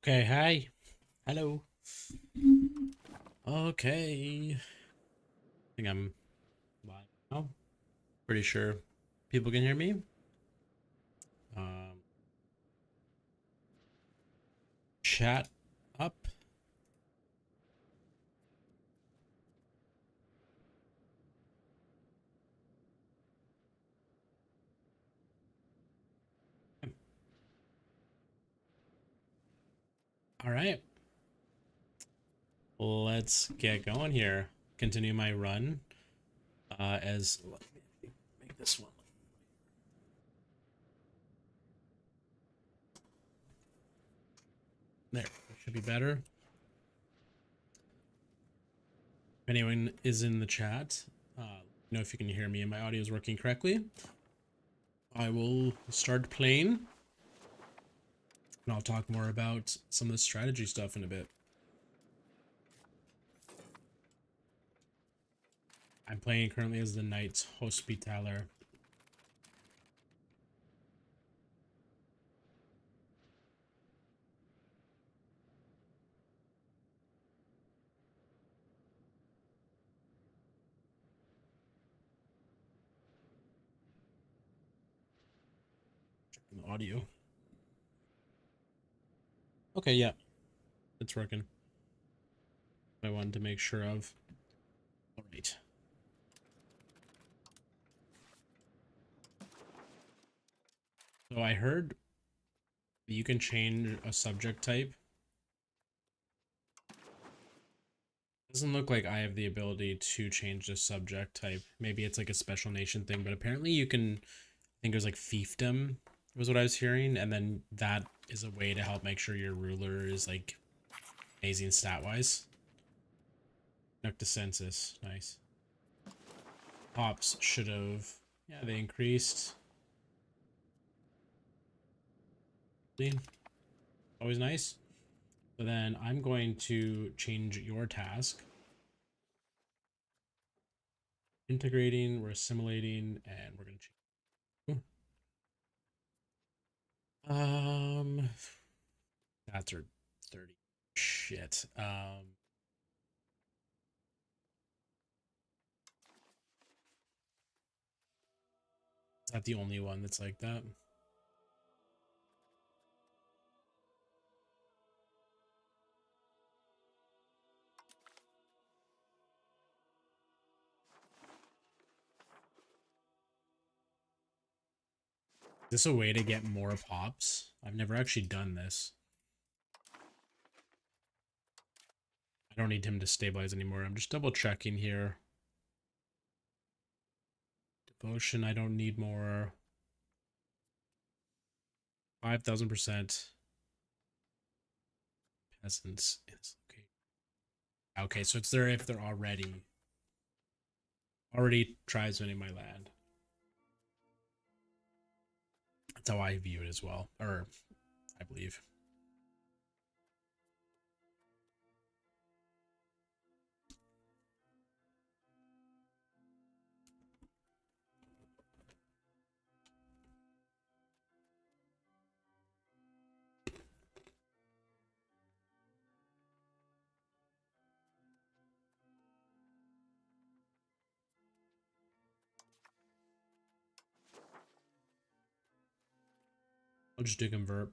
Okay, hi. Hello. Okay. I think I'm live now. Pretty sure people can hear me. Um, Chat up. All right. Let's get going here. Continue my run. As let me make this one. There should be better. If anyone is in the chat, know if you can hear me and my audio is working correctly. I will start playing, and I'll talk more about some of the strategy stuff in a bit. I'm playing currently as the Knights Hospitaller. Checking the audio. Okay, yeah, it's working. I wanted to make sure of. All right. So I heard you can change a subject type. Doesn't look like I have the ability to change the subject type. Maybe it's like a special nation thing, but apparently you can. I think it was like fiefdom was what I was hearing, and then that is a way to help make sure your ruler is like amazing stat wise. Census, nice. Pops should have. Yeah, they increased. Always nice. So then I'm going to change your task. Integrating, we're assimilating, and we're going to change. That's our 30. Shit. Is that the only one that's like that? Is this a way to get more pops? I've never actually done this. I don't need him to stabilize anymore. I'm just double checking here. Devotion, I don't need more. 5,000%. Peasants is okay. Okay, so it's there if they're already tribesmen in my land. That's how I view it as well, or I believe. I'll just do convert.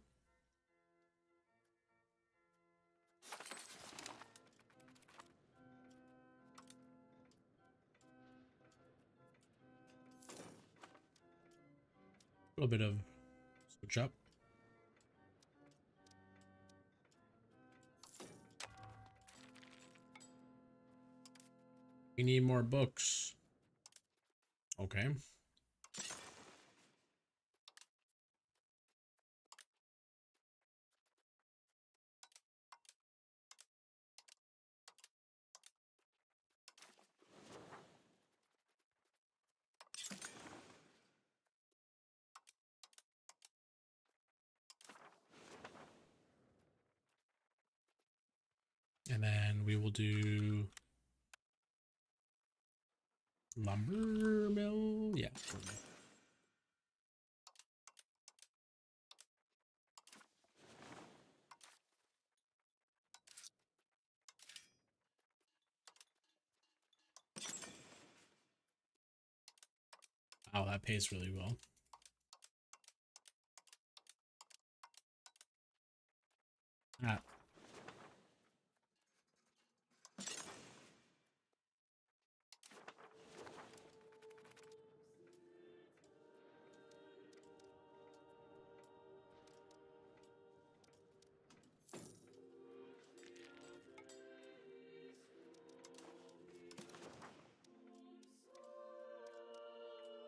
A little bit of switch up. We need more books. Okay. And then we will do lumber mill. Yeah. Wow, that pays really well. Ah.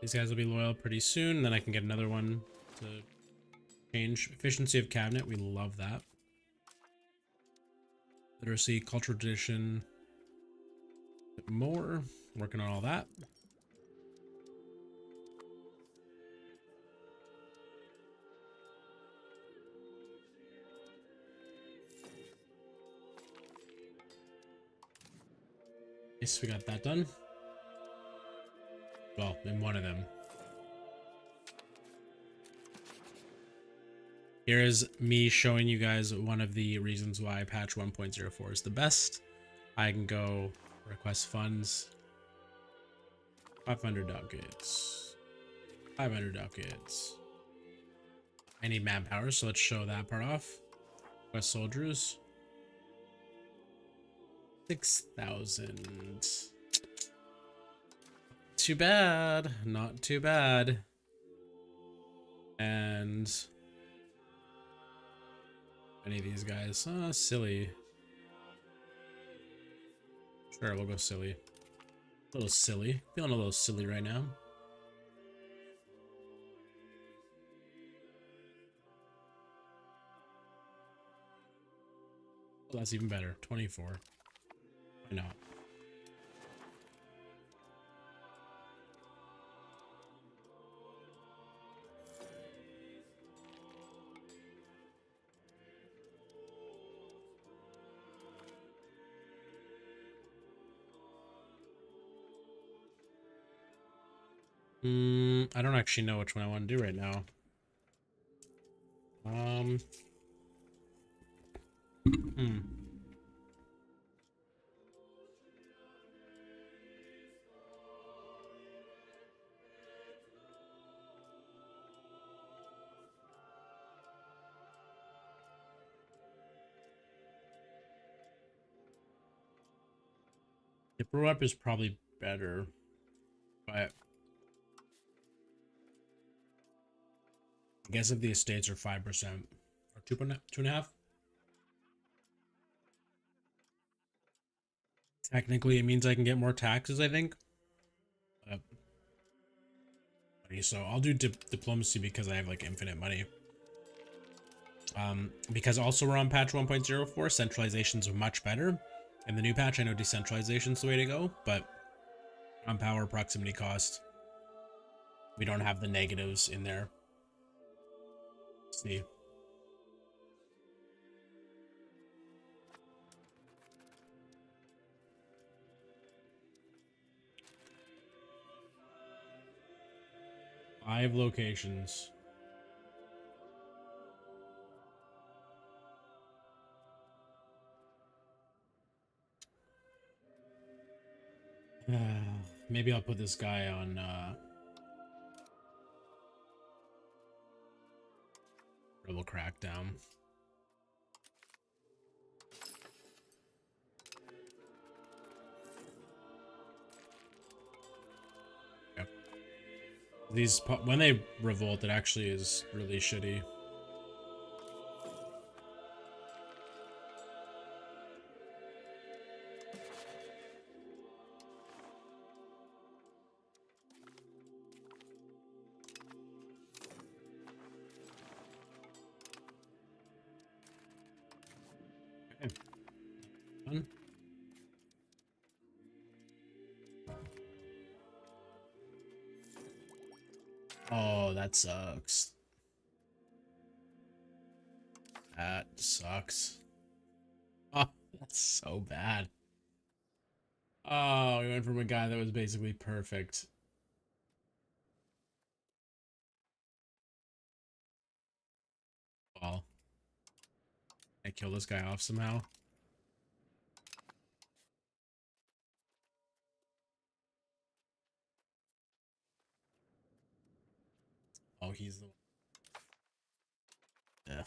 These guys will be loyal pretty soon. Then I can get another one to change. Efficiency of cabinet. We love that. Literacy, cultural tradition. Bit more. Working on all that. Yes, we got that done. Well, in one of them. Here is me showing you guys one of the reasons why patch 1.04 is the best. I can go request funds. 500 ducats. 500 ducats. I need manpower, so let's show that part off. Request soldiers. 6,000. Too bad. Not too bad. And any of these guys. Silly. Sure, we'll go silly. A little silly. Feeling a little silly right now. Well, that's even better. 24. Why not? I don't actually know which one I want to do right now. Dipper up is probably better, but I guess if the estates are 5% or 2.5, technically it means I can get more taxes, I think. So I'll do diplomacy because I have like infinite money. Because also we're on patch 1.04, centralization's much better. In the new patch, I know decentralization's the way to go, but on power, proximity cost, we don't have the negatives in there. Let's see. Five locations. Maybe I'll put this guy on Rebel Crackdown. Yep. These, when they revolt, it actually is really shitty. Okay. Done. Oh, that sucks. That sucks. Oh, that's so bad. Oh, we went from a guy that was basically perfect. Well, I kill this guy off somehow. Oh, he's the one. Yeah.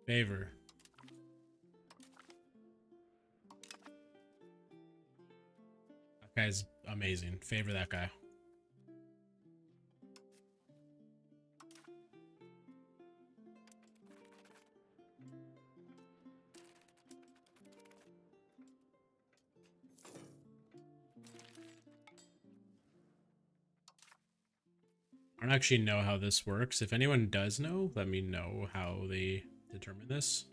Favor. That guy's amazing. Favor that guy. I don't actually know how this works. If anyone does know, let me know how they determine this.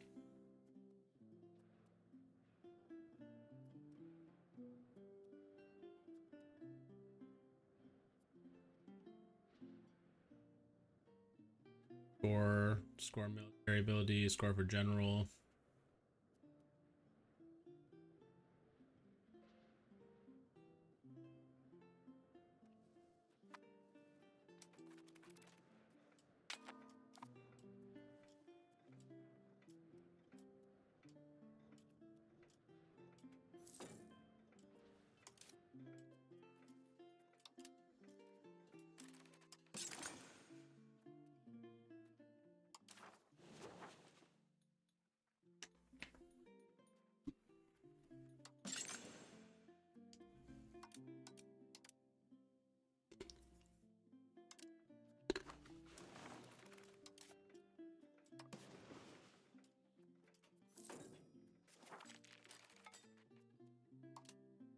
Score military ability, score for general.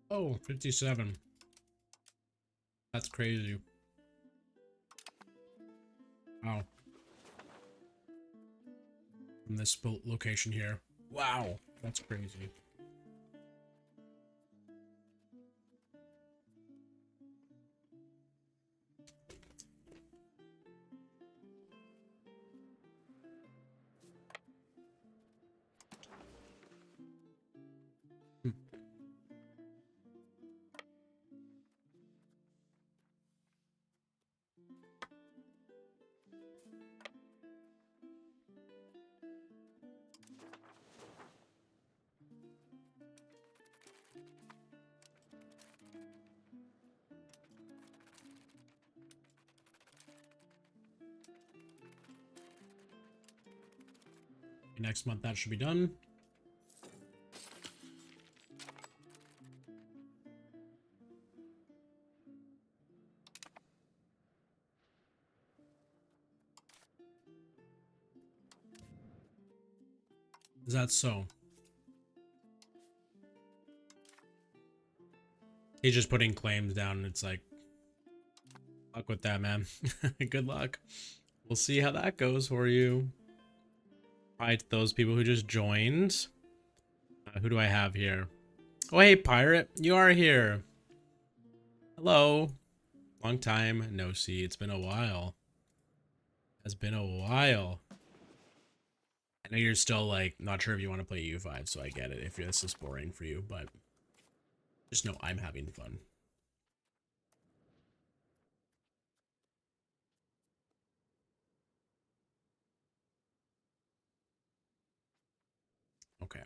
Oh, 57. That's crazy. Wow. From this location here. Wow, that's crazy. Next month that should be done. Is that so? He's just putting claims down and it's like, luck with that, man. Good luck. We'll see how that goes for you. Hi to those people who just joined. Who do I have here? Oh, hey, Pirate. You are here. Hello. Long time no see. It's been a while. Has been a while. I know you're still like not sure if you want to play EU5, so I get it if this is boring for you, but just know I'm having fun. Okay.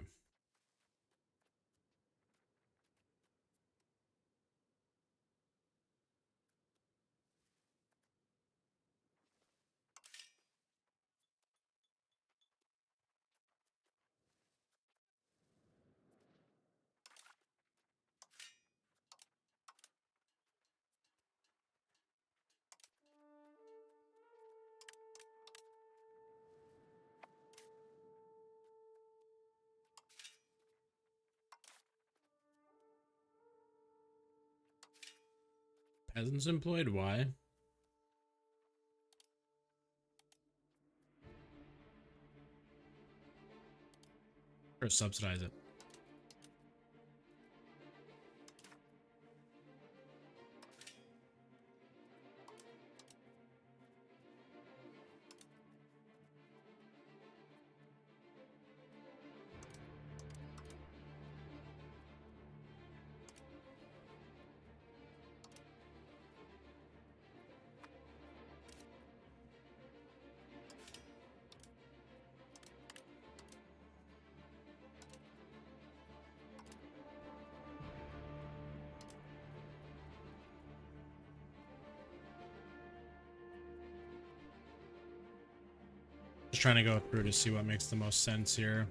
Peasants employed? Why? Or subsidize it. Just trying to go through to see what makes the most sense here.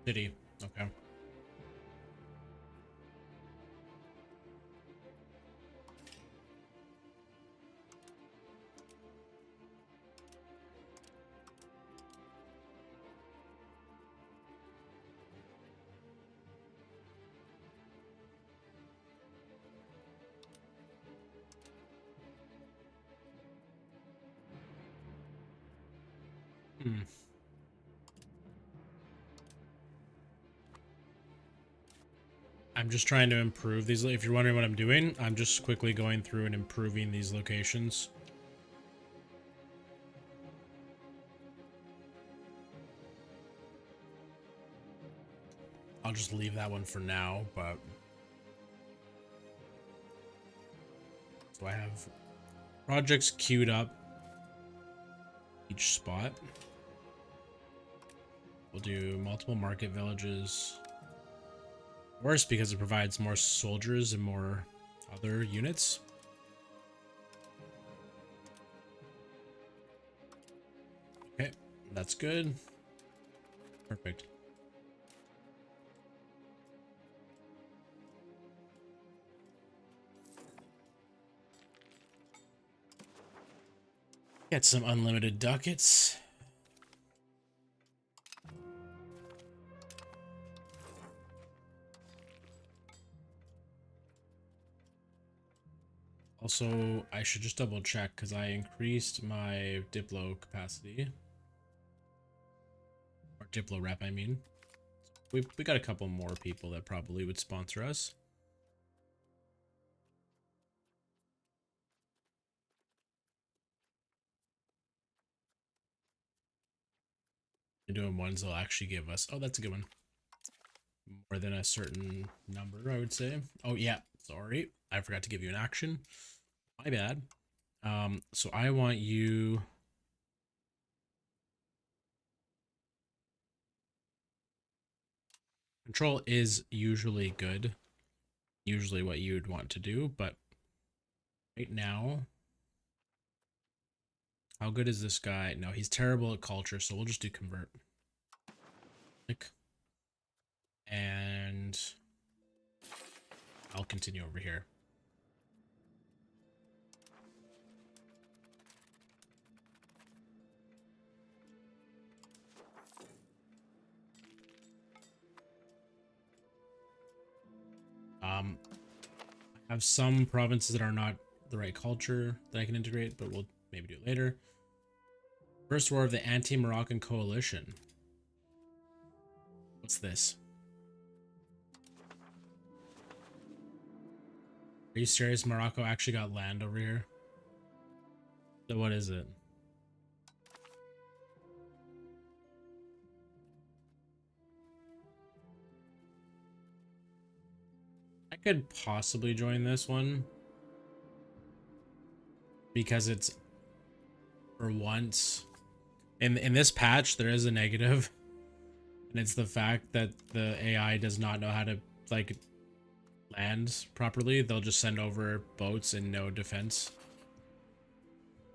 City. Okay. Hmm. I'm just trying to improve these. If you're wondering what I'm doing, I'm just quickly going through and improving these locations. I'll just leave that one for now, but so I have projects queued up each spot. We'll do multiple market villages. Worse because it provides more soldiers and more other units. Okay, that's good. Perfect. Get some unlimited ducats. Also, I should just double check because I increased my Diplo capacity. Or Diplo rep, I mean. We got a couple more people that probably would sponsor us. We're doing ones they'll actually give us. Oh, that's a good one. More than a certain number, I would say. Oh, yeah. Sorry. I forgot to give you an action. My bad. So I want you... Control is usually good. Usually what you would want to do, but right now... How good is this guy? No, he's terrible at culture, so we'll just do convert. And I'll continue over here. I have some provinces that are not the right culture that I can integrate, but we'll maybe do it later. First war of the anti-Moroccan coalition. What's this? Are you serious? Morocco actually got land over here? So what is it? I could possibly join this one because it's for once in this patch there is a negative, and it's the fact that the AI does not know how to like land properly. They'll just send over boats and no defense.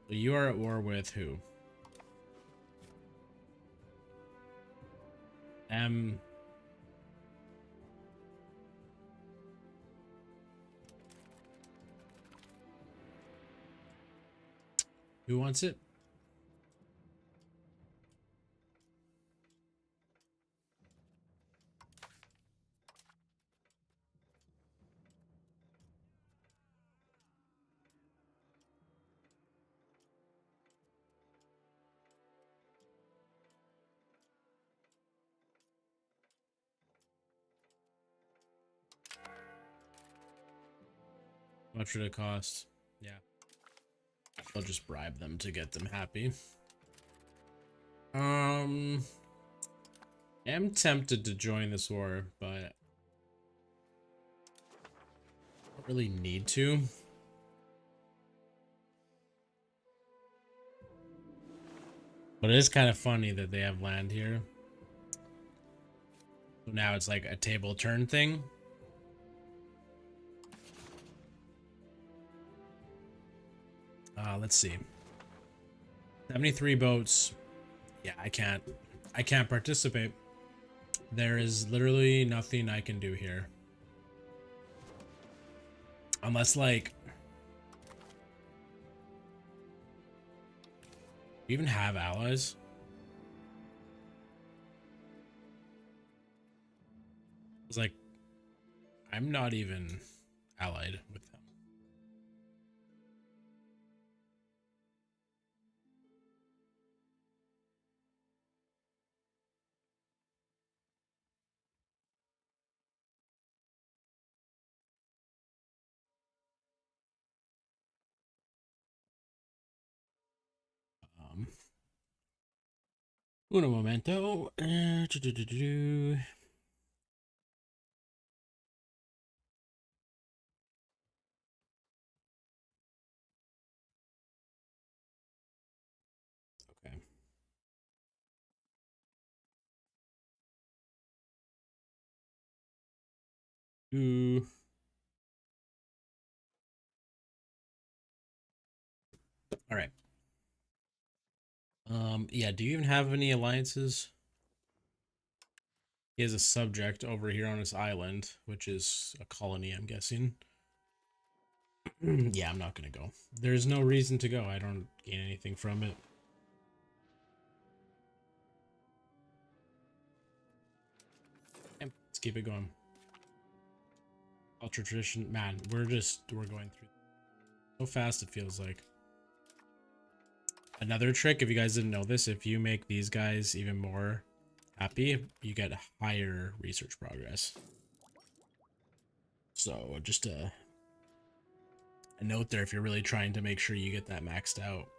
So you are at war with who? Who wants it? How much would it cost? Yeah. I'll just bribe them to get them happy. I am tempted to join this war, but I don't really need to. But it is kind of funny that they have land here. So now it's like a table turn thing. Let's see. 73 boats. Yeah, I can't participate. There is literally nothing I can do here. Unless, like, we even have allies. It's like, I'm not even allied with them. Uno momento. Okay. Ooh. All right. Yeah, do you even have any alliances? He has a subject over here on his island, which is a colony, I'm guessing. Yeah, I'm not gonna go. There's no reason to go. I don't gain anything from it. And let's keep it going. Culture tradition, man. We're going through so fast. It feels like. Another trick, if you guys didn't know this, if you make these guys even more happy, you get higher research progress. So just a note there if you're really trying to make sure you get that maxed out.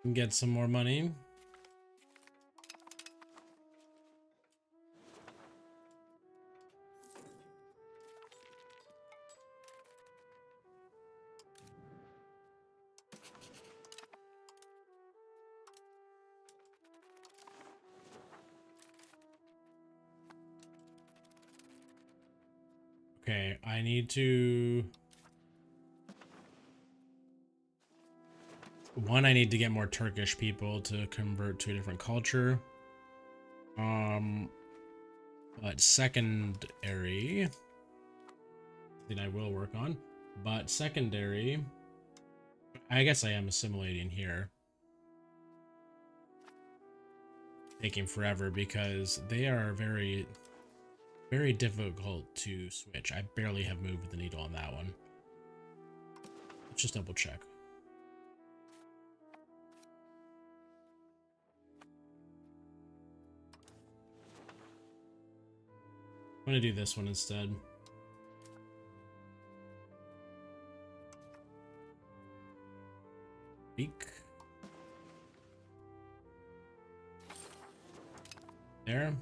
And get some more money. Okay, I need to... One, I need to get more Turkish people to convert to a different culture. But secondary... Thing I will work on. But secondary... I guess I am assimilating here. Taking forever because they are very difficult to switch. I barely have moved the needle on that one. Let's just double check. I'm gonna do this one instead. Beak. There.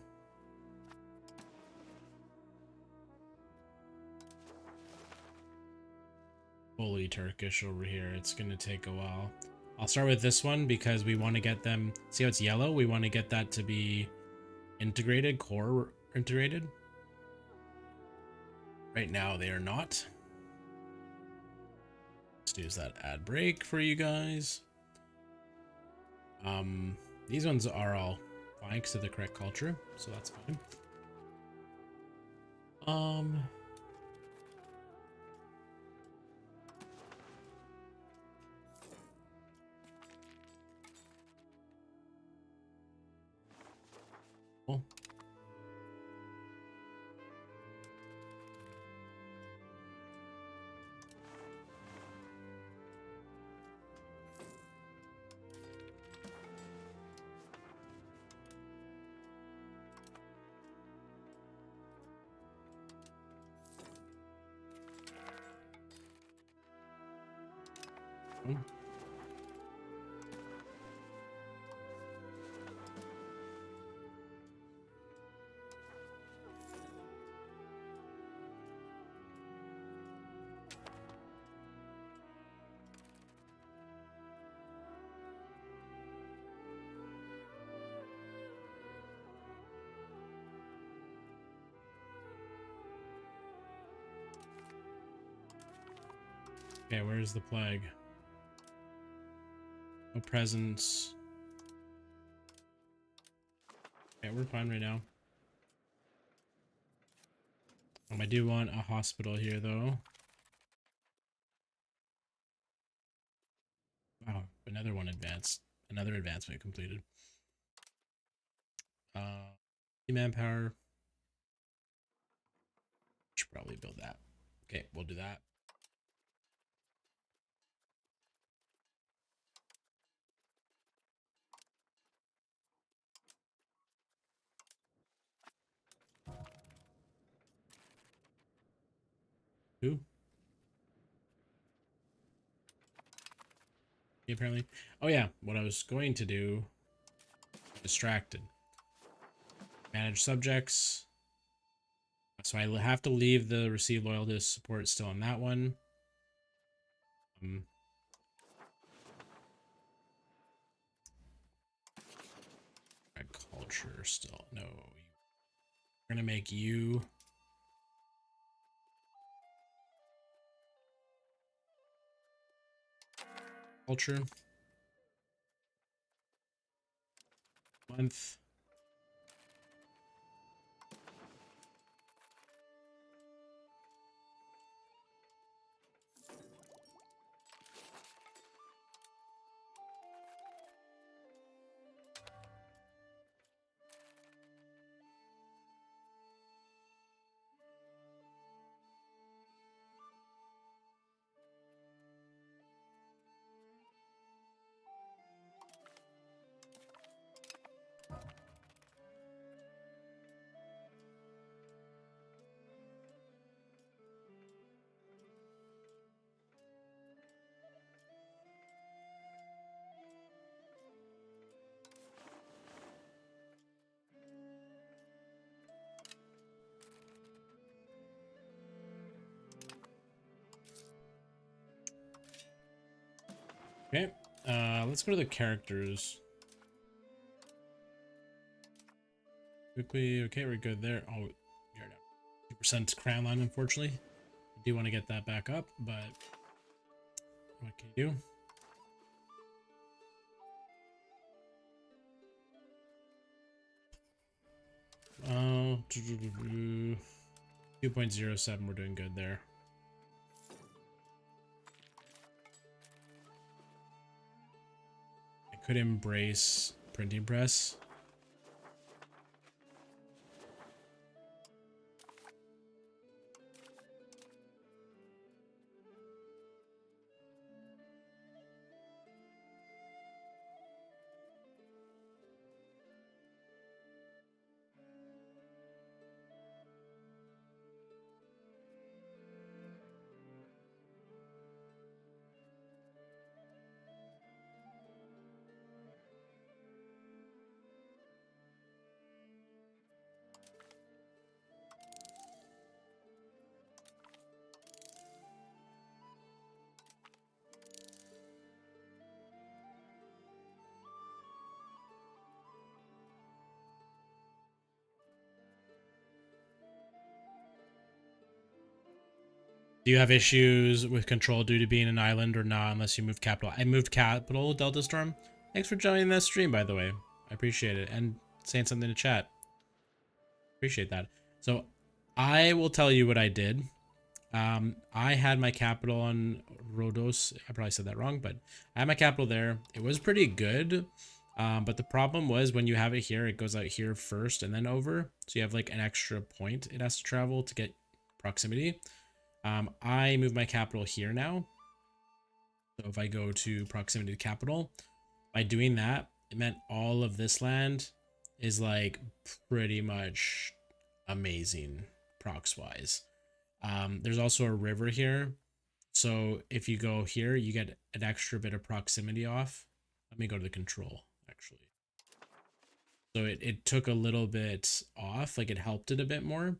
Fully Turkish over here. It's gonna take a while. I'll start with this one because we want to get them. See how it's yellow? We want to get that to be integrated, core integrated. Right now they are not. Let's use that ad break for you guys. These ones are all fine because of the correct culture, so that's fine. Cool. Okay, where's the plague? No presence. Okay, we're fine right now. I do want a hospital here, though. Wow, another one advanced. Another advancement completed. Manpower. Should probably build that. Okay, we'll do that. Who? Apparently. Oh yeah, what I was going to do. Distracted. Manage subjects. So I have to leave the receive loyalty support still on that one. Culture still. No. We're going to make you culture. Month. Okay. Let's go to the characters. Quickly. Okay, we're good there. Oh, you're down 2% crown line, unfortunately. I do want to get that back up, but what can you do? Oh, 2.07, we're doing good there. I could embrace printing press. Do you have issues with control due to being an island or not unless you move capital? I moved capital, Delta Storm. Thanks for joining that stream, by the way. I appreciate it. And saying something to chat. Appreciate that. So I will tell you what I did. I had my capital on Rhodos. I probably said that wrong, but I had my capital there. It was pretty good. But the problem was when you have it here, it goes out here first and then over. So you have like an extra point it has to travel to get proximity. I move my capital here now. So if I go to proximity to capital, by doing that, it meant all of this land is like pretty much amazing prox wise. There's also a river here. So if you go here, you get an extra bit of proximity off. Let me go to the control actually. So it took a little bit off, like it helped it a bit more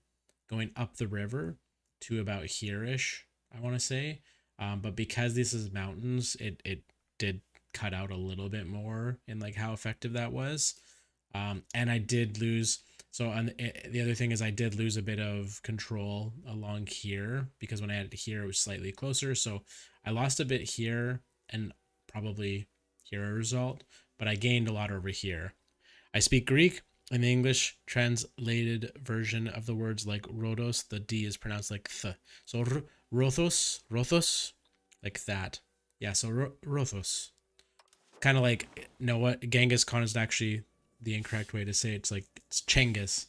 going up the river to about here-ish, I want to say. But because this is mountains, it did cut out a little bit more in like how effective that was. And I did lose. So on the other thing is I did lose a bit of control along here because when I had it here, it was slightly closer. So I lost a bit here and probably here a result, but I gained a lot over here. I speak Greek. In the English translated version of the words like rhodos, the D is pronounced like th. So rothos, like that. Yeah, so rothos. Kind of like, no, what? Genghis Khan is actually the incorrect way to say it. It's like, it's Chengiz,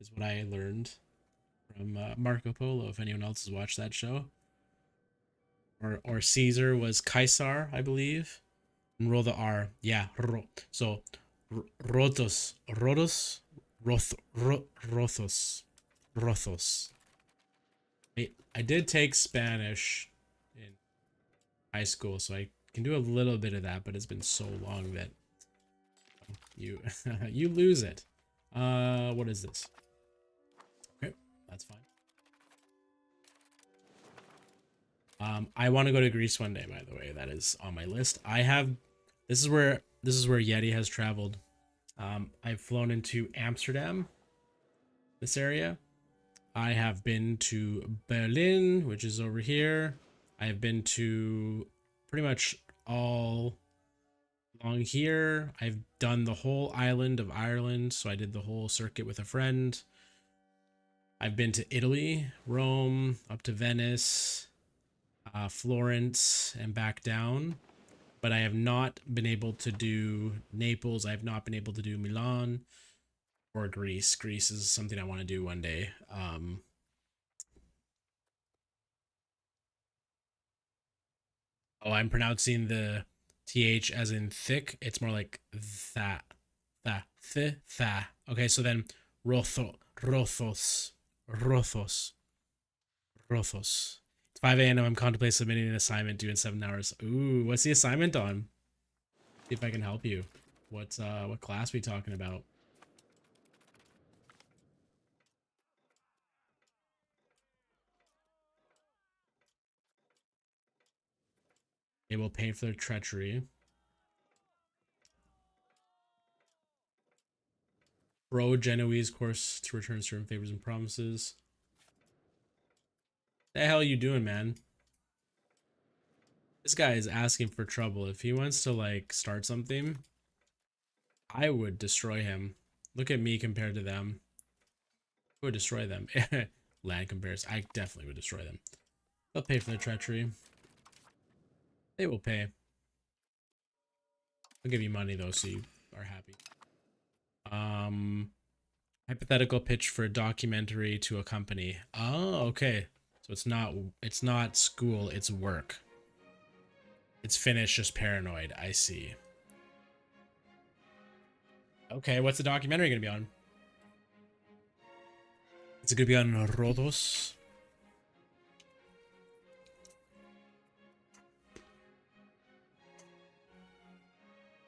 is what I learned from Marco Polo, if anyone else has watched that show. Or Caesar was Caesar, I believe. And roll the R. Yeah. So rotos, rotos, rothos, rothos. I did take Spanish in high school, so I can do a little bit of that, but it's been so long that you you lose it. What is this? Okay, that's fine. I want to go to Greece one day, by the way. That is on my list. This is where Yeti has traveled. I've flown into Amsterdam, this area. I have been to Berlin, which is over here. I have been to pretty much all along here. I've done the whole island of Ireland, so I did the whole circuit with a friend. I've been to Italy, Rome, up to Venice, Florence, and back down. But I have not been able to do Naples. I have not been able to do Milan or Greece. Greece is something I want to do one day. Oh, I'm pronouncing the th as in thick. It's more like that, that. Okay, so then rothos, rothos, rothos. It's 5 a.m. I'm contemplating submitting an assignment due in 7 hours. Ooh, what's the assignment on? See if I can help you. What class we talking about? They will pay for their treachery. Pro Genoese course to return certain favors and promises. The hell you doing, man? This guy is asking for trouble. If he wants to like start something, I would destroy him. Look at me compared to them. I would destroy them. Land comparison. I definitely would destroy them. They'll pay for their treachery. They will pay. I'll give you money though, so you are happy. Hypothetical pitch for a documentary to a company. Oh, okay. So it's not school, it's work. It's Finnish, just paranoid. I see. Okay, what's the documentary gonna be on? It's gonna be on Rhodos.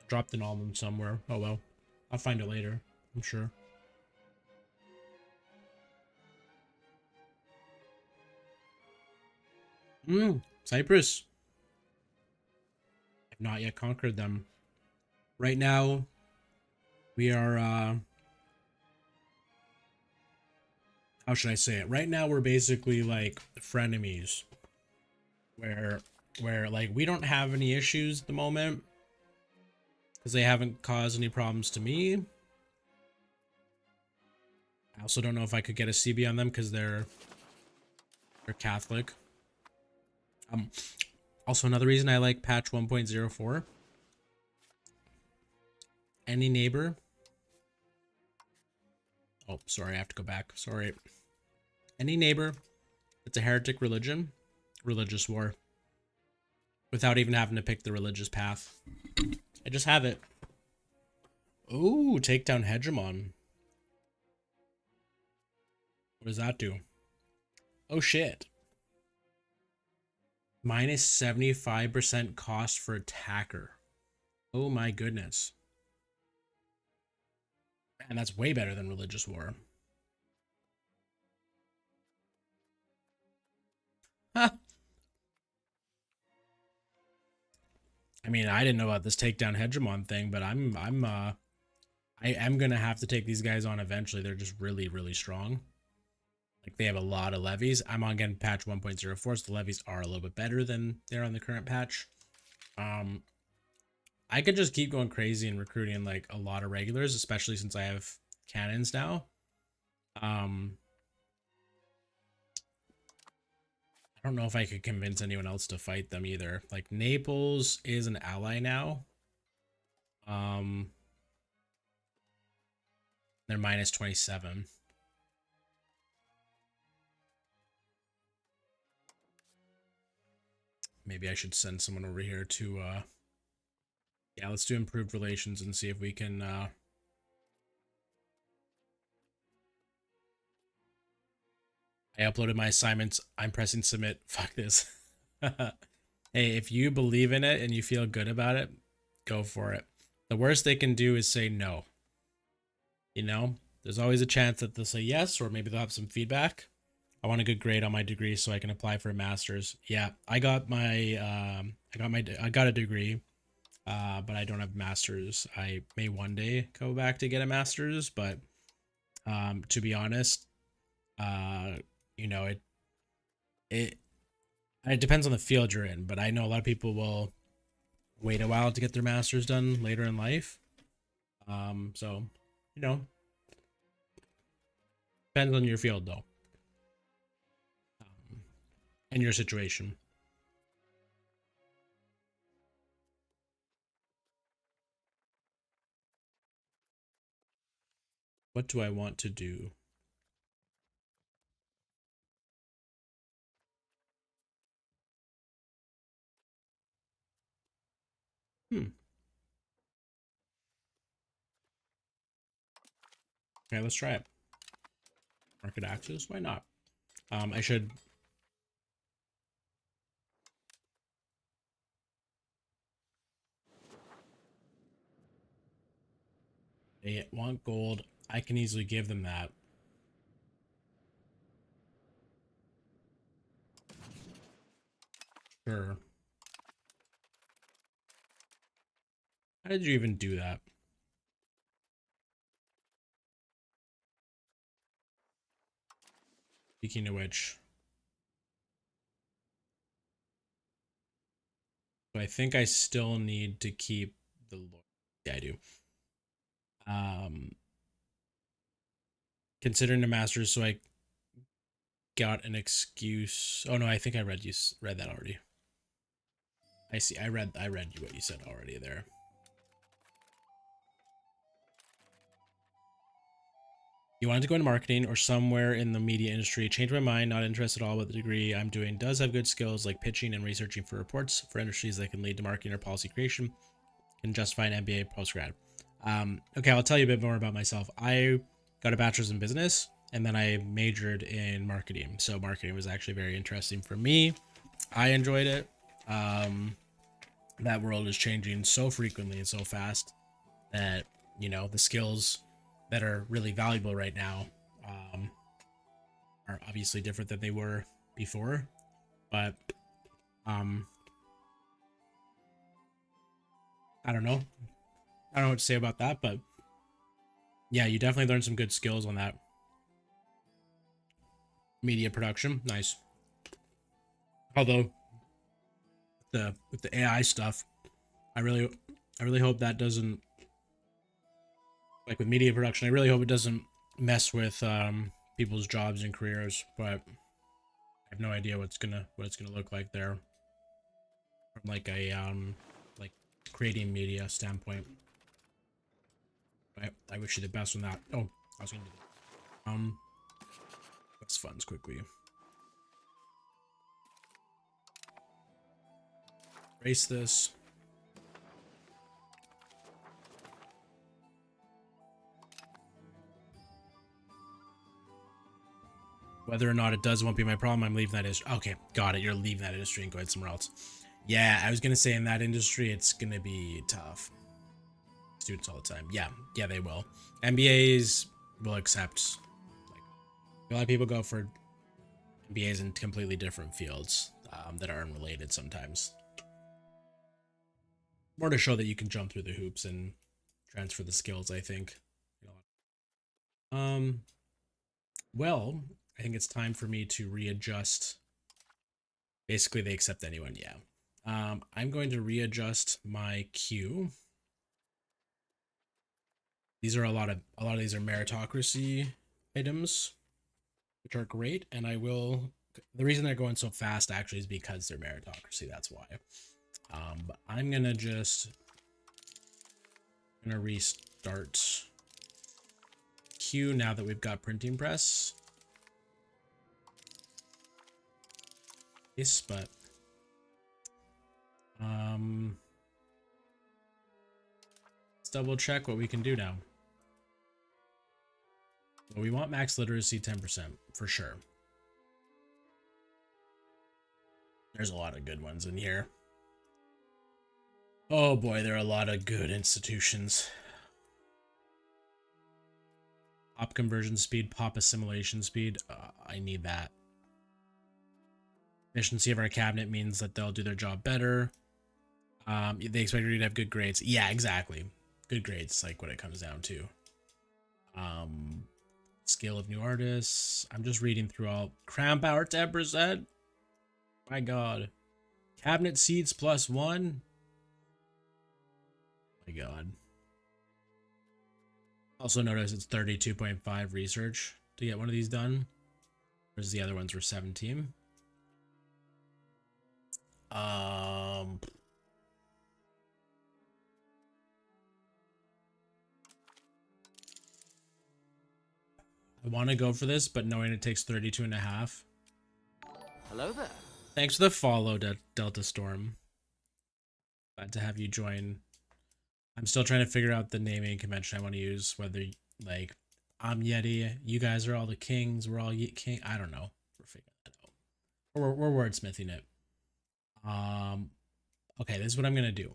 Dropped an album somewhere. Oh well. I'll find it later, I'm sure. Cyprus. I've not yet conquered them. Right now, we are how should I say it? Right now we're basically like frenemies. Where like we don't have any issues at the moment. Because they haven't caused any problems to me. I also don't know if I could get a CB on them because they're Catholic. Also another reason I like patch 1.04. Any neighbor. Oh, sorry, I have to go back. Sorry. Any neighbor that's a heretic religion, religious war. Without even having to pick the religious path. I just have it. Ooh, take down Hegemon. What does that do? Oh shit. Minus 75% cost for attacker. Oh my goodness. And that's way better than religious war. Huh. I mean, I didn't know about this takedown hegemon thing, but I'm I am gonna have to take these guys on eventually. They're just really, really strong. Like they have a lot of levies. I'm on again patch 1.04, so the levies are a little bit better than they're on the current patch. I could just keep going crazy and recruiting like a lot of regulars, especially since I have cannons now. I don't know if I could convince anyone else to fight them either. Like Naples is an ally now. They're minus 27. Maybe I should send someone over here to yeah, let's do improved relations and see if we can I uploaded my assignments. I'm pressing submit. Fuck this. Hey, if you believe in it and you feel good about it, go for it. The worst they can do is say no. You know, there's always a chance that they'll say yes, or maybe they'll have some feedback. I want a good grade on my degree so I can apply for a master's. Yeah, I got a degree, but I don't have a master's. I may one day go back to get a master's, but to be honest, you know, it it depends on the field you're in, but I know a lot of people will wait a while to get their master's done later in life. So you know, depends on your field though, and your situation. What do I want to do? Hmm. Okay, let's try it. Market access. Why not? I should. They want gold. I can easily give them that. Sure. How did you even do that? Speaking of which, so I think I still need to keep the lord. Yeah, I do. Um, Considering the masters, so I got an excuse. Oh no, I think I read that already. I see. I read you what you said already there. You wanted to go into marketing or somewhere in the media industry. Changed my mind. Not interested at all. But the degree I'm doing does have good skills like pitching and researching for reports for industries that can lead to marketing or policy creation. Can justify an MBA postgrad. Okay, I'll tell you a bit more about myself. I got a bachelor's in business and then I majored in marketing. So marketing was actually very interesting for me. I enjoyed it. That world is changing so frequently and so fast that, you know, the skills that are really valuable right now um, are obviously different than they were before. But um, I don't know. I don't know what to say about that, but yeah, you definitely learned some good skills on that media production. Nice. Although the with the AI stuff, I really hope that doesn't, like with media production. I really hope it doesn't mess with people's jobs and careers. But I have no idea what it's gonna look like there from like a like creating media standpoint. I wish you the best on that. Oh, I was gonna do that. Let's funds quickly. Erase this. Whether or not it does won't be my problem. I'm leaving that industry. Okay, got it. You're leaving that industry and going somewhere else. Yeah, I was gonna say in that industry it's gonna be tough. Students all the time. Yeah, they will. MBAs will accept. Like a lot of people go for MBAs in completely different fields that are unrelated sometimes. More to show that you can jump through the hoops and transfer the skills, I think. Um, well, I think it's time for me to readjust. Basically, they accept anyone, yeah. I'm going to readjust my queue. These are a lot of these are meritocracy items, which are great, and I will. The reason they're going so fast actually is because they're meritocracy. That's why. But I'm gonna restart queue now that we've got printing press. Yes, but let's double check what we can do now. Well, we want max literacy 10% for sure. There's a lot of good ones in here. Oh boy, there are a lot of good institutions. Pop conversion speed, pop assimilation speed. I need that. Efficiency of our cabinet means that they'll do their job better. They expect you to have good grades. Yeah, exactly. Good grades, like what it comes down to. Skill of new artists. I'm just reading through all. Crown power 10%. My god. Cabinet seats +1. My god. Also notice it's 32.5 research to get one of these done. Whereas the other ones were 17. I want to go for this, but knowing it takes 32.5. Hello there. Thanks for the follow, Delta Storm. Glad to have you join. I'm still trying to figure out the naming convention I want to use, whether, like, I'm Yeti, you guys are all the kings, we're all king. I don't know. We're figuring that out. We're wordsmithing it. Okay, this is what I'm gonna do.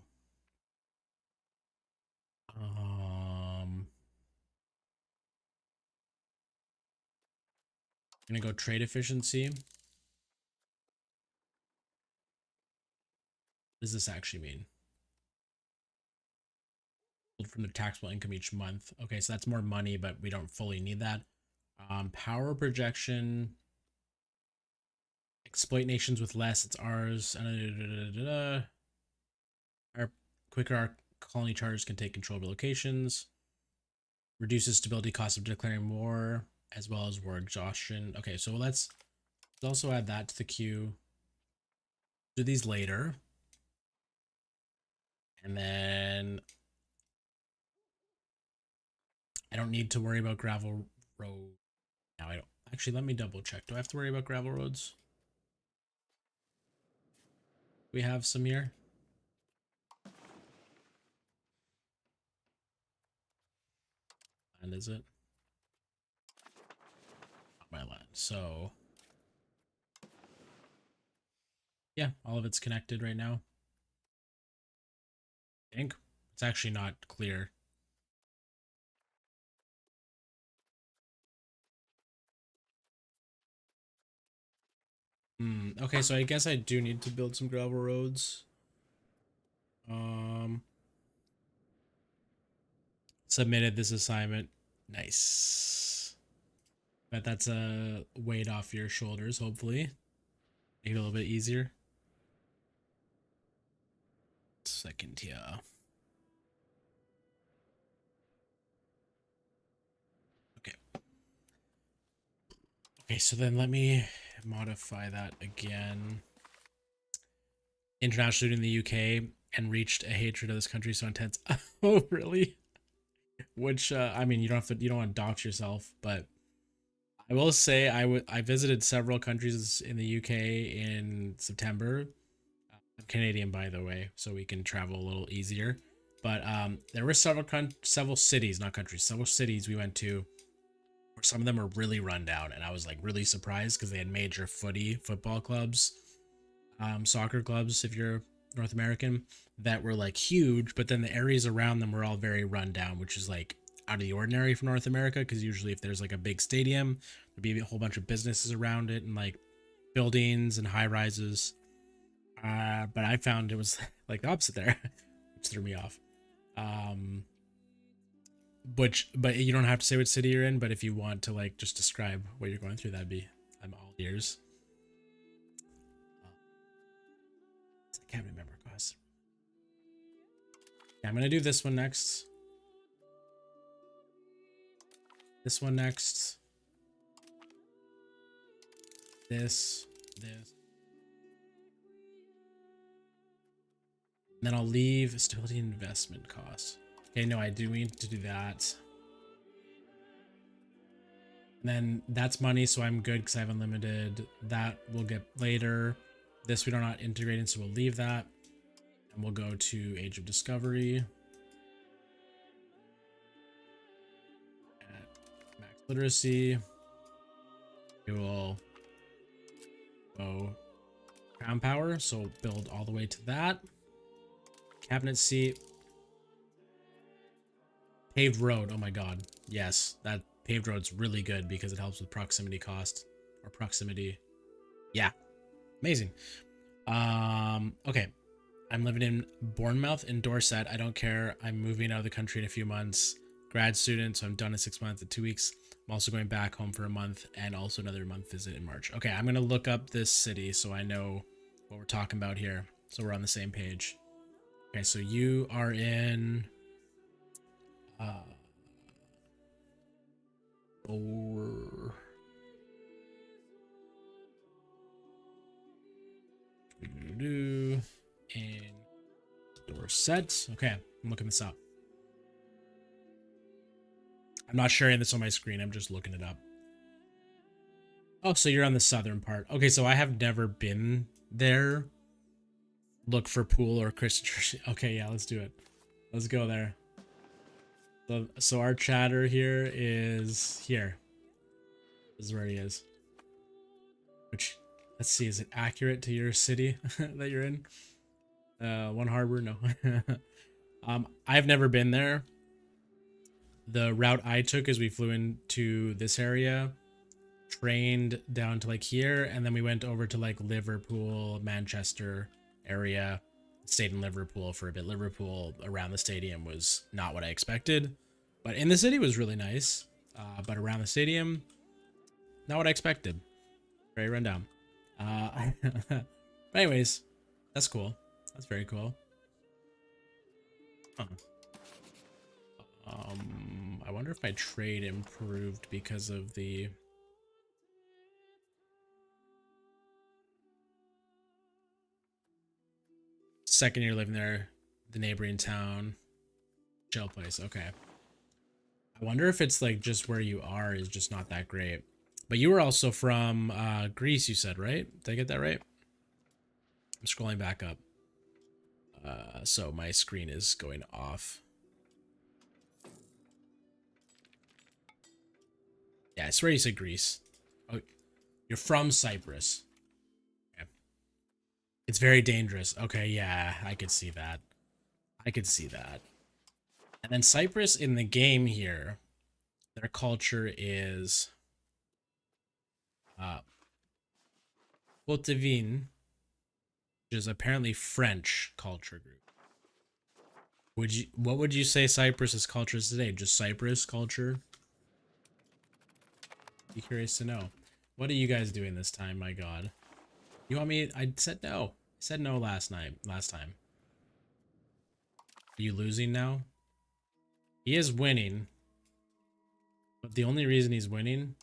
I'm gonna go trade efficiency. What does this actually mean? From the taxable income each month. Okay, so that's more money, but we don't fully need that. Power projection. Exploit nations with less. It's ours. Our quicker our colony charters can take control of locations. Reduces stability cost of declaring war, as well as war exhaustion. Okay, so let's also add that to the queue. Do these later. And then I don't need to worry about gravel road. Now I don't. Actually, let me double check. Do I have to worry about gravel roads? We have some here. And is it? Not my land. So yeah, all of it's connected right now. I think it's actually not clear. Okay, so I guess I do need to build some gravel roads. Submitted this assignment. Nice. Bet that's a weight off your shoulders, hopefully. Make it a little bit easier. Second here. Okay. Okay, so then let me modify that again. International student in the UK and reached a hatred of this country so intense. Oh, really? Which I mean, you don't want to dox yourself, but I will say I visited several countries in the UK in September. I'm Canadian, by the way, so we can travel a little easier. But there were several cities, not countries, several cities we went to where some of them were really run down, and I was like really surprised because they had major football clubs, soccer clubs if you're North American, that were like huge, but then the areas around them were all very run down, which is like out of the ordinary for North America, because usually if there's like a big stadium, there'd be a whole bunch of businesses around it and like buildings and high rises. But I found it was like the opposite there, which threw me off. but you don't have to say what city you're in. But if you want to like just describe what you're going through, I'm all ears. I can't remember cost. Yeah, I'm gonna do this one next. This one next. This. And then I'll leave stability and investment costs. Okay, no, I do need to do that. And then that's money, so I'm good because I have unlimited. That we'll get later. This we don't not integrating, so we'll leave that. And we'll go to Age of Discovery. At max literacy. We will go crown power, so build all the way to that. Cabinet seat. Paved road. Oh my god. Yes, that paved road's really good because it helps with proximity cost or proximity. Yeah. Amazing. Okay. I'm living in Bournemouth in Dorset. I don't care. I'm moving out of the country in a few months. Grad student, so I'm done in 6 months and 2 weeks. I'm also going back home for a month and also another month visit in March. Okay, I'm going to look up this city so I know what we're talking about here. So we're on the same page. Okay, so you are in in Dorset. Okay, I'm looking this up. I'm not sharing this on my screen. I'm just looking it up. Oh, so you're on the southern part. Okay, so I have never been there. Look for pool or Christian. Okay, yeah, let's do it. Let's go there. So our chatter here is here. This is where he is. Which, let's see, is it accurate to your city that you're in? One Harbor, no. I've never been there. The route I took is we flew into this area, trained down to like here, and then we went over to like Liverpool, Manchester area, stayed in Liverpool for a bit. Liverpool around the stadium was not what I expected, but in the city was really nice. But around the stadium, not what I expected. Very rundown. But anyways, that's cool. That's very cool. Huh. I wonder if my trade improved because of the second year living there, the neighboring town, chill place. Okay. I wonder if it's like just where you are is just not that great. But you were also from Greece, you said, right? Did I get that right? I'm scrolling back up. So my screen is going off. Yeah, I swear you said Greece. Oh, you're from Cyprus. Okay. It's very dangerous. Okay, yeah, I could see that. I could see that. And then Cyprus in the game here, their culture is Poitevin, which is apparently French culture group. What would you say Cyprus's culture is today? Just Cyprus culture? Be curious to know. What are you guys doing this time? My God. You want me? I said no. I said no last time. Are you losing now? He is winning. But the only reason he's winning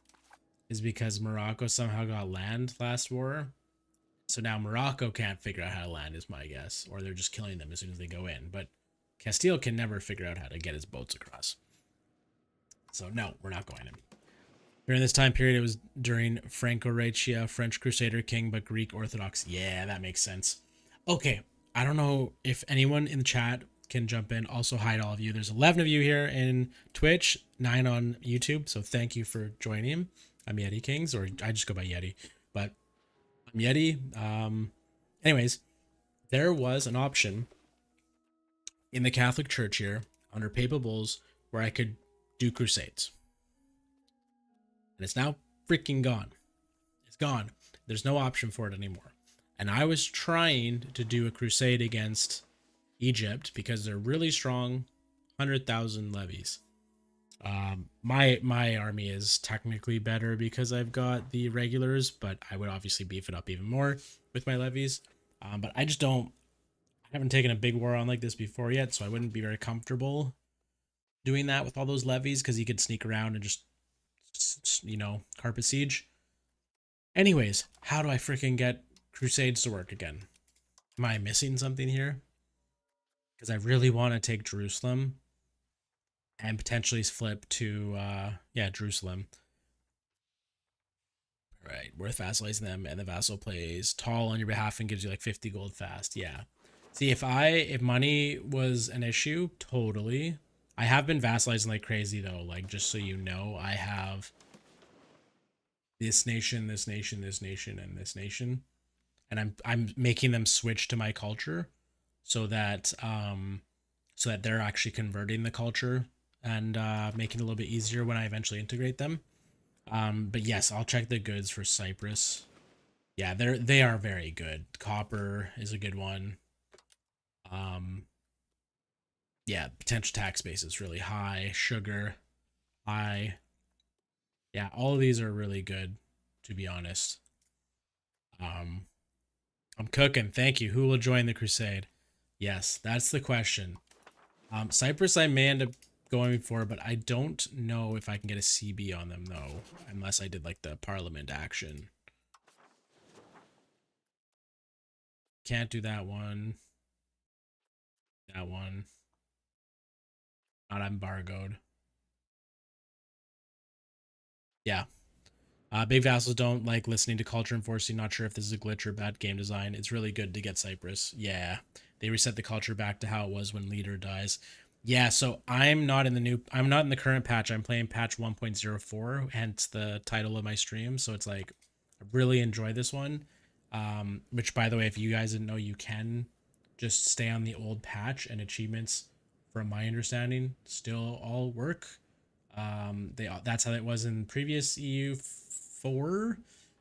is because Morocco somehow got land last war. So now Morocco can't figure out how to land is my guess. Or they're just killing them as soon as they go in. But Castile can never figure out how to get his boats across. So no, we're not going in. During this time period, it was during Franco-Rachia, French Crusader king, but Greek Orthodox. Yeah, that makes sense. Okay, I don't know if anyone in the chat can jump in. Also, hi to all of you. There's 11 of you here in Twitch, 9 on YouTube, so thank you for joining. I'm Yeti Kings, or I just go by Yeti, but I'm Yeti. Anyways, there was an option in the Catholic Church here under papal bulls where I could do crusades. And it's now freaking gone. It's gone. There's no option for it anymore. And I was trying to do a crusade against Egypt because they're really strong, 100,000 levies. My army is technically better because I've got the regulars, but I would obviously beef it up even more with my levies. But I just don't. I haven't taken a big war on like this before yet, so I wouldn't be very comfortable doing that with all those levies because you could sneak around and just carpet siege. Anyways, how do I freaking get crusades to work again? Am I missing something here? Because I really want to take Jerusalem and potentially flip to yeah, Jerusalem. Right, worth vassalizing them, and the vassal plays tall on your behalf and gives you like 50 gold fast. Yeah. See, if money was an issue, totally. I have been vassalizing like crazy though. Like, just so you know, I have this nation, this nation, this nation, and this nation, and I'm making them switch to my culture, so that they're actually converting the culture and making it a little bit easier when I eventually integrate them. But yes, I'll check the goods for Cyprus. Yeah, they are very good. Copper is a good one. Um, yeah, potential tax base is really high. Sugar, high. Yeah, all of these are really good, to be honest. Um, I'm cooking. Thank you. Who will join the crusade? Yes, that's the question. Cyprus I may end up going for, but I don't know if I can get a CB on them though, unless I did like the parliament action. Can't do that one. That one. Not embargoed. Yeah. Big vassals don't like listening to culture enforcing. Not sure if this is a glitch or bad game design. It's really good to get Cyprus. Yeah. They reset the culture back to how it was when leader dies. Yeah, so I'm not in the current patch. I'm playing patch 1.04, hence the title of my stream. So it's like I really enjoy this one. Which by the way, if you guys didn't know, you can just stay on the old patch and achievements from my understanding still all work. That's how it was in previous EU4.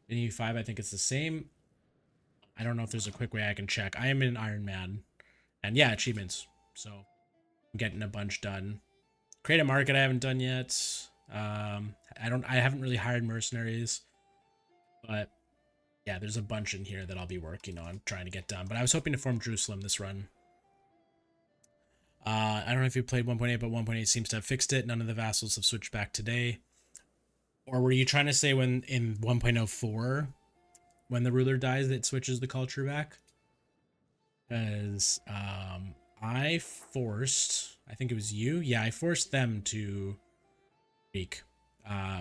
In EU5, I think it's the same. I don't know if there's a quick way I can check. I am in Iron Man, and yeah, achievements. So I'm getting a bunch done. Create a market I haven't done yet. I haven't really hired mercenaries, but yeah, there's a bunch in here that I'll be working on trying to get done. But I was hoping to form Jerusalem this run. I don't know if you played 1.8, but 1.8 seems to have fixed it. None of the vassals have switched back today. Or were you trying to say when in 1.04, when the ruler dies, it switches the culture back? Because I think it was you. Yeah, I forced them to Greek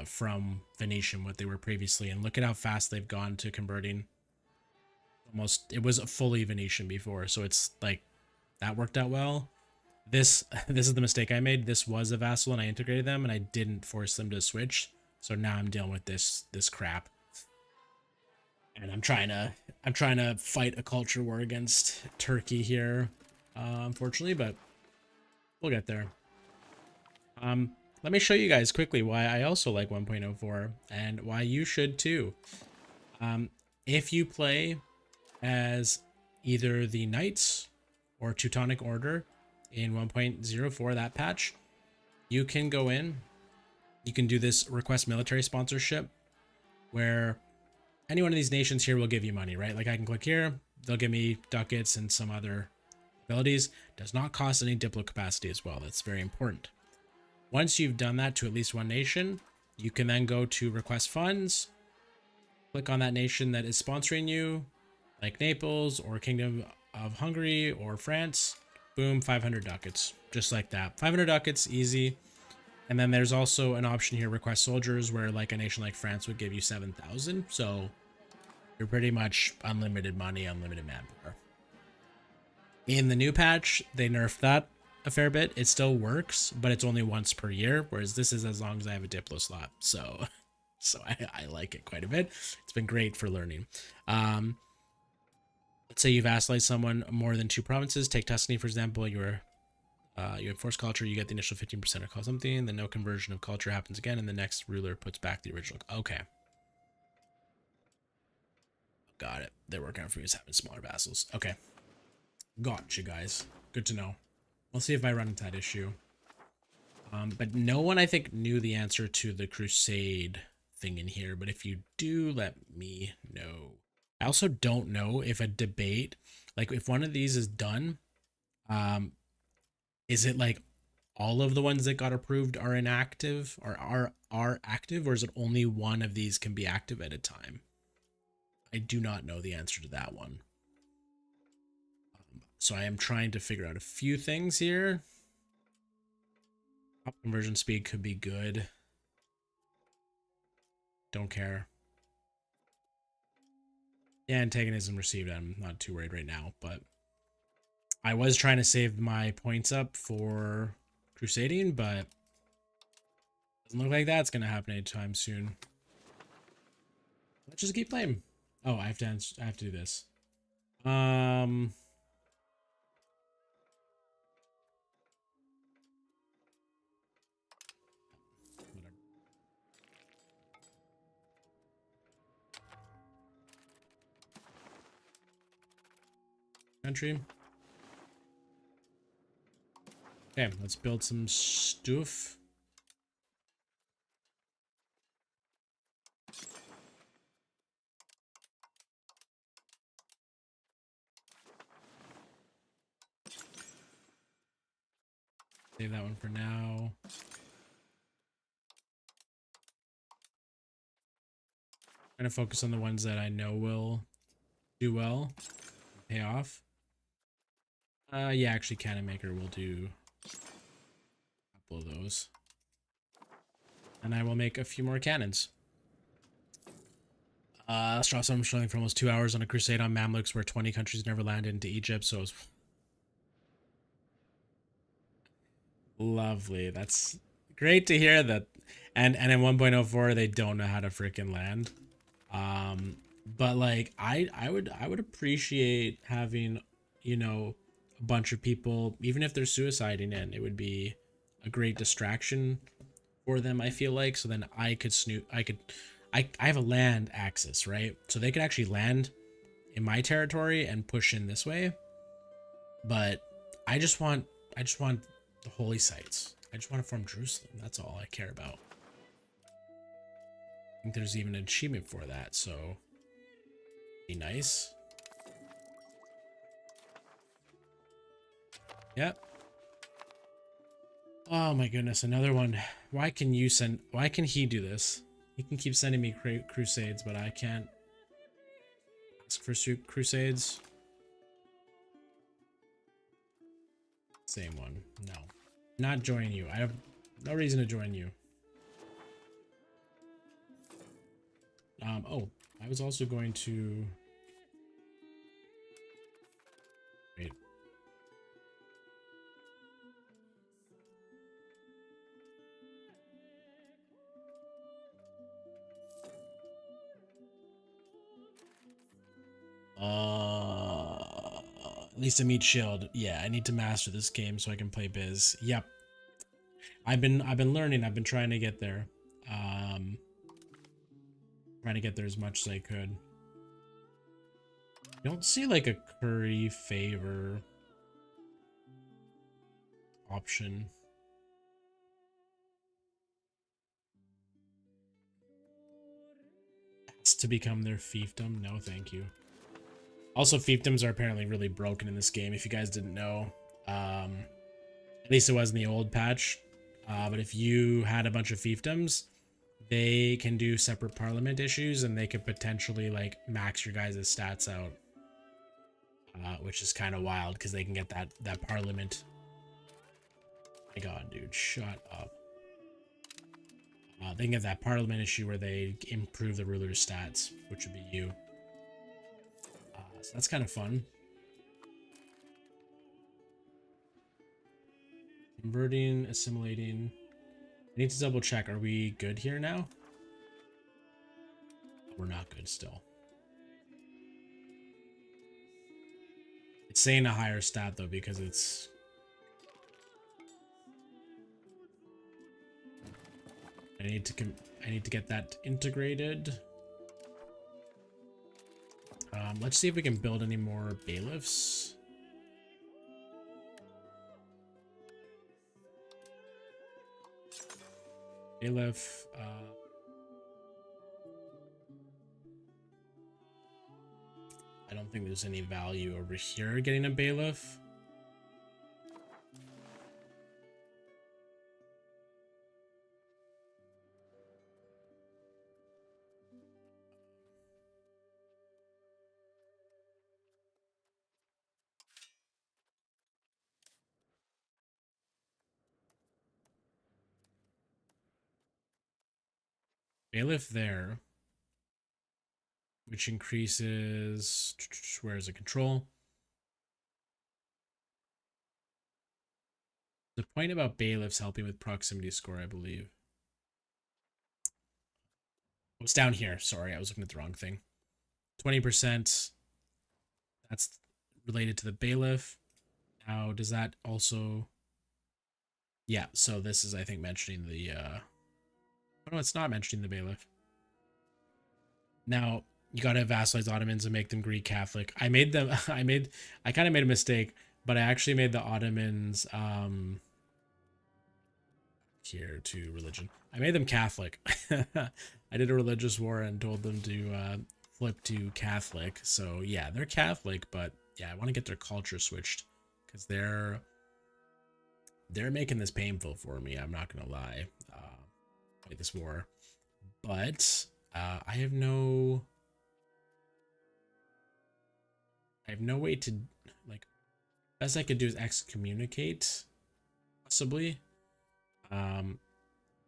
from Venetian, what they were previously. And look at how fast they've gone to converting. Almost, it was fully Venetian before. So it's like, that worked out well. This is the mistake I made. This was a vassal and I integrated them and I didn't force them to switch. So now I'm dealing with this crap. And I'm trying to fight a culture war against Turkey here, unfortunately, but we'll get there. Let me show you guys quickly why I also like 1.04 and why you should too. If you play as either the Knights or Teutonic Order in 1.04, that patch, you can go in, you can do this request military sponsorship where any one of these nations here will give you money, right? Like I can click here, they'll give me ducats and some other abilities. Does not cost any diplo capacity as well. That's very important. Once you've done that to at least one nation, you can then go to request funds, click on that nation that is sponsoring you, like Naples or Kingdom of Hungary or France. Boom, 500 ducats, just like that. 500 ducats, easy. And then there's also an option here, request soldiers, where like a nation like France would give you 7,000. So you're pretty much unlimited money, unlimited manpower. In the new patch, they nerfed that a fair bit. It still works, but it's only once per year, whereas this is as long as I have a Diplo slot. So I like it quite a bit. It's been great for learning. Let's say you've vassalized someone more than 2 provinces. Take Tuscany, for example. You enforce culture, you get the initial 15% of call something, then no conversion of culture happens again, and the next ruler puts back the original. Okay. Got it. They're working out for me as having smaller vassals. Okay. Gotcha, guys. Good to know. We'll see if I run into that issue. But no one, I think, knew the answer to the crusade thing in here. But if you do, let me know. I also don't know if a debate, like if one of these is done, um, is it like all of the ones that got approved are inactive or are active, or is it only one of these can be active at a time? I do not know the answer to that one. So I am trying to figure out a few things here. Top conversion speed could be good. Don't care. Yeah, antagonism received. I'm not too worried right now, but I was trying to save my points up for crusading, but doesn't look like that's gonna happen anytime soon. Let's just keep playing. Oh, I have to do this. Whatever. Country. Okay, let's build some stuff. Save that one for now. Trying to focus on the ones that I know will do well, pay off. Yeah, actually, Cannon Maker will do a couple of those. And I will make a few more cannons. Strauss, I'm struggling for almost 2 hours on a crusade on Mamluks where 20 countries never landed into Egypt, so it's lovely. That's great to hear that. And in 1.04 they don't know how to freaking land. But like I would appreciate having, you know, a bunch of people, even if they're suiciding in, it would be a great distraction for them, I feel like. So then I could snoop, I have a land axis, right? So they could actually land in my territory and push in this way. But I just want the holy sites. I just want to form Jerusalem. That's all I care about. I think there's even an achievement for that, so be nice. Yep. Oh my goodness, another one. Why can he do this? He can keep sending me crusades, but I can't ask for crusades. Same one. No. Not join you. I have no reason to join you. Oh, I was also going to wait. At least a meat shield. Yeah, I need to master this game so I can play biz. Yep. I've been learning. I've been trying to get there. Um Trying to get there as much as I could. I don't see like a curry favor option. Has to become their fiefdom. No, thank you. Also, fiefdoms are apparently really broken in this game, if you guys didn't know. At least it was in the old patch. But if you had a bunch of fiefdoms, they can do separate parliament issues, and they could potentially like max your guys' stats out, which is kind of wild because they can get that parliament. My God, dude, shut up. They can get that parliament issue where they improve the ruler's stats, which would be you. So that's kind of fun. Converting, assimilating. I need to double check. Are we good here now? We're not good still. It's saying a higher stat though because it's... I need to get that integrated. Let's see if we can build any more bailiffs. Bailiff. I don't think there's any value over here getting a bailiff. Bailiff there, which increases, where is it, control? The point about bailiffs helping with proximity score, I believe. Oh, it's down here. Sorry, I was looking at the wrong thing. 20%. That's related to the bailiff. Now, does that also... Yeah, so this is, I think, mentioning the... Oh, no, it's not mentioning the bailiff. Now, you gotta vassalize Ottomans and make them Greek Catholic. I made them... I kind of made a mistake, but I actually made the Ottomans... here to religion. I made them Catholic. I did a religious war and told them to flip to Catholic. So yeah, they're Catholic, but yeah, I want to get their culture switched because they're making this painful for me. I'm not gonna lie. Fight this war, but I have no way to like. Best I could do is excommunicate, possibly.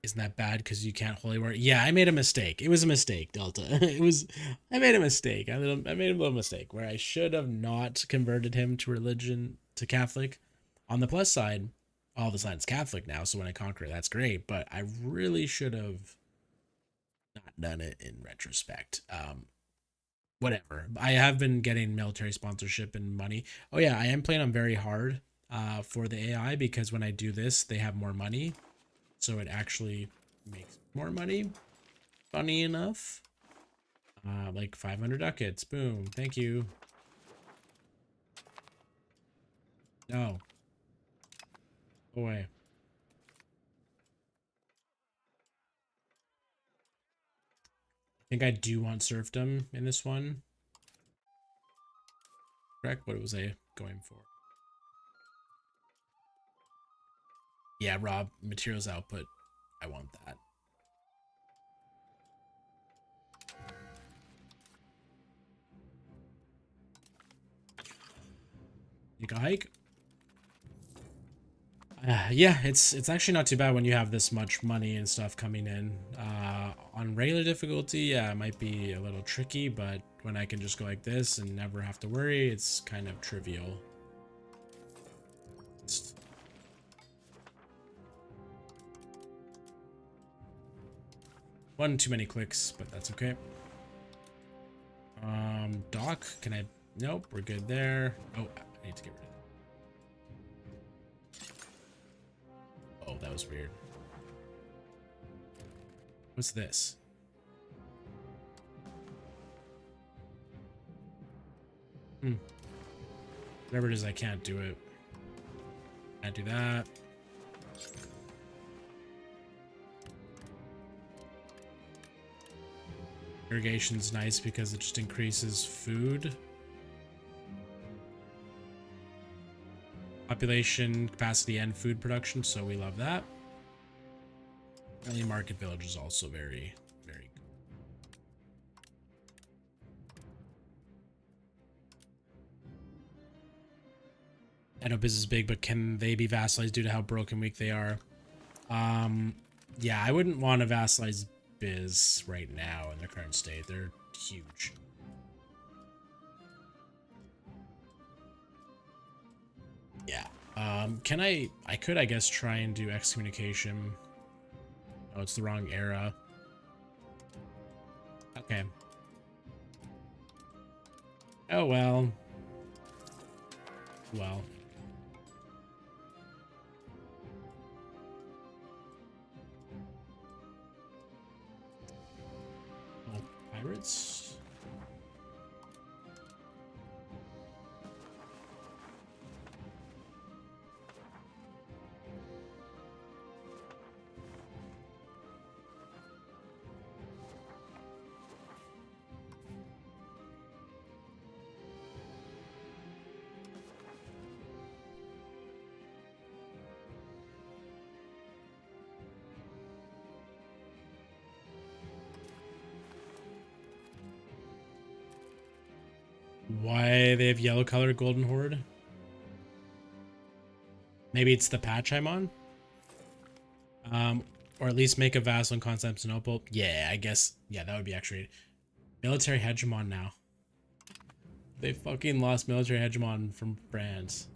Isn't that bad because you can't holy war? Yeah, I made a mistake. It was a mistake, Delta. I made a mistake. I made a little mistake where I should have not converted him to religion, to Catholic. On the plus side, all this land's Catholic now, so when I conquer it, that's great. But I really should have not done it in retrospect. Whatever. I have been getting military sponsorship and money. Oh yeah, I am playing on very hard for the AI because when I do this, they have more money. So it actually makes more money. Funny enough. Like 500 ducats. Boom. Thank you. No. Go away. I think I do want serfdom in this one. Correct? What was I going for? Yeah, raw materials output. I want that. Take a hike. Yeah, it's actually not too bad when you have this much money and stuff coming in. On regular difficulty, yeah, it might be a little tricky, but when I can just go like this and never have to worry, it's kind of trivial. One too many clicks, but that's okay. Dock, can I? Nope, we're good there. Oh, I need to get rid of that. Oh, that was weird. What's this? Whatever it is, I can't do it. Can't do that. Irrigation's nice because it just increases food. Population, capacity, and food production, so we love that. Early market village is also very, very good. I know biz is big, but can they be vassalized due to how broken weak they are? Yeah, I wouldn't want to vassalize biz right now in their current state. They're huge. Yeah. Can I could, I guess, try and do excommunication. Oh, it's the wrong era. Okay. Oh, well. Well. Oh, pirates? why they have yellow colored golden horde. Maybe it's the patch I'm on. Or at least make a vassal in Constantinople. Yeah, I guess. Yeah, that would be actually military hegemon now. They fucking lost military hegemon from France.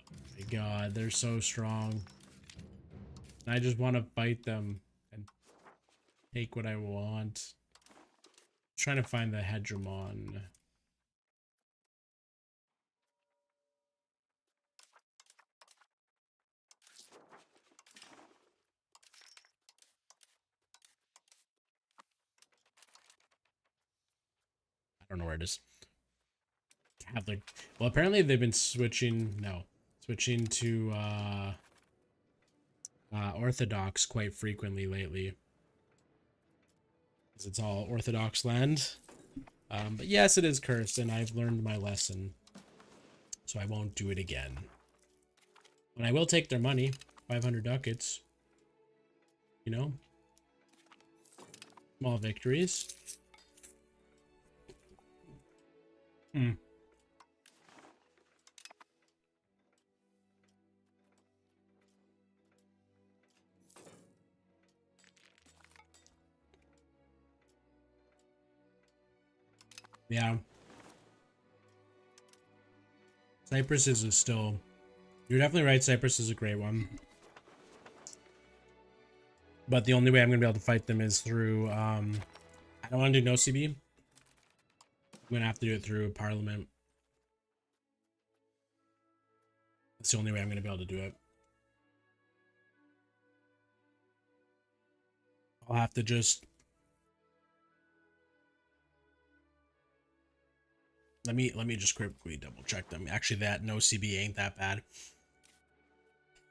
Oh my god, they're so strong. And I just want to fight them and take what I want. I'm trying to find the hegemon. I don't know where it is. Catholic. Well, apparently they've been switching. No, switching to Orthodox quite frequently lately. Because it's all Orthodox land. But yes, it is cursed, and I've learned my lesson. So I won't do it again. And I will take their money. 500 ducats. You know? Small victories. Hmm. Yeah. Cyprus is still... You're definitely right, Cyprus is a great one. But the only way I'm going to be able to fight them is through... I don't want to do no CB. I'm going to have to do it through Parliament. That's the only way I'm going to be able to do it. I'll have to just... Let me just quickly double check them. Actually, that no CB ain't that bad.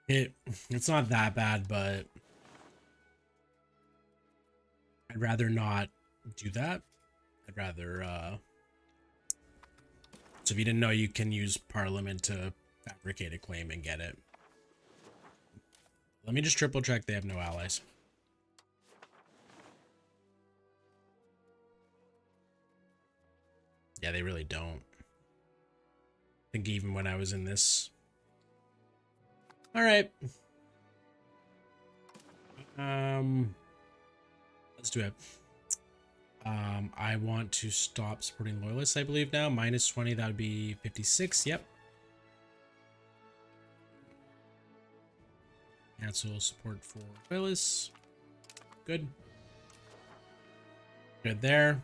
It's not that bad, but I'd rather not do that. I'd rather so if you didn't know, you can use Parliament to fabricate a claim and get it. Let me just triple check they have no allies. Yeah, they really don't. I think even when I was in this. All right. Let's do it. I want to stop supporting loyalists, I believe now. Minus 20, that would be 56. Yep. Cancel support for loyalists. Good. Good there.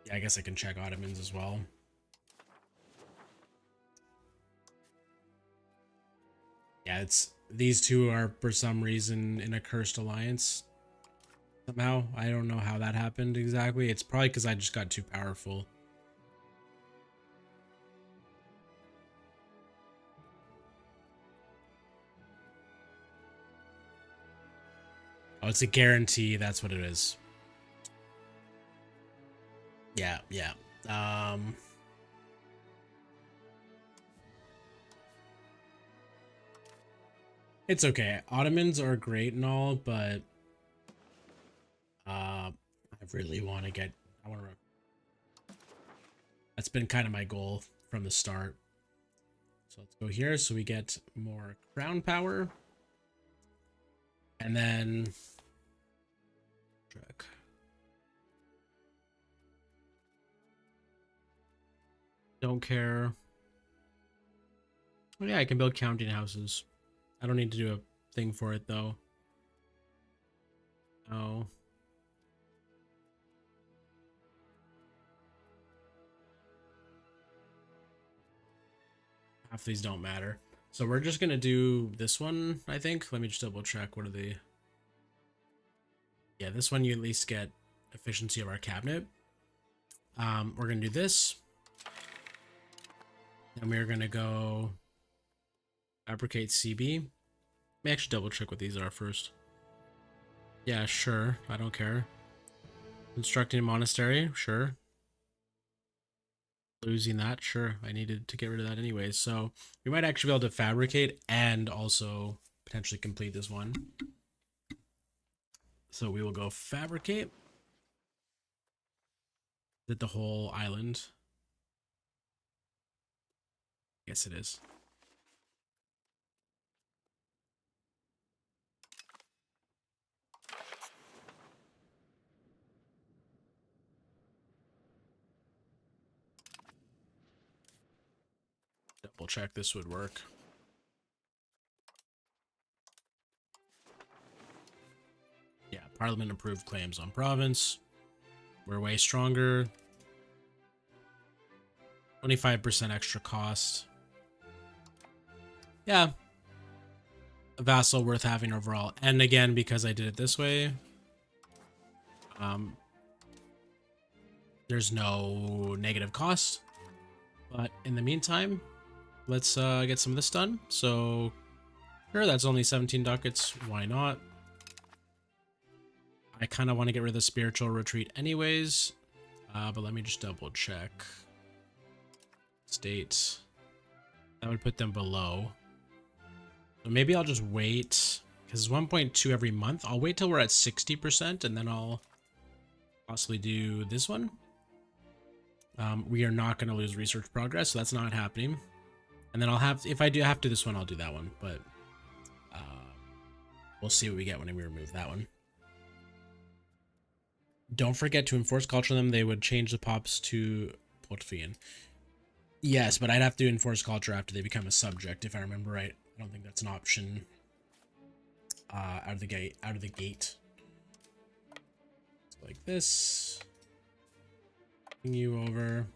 Yeah, I guess I can check Ottomans as well. Yeah, it's these two are for some reason in a cursed alliance. Somehow, I don't know how that happened exactly. It's probably because I just got too powerful. Oh, it's a guarantee. That's what it is. Yeah, yeah. It's okay. Ottomans are great and all, but I really want to get. I want to. That's been kind of my goal from the start. So let's go here. So we get more crown power, and then check. Don't care. Oh yeah, I can build counting houses. I don't need to do a thing for it though. No. Half these don't matter. So we're just gonna do this one, I think. Let me just double check. What are they? Yeah, this one you at least get efficiency of our cabinet. We're gonna do this. And we're gonna go fabricate CB. Let me actually double check what these are first. Yeah, sure. I don't care. Constructing a monastery, sure. Losing that, sure. I needed to get rid of that anyways. So we might actually be able to fabricate and also potentially complete this one. So we will go fabricate. Is it the whole island? I guess it is. Double check this would work. Yeah, Parliament approved claims on province. We're way stronger. 25% extra cost. Yeah. A vassal worth having overall. And again, because I did it this way, there's no negative cost. But in the meantime, let's get some of this done. So, sure, that's only 17 ducats. Why not? I kind of want to get rid of the spiritual retreat anyways. But let me just double check. State. That would put them below. So maybe I'll just wait. Because it's 1.2 every month. I'll wait till we're at 60% and then I'll possibly do this one. We are not going to lose research progress, so that's not happening. And then I'll have, if I do have to this one, I'll do that one. But we'll see what we get when we remove that one. Don't forget to enforce culture on them. They would change the pops to Portfian. Yes, but I'd have to enforce culture after they become a subject, if I remember right. I don't think that's an option out of the gate. So like this. Bring you over.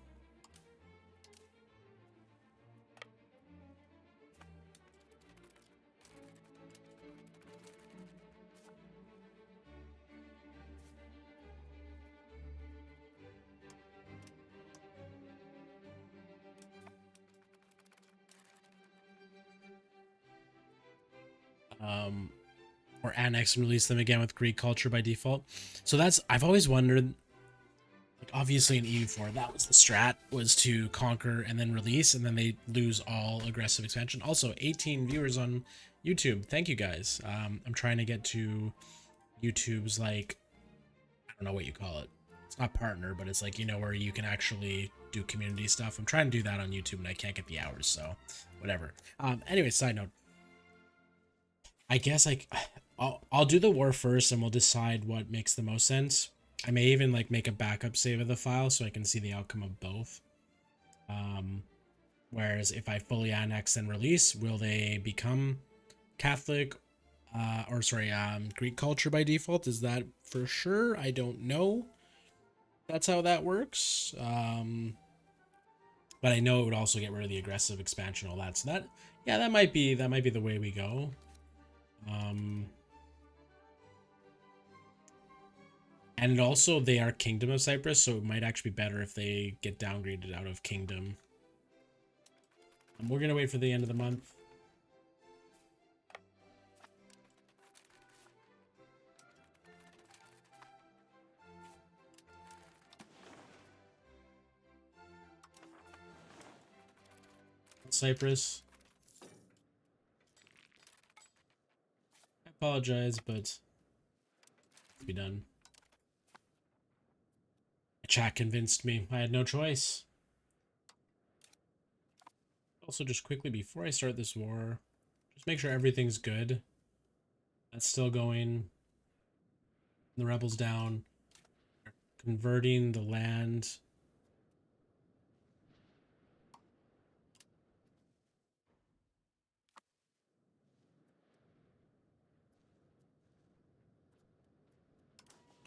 Or annex and release them again with Greek culture by default. So that's, I've always wondered, like obviously in EU4, that was the strat, was to conquer and then release, and then they lose all aggressive expansion. Also, 18 viewers on YouTube. Thank you guys. I'm trying to get to YouTube's, like, I don't know what you call it. It's not partner, but it's like, you know, where you can actually do community stuff. I'm trying to do that on YouTube and I can't get the hours, so whatever. Anyway, side note. I guess like I'll do the war first and we'll decide what makes the most sense. I may even like make a backup save of the file so I can see the outcome of both. Whereas if I fully annex and release, will they become Catholic or sorry, Greek culture by default? Is that for sure? I don't know. That's how that works. But I know it would also get rid of the aggressive expansion, all that. So that, yeah, that might be the way we go. And also they are Kingdom of Cyprus, so it might actually be better if they get downgraded out of Kingdom. We're gonna wait for the end of the month. Cyprus. I apologize, but it's be done. Chat convinced me. I had no choice. Also, just quickly before I start this war, just make sure everything's good. That's still going. The rebels down. Converting the land.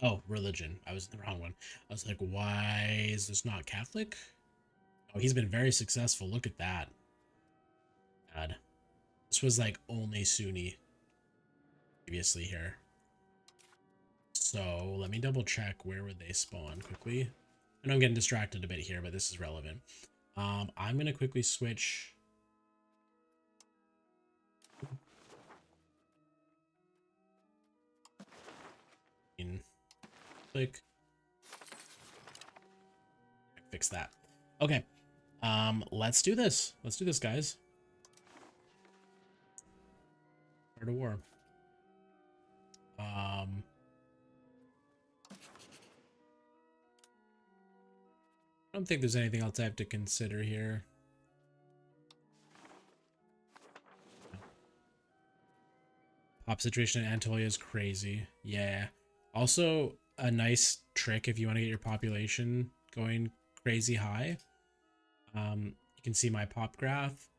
Oh, religion. I was the wrong one. I was like, why is this not Catholic? Oh, he's been very successful. Look at that. God. This was like only Sunni previously here. So let me double check where would they spawn quickly. I know I'm getting distracted a bit here, but this is relevant. I'm gonna quickly switch. Click. Fix that. Okay. Let's do this. Let's do this, guys. Start a war. don't think there's anything else I have to consider here. Pop situation in Anatolia is crazy. Yeah. Also, a nice trick if you want to get your population going crazy high. You can see my pop graph.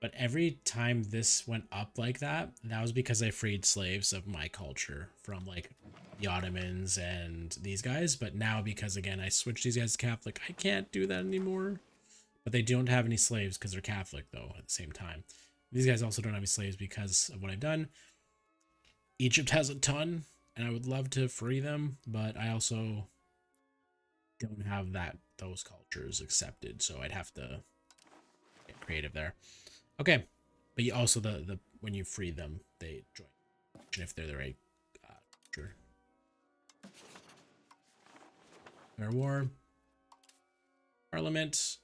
But every time this went up like that, that was because I freed slaves of my culture from like the Ottomans and these guys. But now because again, I switched these guys to Catholic, I can't do that anymore. But they don't have any slaves because they're Catholic though at the same time. These guys also don't have any slaves because of what I've done. Egypt has a ton and I would love to free them, but I also don't have those cultures accepted. So I'd have to get creative there. Okay, but you also the when you free them, they join if they're the right culture. Fair war, Parliament.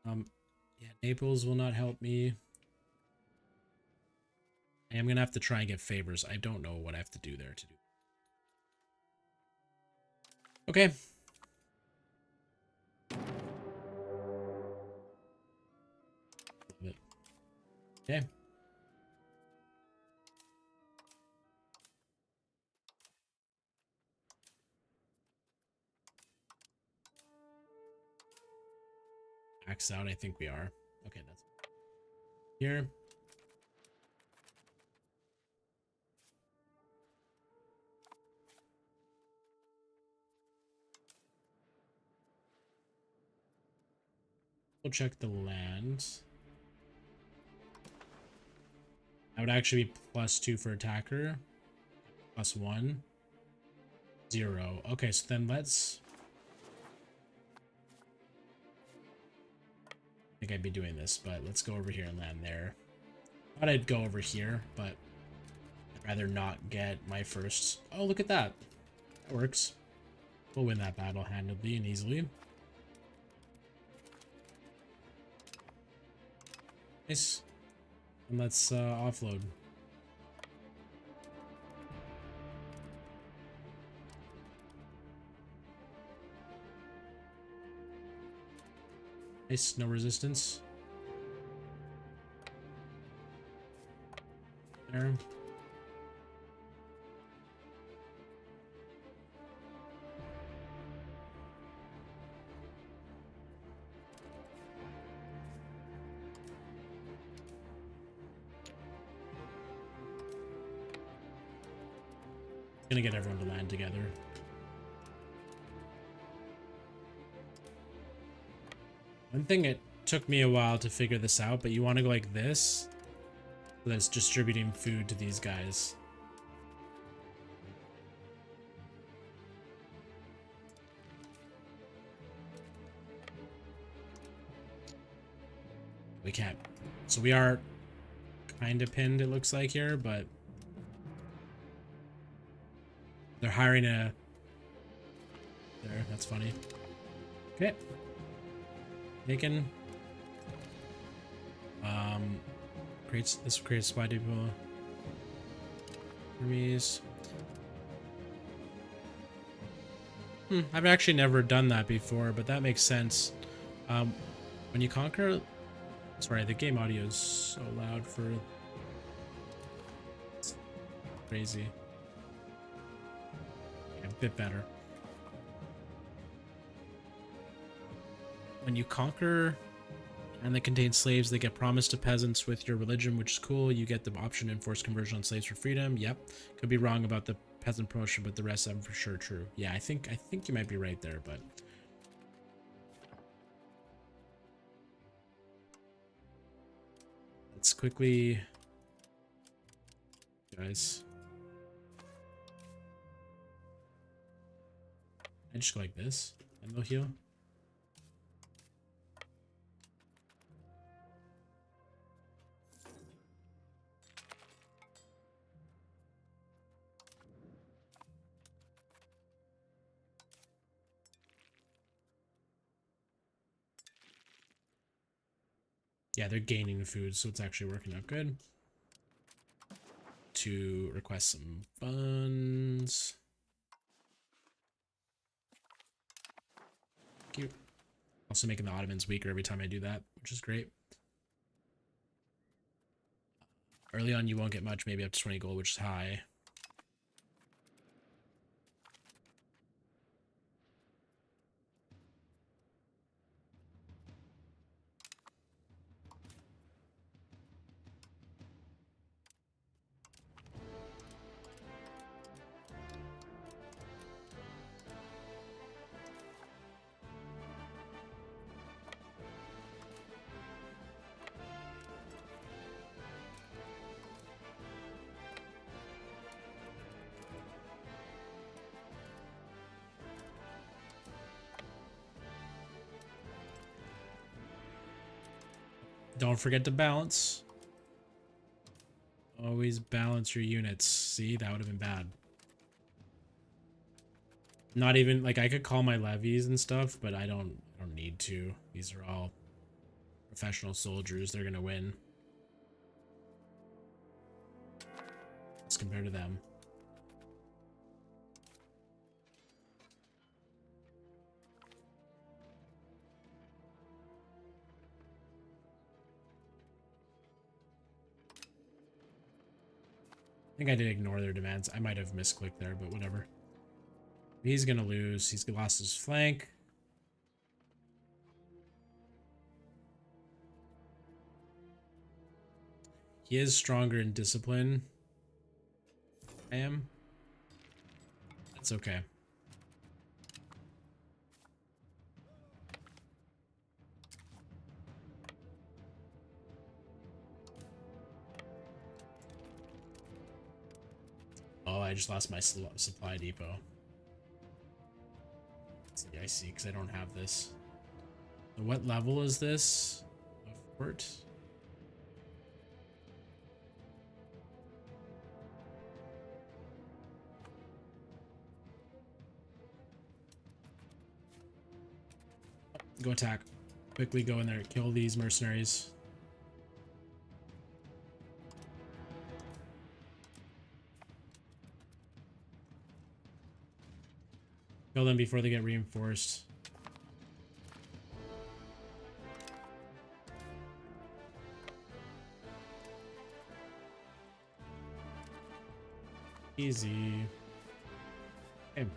Yeah, Naples will not help me. I am gonna have to try and get favors. I don't know what I have to do there to do. Okay. Love it. Okay. Max out, I think we are. Okay, that's here. We'll check the land. I would actually be +2 for attacker. +1. 0. Okay, so then let's... I think I'd be doing this, but let's go over here and land there. Thought I'd go over here, but I'd rather not get my first... Oh, look at that. That works. We'll win that battle handedly and easily. Nice. And let's offload. Nice, no resistance. There. Gonna get everyone to land together. One thing, it took me a while to figure this out, but you want to go like this, so that's distributing food to these guys. We can't. So we are kind of pinned, it looks like here, but they're hiring a... There, that's funny. Okay. Taken. This creates spy depot. Hermes. I've actually never done that before, but that makes sense. When you conquer... Sorry, the game audio is so loud for... It's crazy. Okay, a bit better. When you conquer and they contain slaves, they get promised to peasants with your religion, which is cool. You get the option to enforce conversion on slaves for freedom. Yep. Could be wrong about the peasant promotion, but the rest of them for sure true. Yeah, I think you might be right there, but let's quickly, guys. I just go like this and they'll heal. Yeah, they're gaining food, so it's actually working out good. To request some funds. Thank you. Also making the Ottomans weaker every time I do that, which is great. Early on, you won't get much, maybe up to 20 gold, which is high. Don't forget to balance. Always balance your units. See, that would have been bad. Not even like I could call my levies and stuff, but I don't need to. These are all professional soldiers. They're gonna win. Let's compare to them. I think I did ignore their demands. I might have misclicked there, but whatever. He's gonna lose. He's lost his flank. He is stronger in discipline. I am. That's okay. Oh, I just lost my supply depot. See, I see, because I don't have this. So what level is this? A fort? Go attack. Quickly go in there. Kill these mercenaries. Kill them before they get reinforced. Easy. Okay.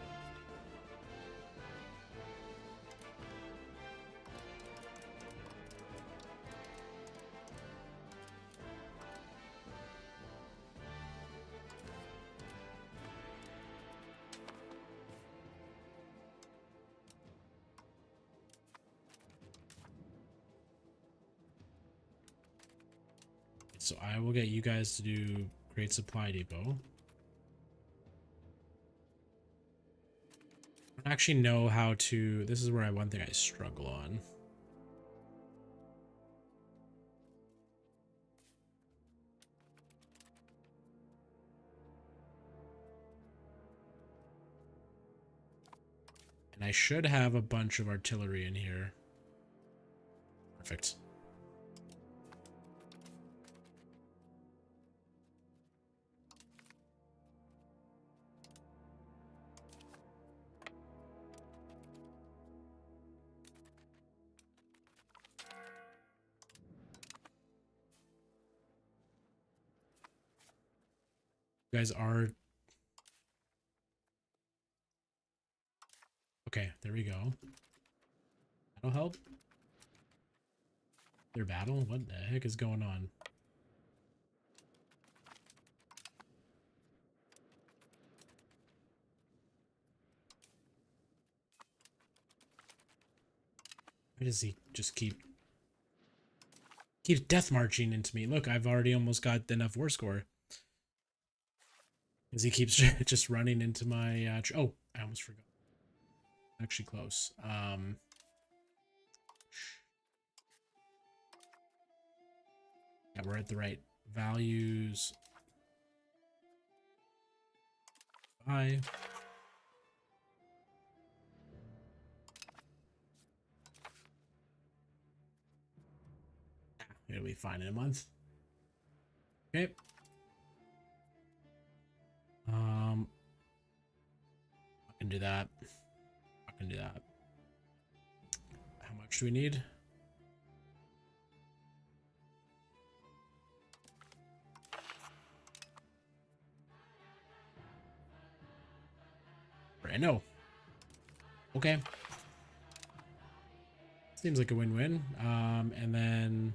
So I will get you guys to do Great Supply Depot. I don't actually know how to. This is where one thing I struggle on. And I should have a bunch of artillery in here. Perfect. You guys are okay. There we go. That'll help. Their battle? What the heck is going on? Why does he just keeps death marching into me? Look, I've already almost got enough war score. Because he keeps just running into my oh, I almost forgot. Actually close. Yeah, we're at the right values. Bye. It'll be fine in a month. Okay. I can do that. I can do that. How much much do we need? I know. Okay. Seems like a win-win. And then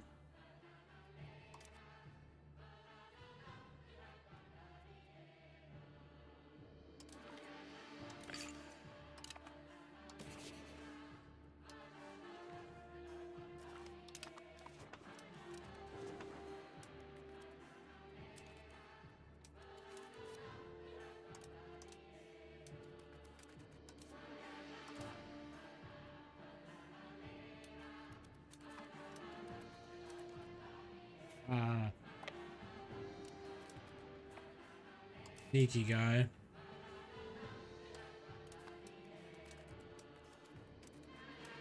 sneaky guy.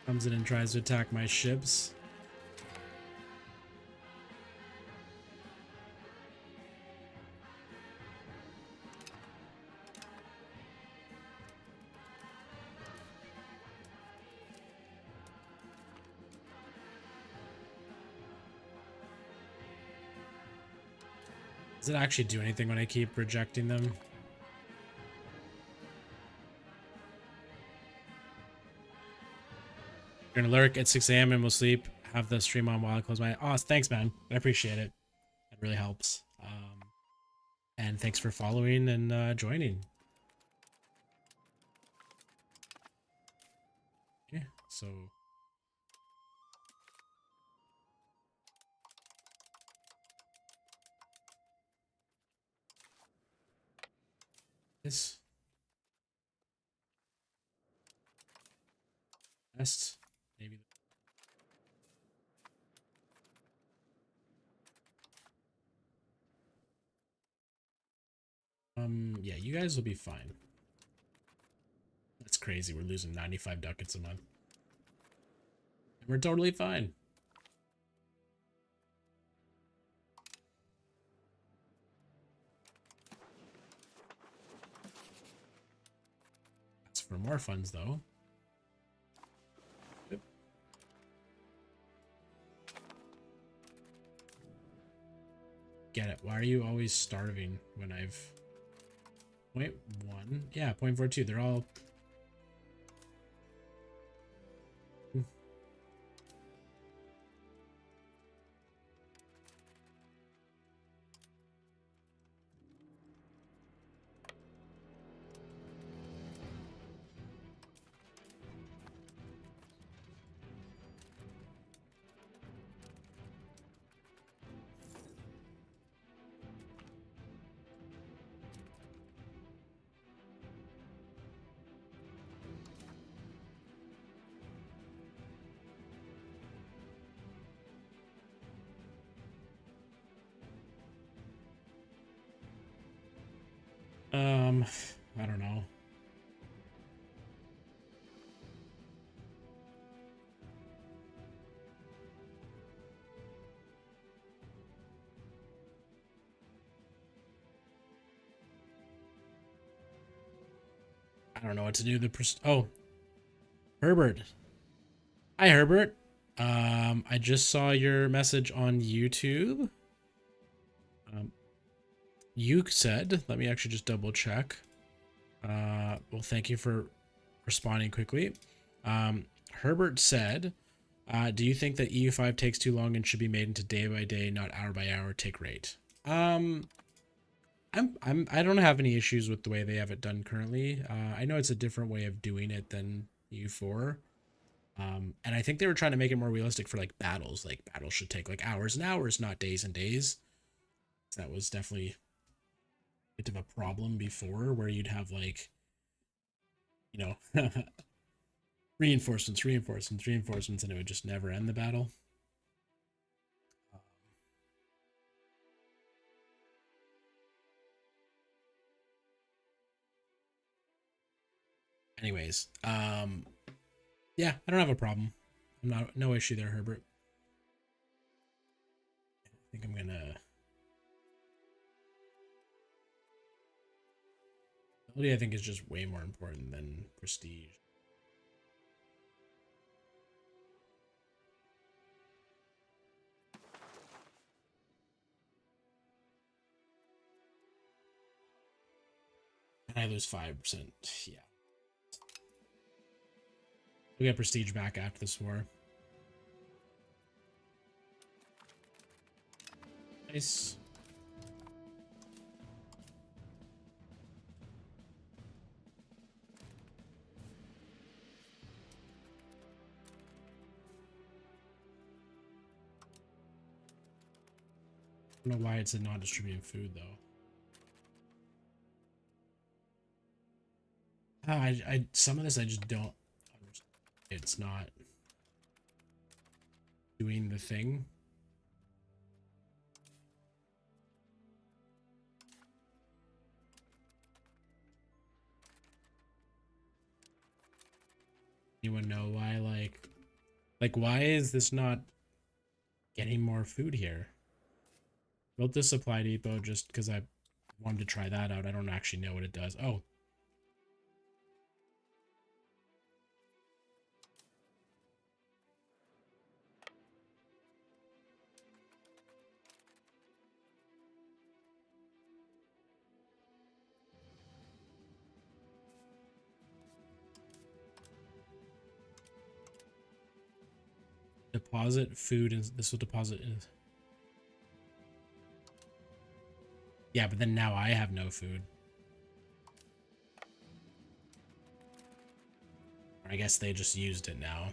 Comes in and tries to attack my ships. Does it actually do anything when I keep rejecting them? You're gonna lurk at 6 a.m. and we'll sleep. Have the stream on while I close my. Oh, thanks, man. I appreciate it. That really helps. And thanks for following and joining. Okay, so this best maybe. Yeah, you guys will be fine. That's crazy. We're losing 95 ducats a month. And we're totally fine. That's for more funds, though. Yep. Get it. Why are you always starving when I've... 0.1? Yeah, 0.42. They're all... I don't know. I don't know what to do. Oh, Herbert. Hi, Herbert. I just saw your message on YouTube. You said, let me actually just double check. Well, thank you for responding quickly. Herbert said, do you think that EU5 takes too long and should be made into day by day, not hour by hour take rate? I don't have any issues with the way they have it done currently. I know it's a different way of doing it than EU4. And I think they were trying to make it more realistic for like battles. Like battles should take like hours and hours, not days and days. That was definitely a bit of a problem before, where you'd have like, you know, reinforcements, reinforcements, reinforcements, and it would just never end the battle. Anyways, yeah, I don't have a problem. No issue there, Herbert. I think I'm gonna. Ability, I think, is just way more important than prestige. And I lose 5%. Yeah. We get prestige back after this war. Nice. I don't know why it's not distributing food though. Oh, I some of this I just don't understand. It's not doing the thing. Anyone know why? Like why is this not getting more food here? Built this supply depot just because I wanted to try that out. I don't actually know what it does. Oh, deposit food, and this will deposit in. Yeah, but then now I have no food. Or I guess they just used it now.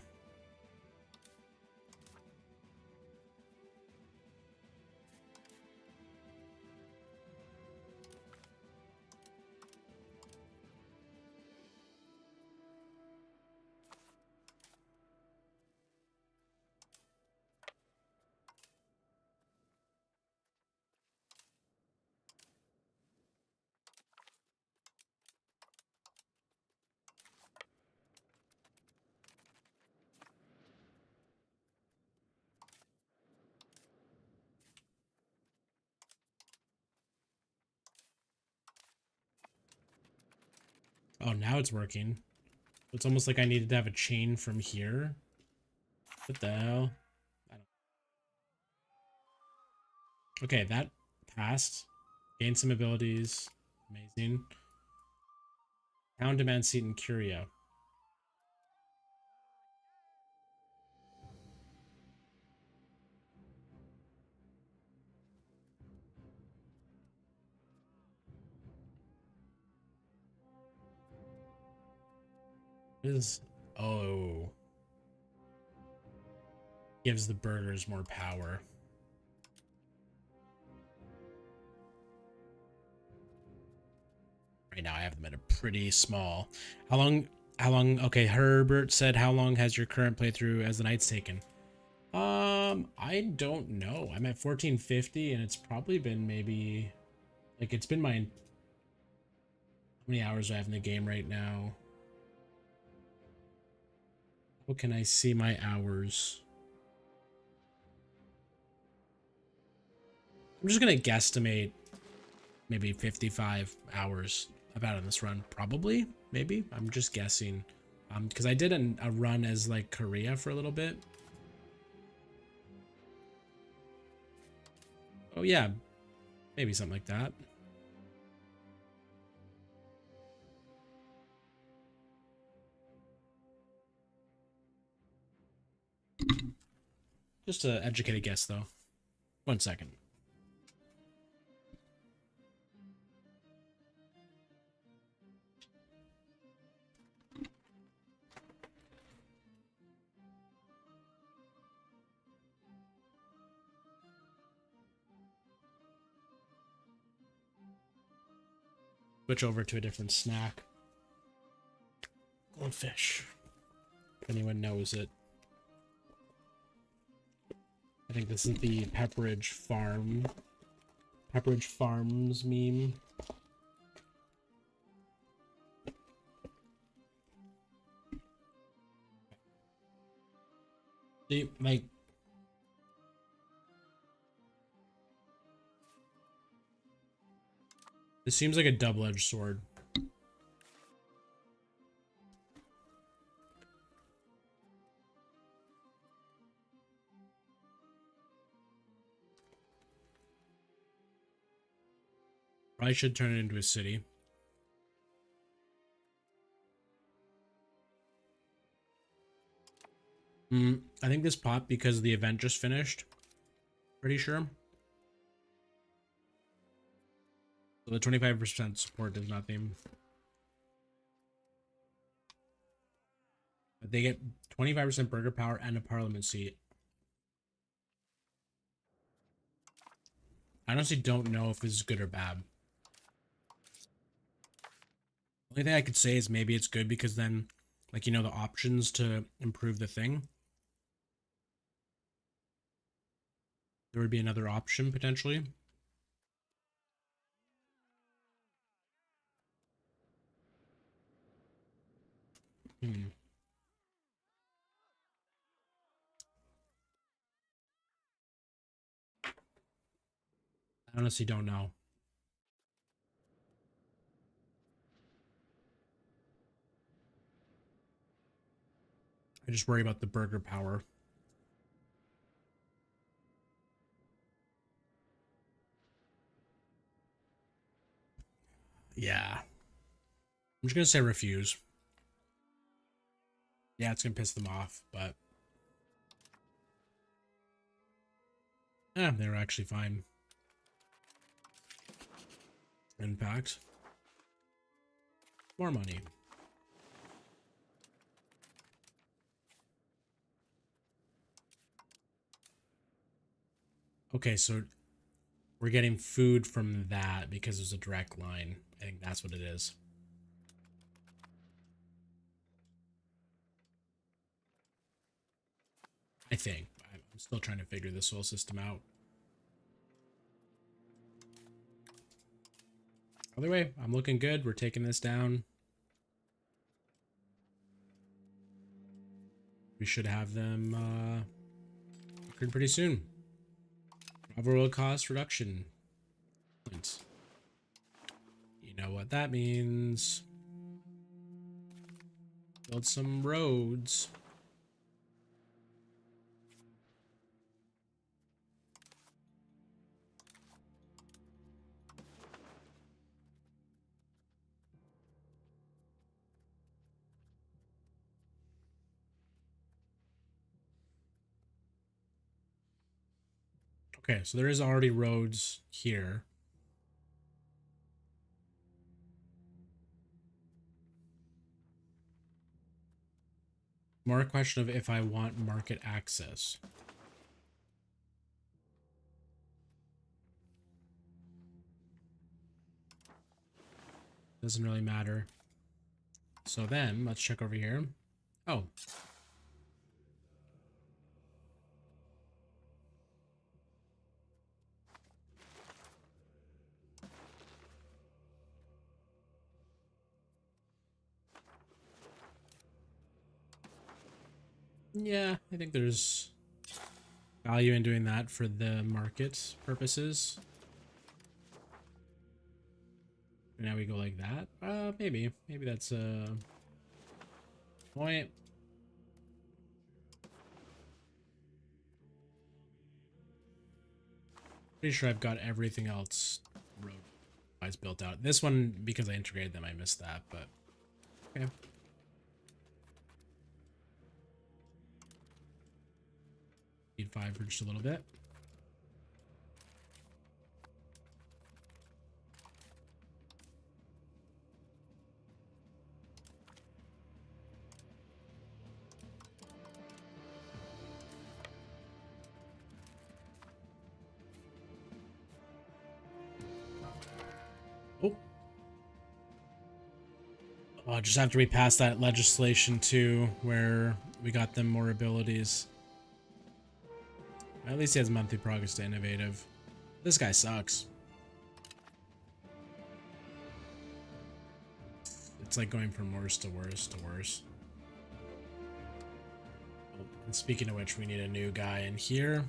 Oh, now it's working. It's almost like I needed to have a chain from here. What the hell? I don't... Okay, that passed. Gain some abilities. Amazing. Town demand seat in Curia. What is... Oh. Gives the burgers more power. Right now I have them at a pretty small. How long okay, Herbert said how long has your current playthrough as the Knights taken? I don't know. I'm at 1450 and it's probably been maybe like it's been my how many hours do I have in the game right now? How can I see my hours? I'm just gonna guesstimate maybe 55 hours I've had on this run. Probably, maybe. I'm just guessing. Because I did a run as like Korea for a little bit. Oh yeah, maybe something like that. Just an educated guess though. 1 second. Switch over to a different snack. Goldfish. If anyone knows it. I think this is the Pepperidge Farms meme. See, like, this seems like a double-edged sword. Probably should turn it into a city. I think this popped because the event just finished. Pretty sure. So the 25% support does nothing. But they get 25% burger power and a parliament seat. I honestly don't know if this is good or bad. Only thing I could say is maybe it's good because then, like, you know, the options to improve the thing. There would be another option potentially. Hmm. I honestly don't know. I just worry about the burger power. Yeah. I'm just gonna say refuse. Yeah, it's gonna piss them off, but yeah, they're actually fine. Impact. More money. Okay, so we're getting food from that because there's a direct line. I think that's what it is. I think. I'm still trying to figure this whole system out. Either way, I'm looking good. We're taking this down. We should have them pretty soon. Overall cost reduction. You know what that means. Build some roads. Okay, so there is already roads here. More a question of if I want market access. Doesn't really matter. So then let's check over here. Oh. Yeah, I think there's value in doing that for the market purposes. Now we go like that. Maybe that's a point. Pretty sure I've got everything else road wise built out. This one, because I integrated them, I missed that, but okay. Need 5 for just a little bit. Oh. Just after we pass that legislation too, where we got them more abilities. At least he has monthly progress to innovative. This guy sucks. It's like going from worse to worse to worse. Oh, and speaking of which, we need a new guy in here.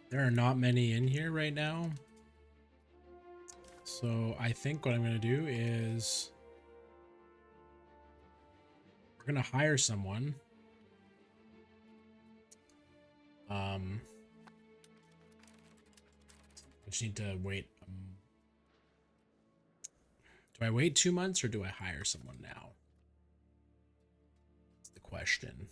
There are not many in here right now. So I think what I'm going to do is we're going to hire someone. I just need to wait. Do I wait 2 months or do I hire someone now? That's the question.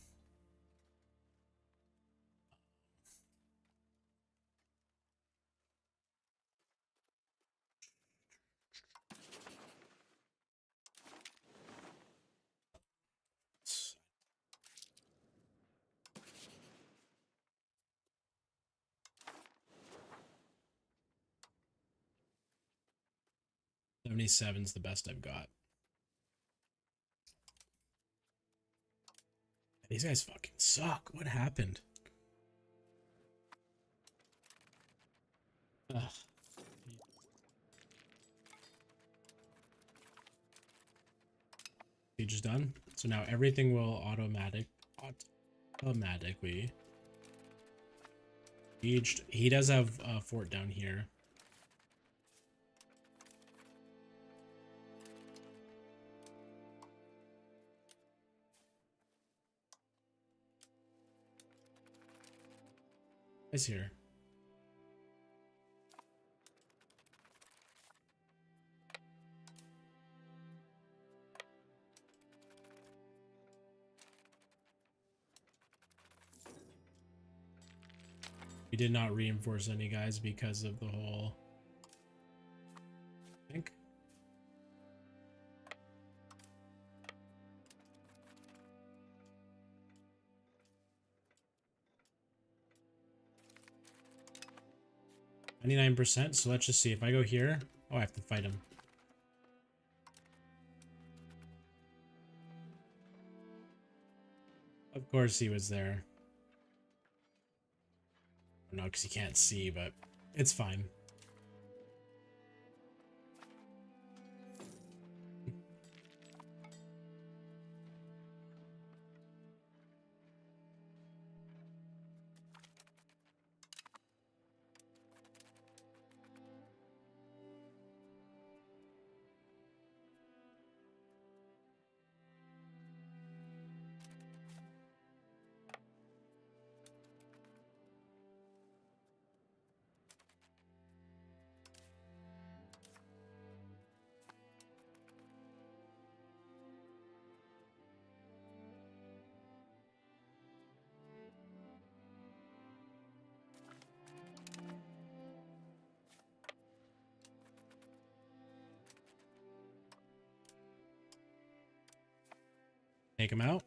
$77's the best I've got. These guys fucking suck. What happened? Ugh. Siege is done. So now everything will automatically. He does have a fort down here. Is here. We did not reinforce any guys because of the whole. I think. %. So let's just see if I go here. Oh, I have to fight him. Of course he was there. No, because he can't see, but it's fine. Take him out.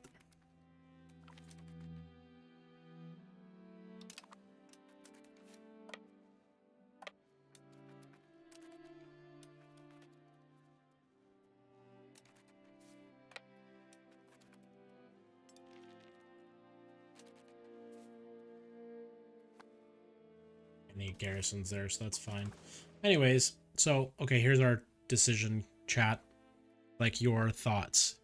Any garrisons there, so that's fine. Anyways, so okay, here's our decision chat. Like your thoughts.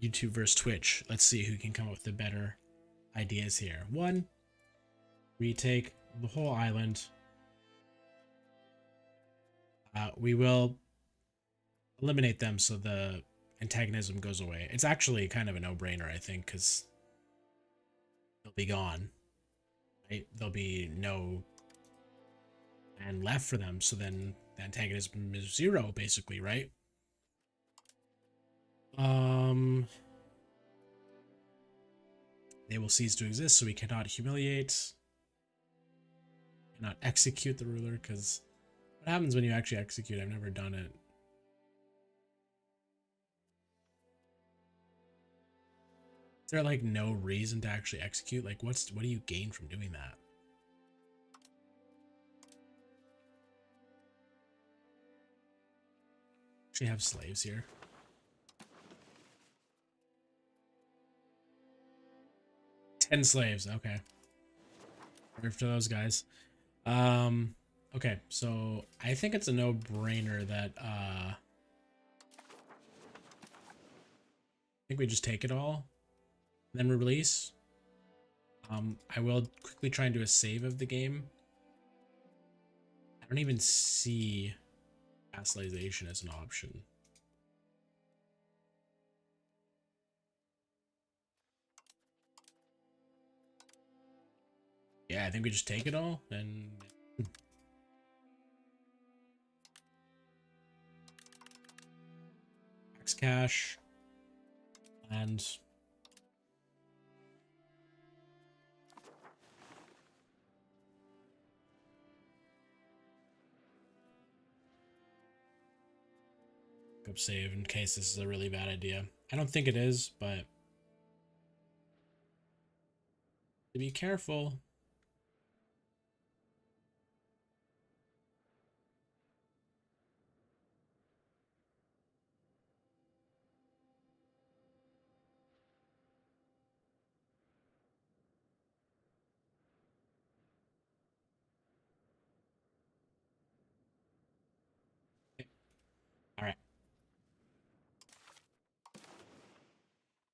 YouTube versus Twitch. Let's see who can come up with the better ideas here. 1, retake the whole island. We will eliminate them so the antagonism goes away. It's actually kind of a no-brainer, I think, because they'll be gone. Right? There'll be no land left for them, so then the antagonism is 0, basically, right? They will cease to exist, so we cannot humiliate, cannot execute the ruler, because what happens when you actually execute? I've never done it. Is there like no reason to actually execute? Like what do you gain from doing that? Actually have slaves here. 10 slaves, okay. Perfect for those guys. Okay, so I think it's a no-brainer that I think we just take it all, then we release. I will quickly try and do a save of the game. I don't even see vassalization as an option. Yeah, I think we just take it all and max cash and up save in case this is a really bad idea. I don't think it is, but to be careful. All right.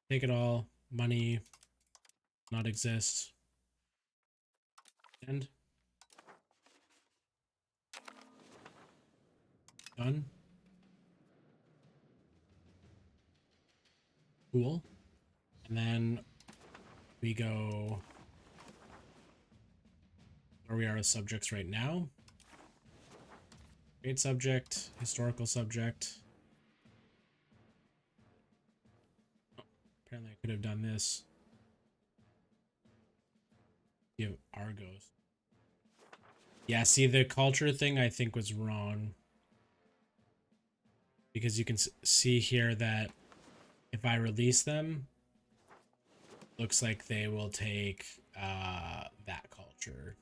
Take it all. Money not exist. And done. Cool. And then we go where we are with subjects right now. Create subject, historical subject. Oh, apparently I could have done this. Give Argos. Yeah, see, the culture thing I think was wrong. Because you can see here that if I release them, looks like they will take that culture.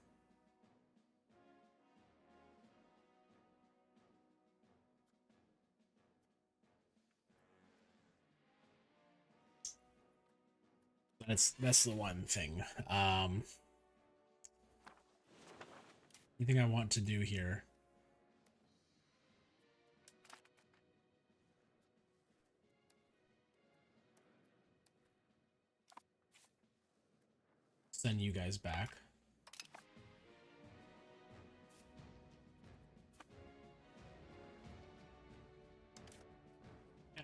That's the one thing. Anything I want to do here. Send you guys back.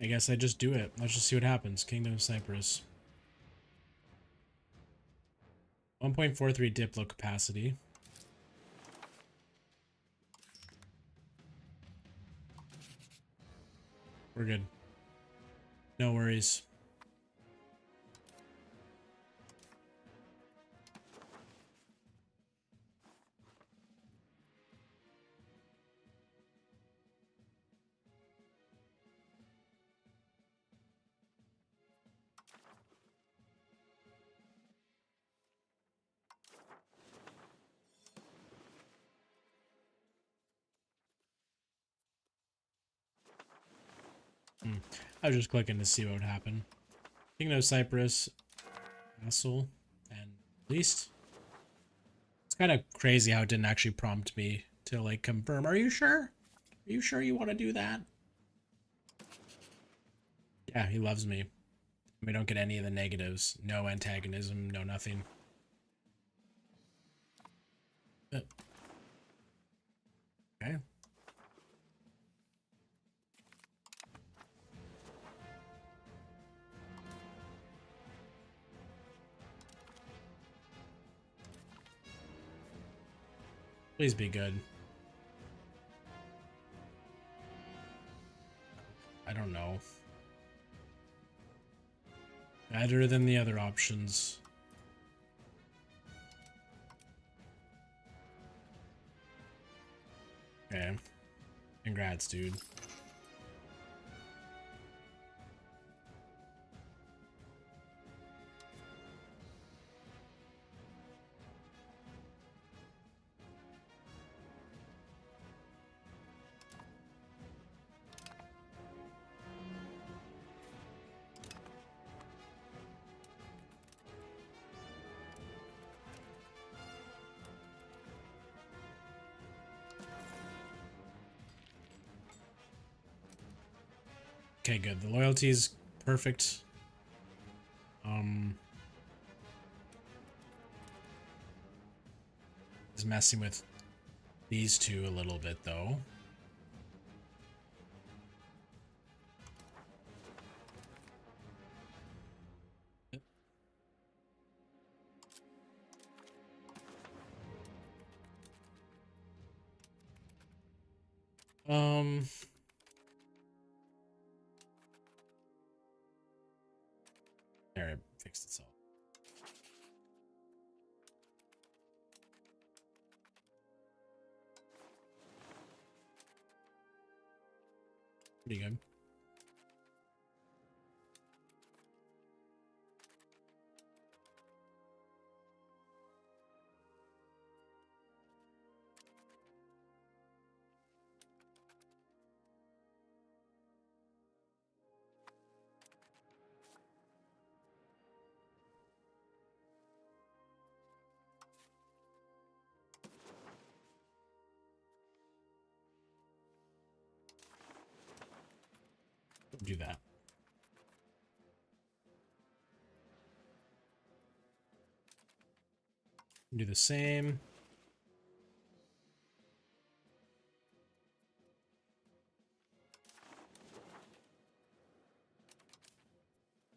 I guess I just do it. Let's just see what happens. Kingdom of Cyprus. 1.43 Diplo capacity. We're good. No worries. I was just clicking to see what would happen. Kingdom of Cyprus. Vassal. And released. It's kind of crazy how it didn't actually prompt me to like confirm. Are you sure? Are you sure you want to do that? Yeah, he loves me. We don't get any of the negatives. No antagonism, no nothing. Okay. Please be good. I don't know. Better than the other options. Okay. Congrats, dude. Okay, good. The loyalty is perfect. Is messing with these two a little bit though. Um, there, it fixed itself. Pretty good. Do that. Do the same.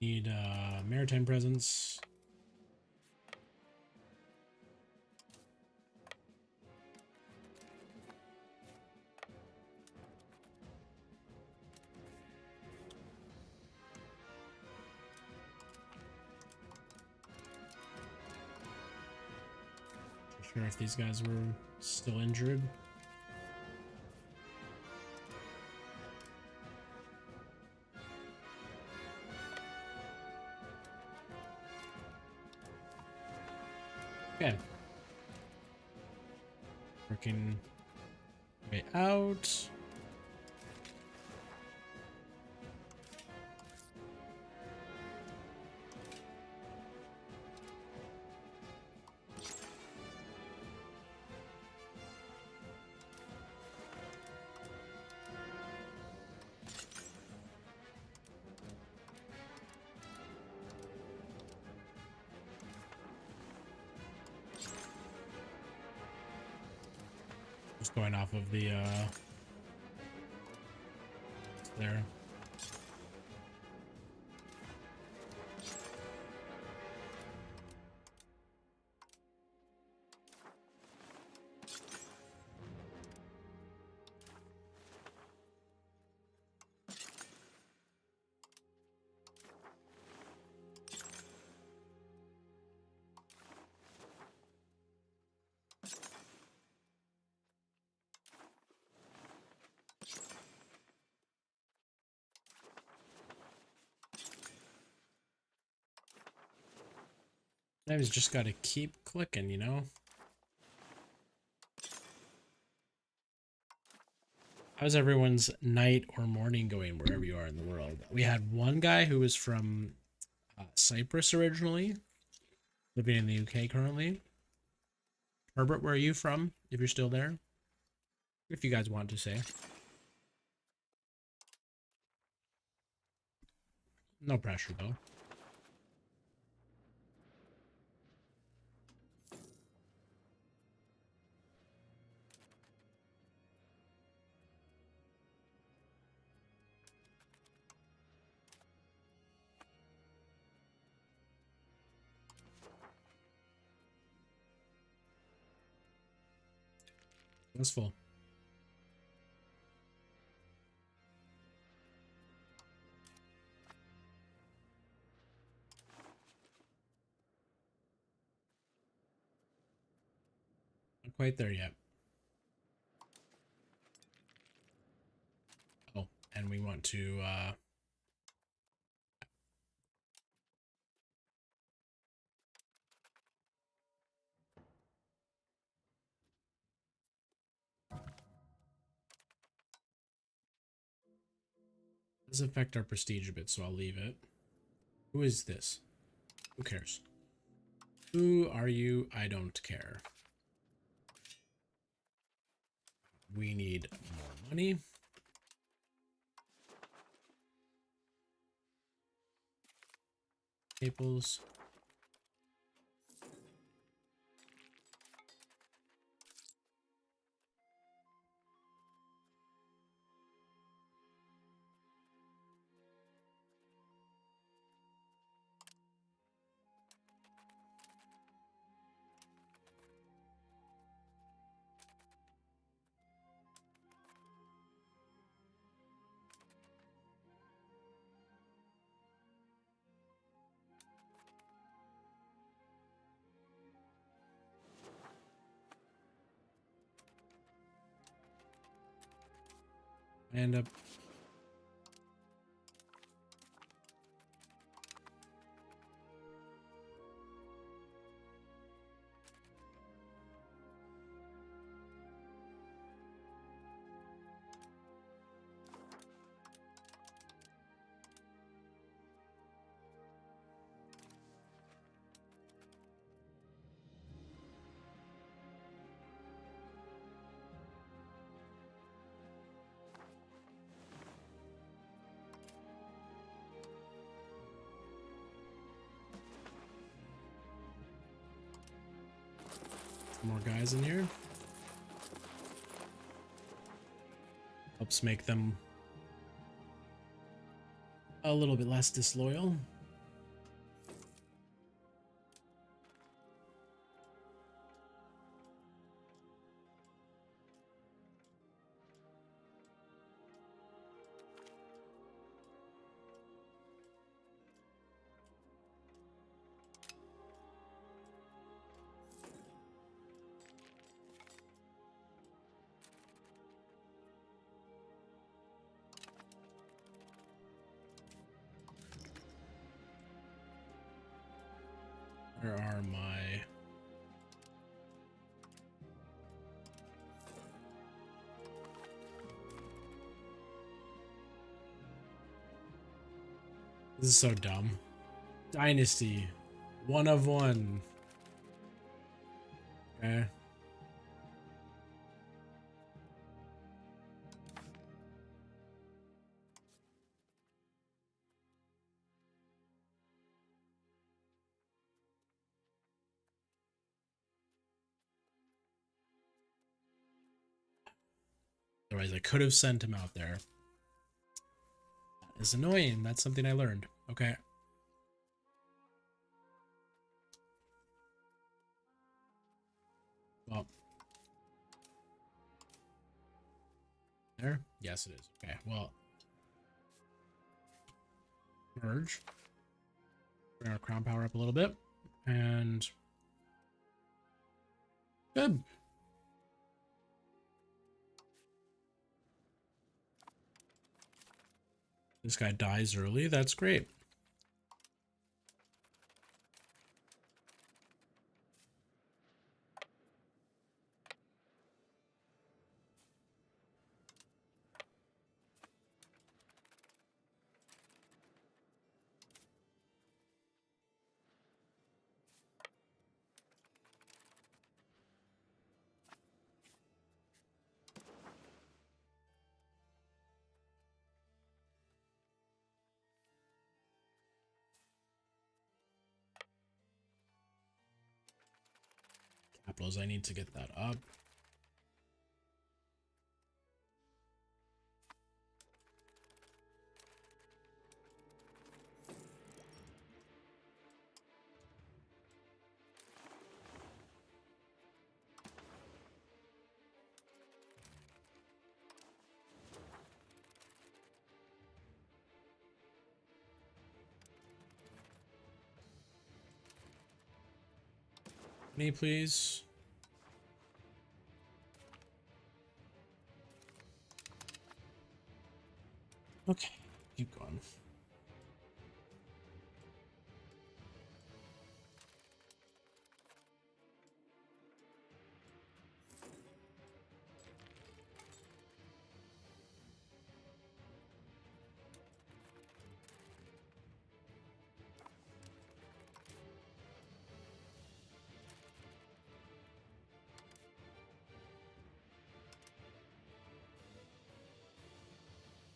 Need maritime presence. Not sure if these guys were still injured. Okay. Working way out. Just going off of the there. I've just got to keep clicking, you know? How's everyone's night or morning going wherever you are in the world? We had one guy who was from Cyprus originally, living in the UK currently. Herbert, where are you from? If you're still there, if you guys want to say. No pressure though. That's full. Not quite there yet. Oh, and we want to this affect our prestige a bit, so I'll leave it. Who is this? Who cares? Who are you? I don't care. We need more money. Staples. I end up. More guys in here. Helps make them a little bit less disloyal. Where are my... This is so dumb. Dynasty. 1 of 1. Okay. Otherwise, I could have sent him out there. That is annoying. That's something I learned. Okay. Well. There? Yes, it is. Okay, well. Merge. Bring our crown power up a little bit. And... good. This guy dies early. That's great. Capitals, I need to get that up. Me, please. Okay, keep going.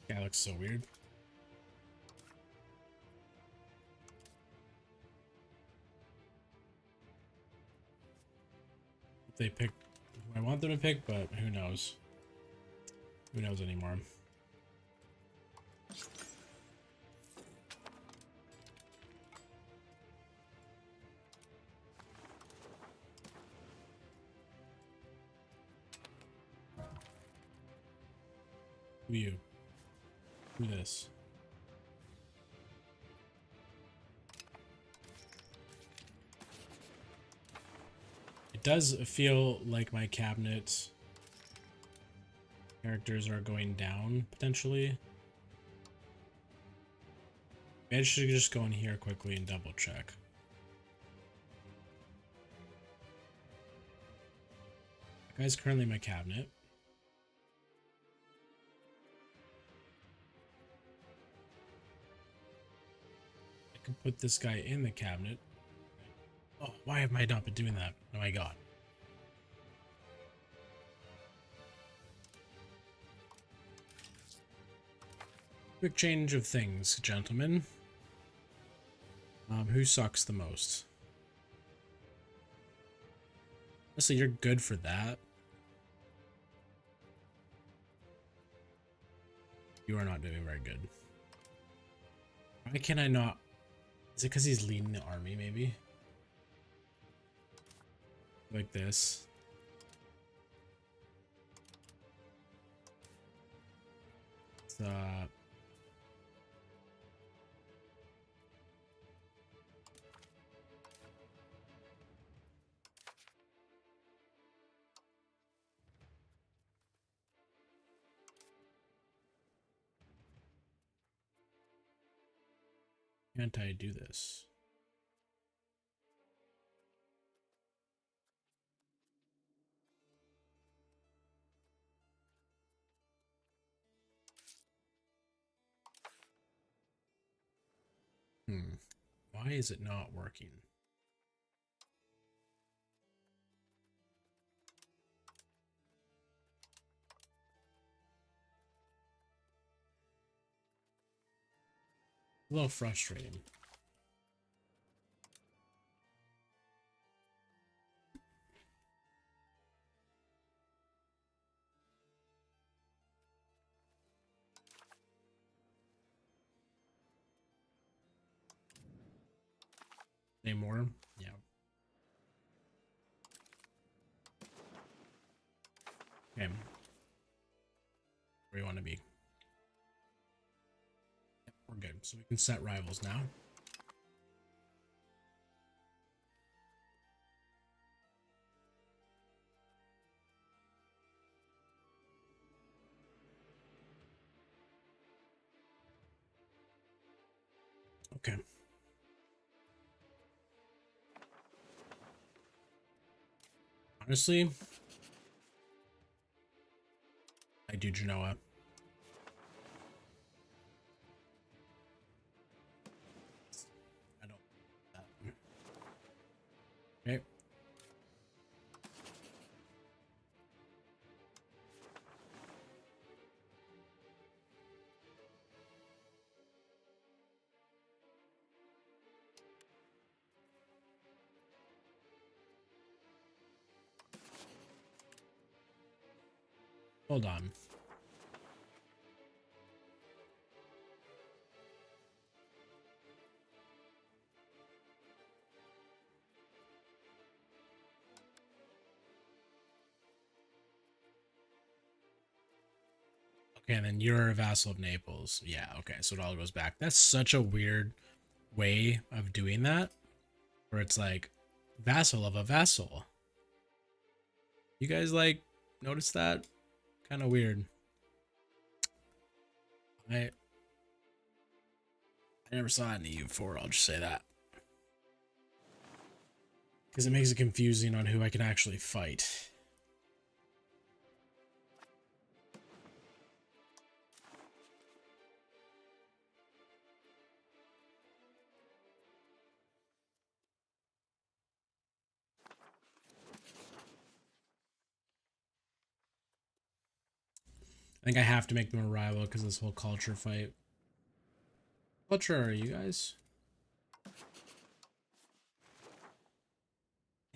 That looks so weird. They pick who I want them to pick, but who knows? Who knows anymore? Who you? Who this? It does feel like my cabinet Characters are going down potentially. Maybe I should just go in here quickly and double check. That guy's currently in my cabinet. I can put this guy in the cabinet. Oh, why have I not been doing that? Oh my god. Quick change of things, gentlemen. Who sucks the most? Honestly, you're good for that. You are not doing very good. Why can I not? Is it because he's leading the army, maybe? Like this. It's, can't I do this? Why is it not working? A little frustrating. Any more? Yeah. Okay. Where do you want to be? Yep, we're good. So we can set rivals now. Okay. Honestly, I do Genoa. I don't. Okay. Hold on. Okay, and then you're a vassal of Naples. Yeah, okay, so it all goes back. That's such a weird way of doing that, where it's like vassal of a vassal. You guys like notice that? Kind of weird. I never saw it in the EU4, I'll just say that. Because it makes it confusing on who I can actually fight. I think I have to make them a rival because of this whole culture fight. Culture are you guys?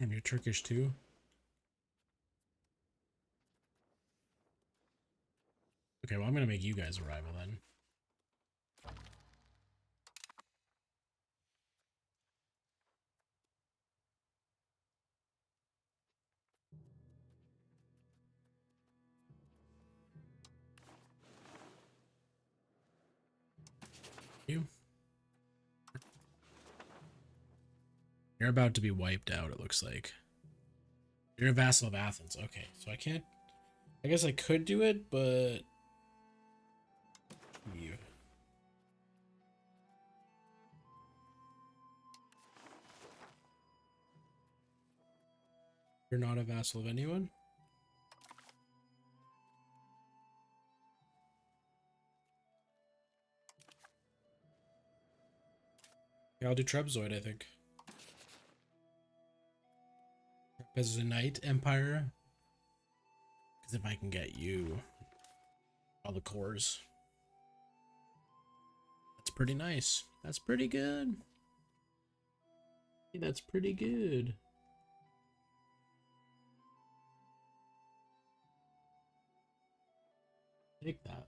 Damn, you're Turkish too? Okay, well, I'm going to make you guys a rival then. You? You're about to be wiped out, it looks like. You're a vassal of Athens. Okay, so I can't I guess I could do it, but yeah. You're not a vassal of anyone? Yeah, I'll do Trebzoid, I think. As a knight empire. Because if I can get you all the cores, that's pretty nice. That's pretty good. That's pretty good. Take that.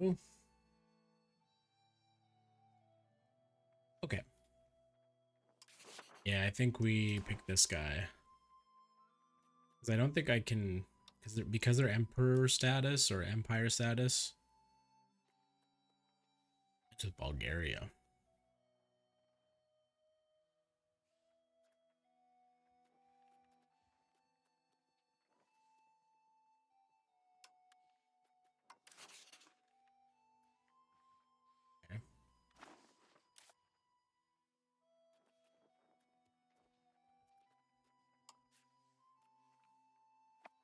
Oh. Okay. Yeah, I think we pick this guy. Because I don't think I can... Because they're emperor status or empire status. It's with Bulgaria. Okay.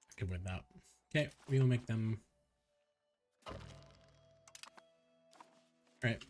I could win that. Okay, we will make them... Alright.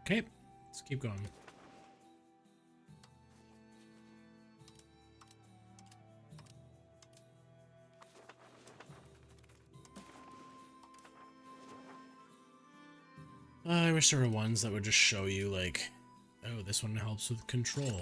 Okay, let's keep going. I wish there were ones that would just show you, like, oh, this one helps with control.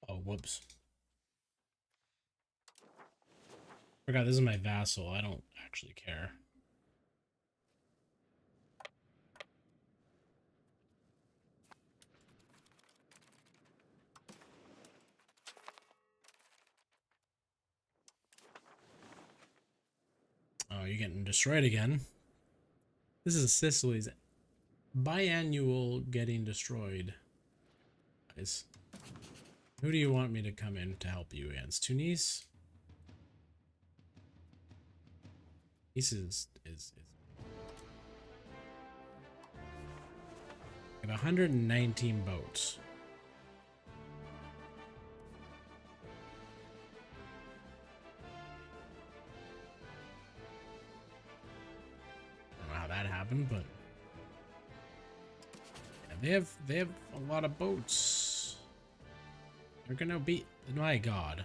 Oh, whoops. Forgot this is my vassal. I don't actually care. Oh, you're getting destroyed again. This is Sicily's biannual getting destroyed. Guys, who do you want me to come in to help you against? Tunis? This is we have 119 boats. I don't know how that happened, but yeah, they have a lot of boats. They're gonna be, my god.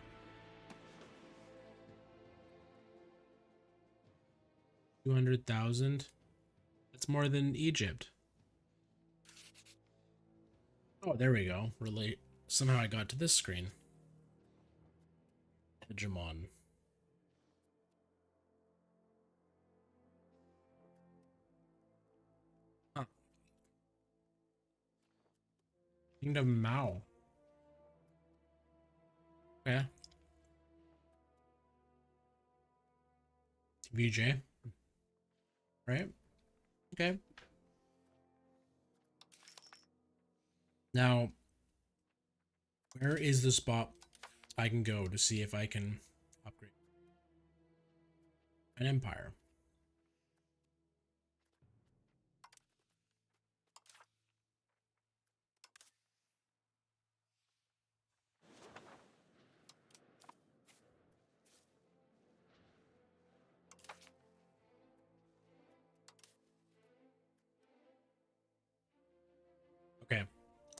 200,000. That's more than Egypt. Oh, there we go. Relate. Somehow I got to this screen. Hegemon. Huh. Kingdom Mao. Okay. VJ. Right? Okay. Now, where is the spot I can go to see if I can upgrade an empire? Okay.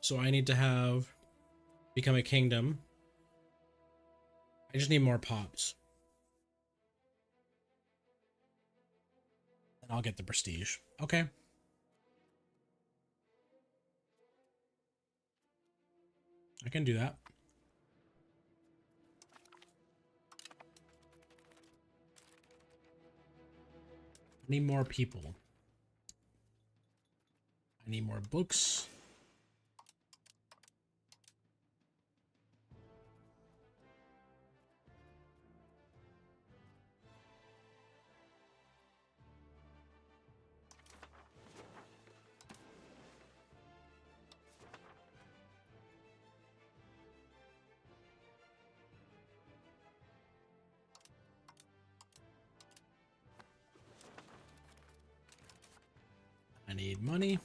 So I need to have become a kingdom. I just need more pops. And I'll get the prestige. Okay. I can do that. I need more people. I need more books. I need money.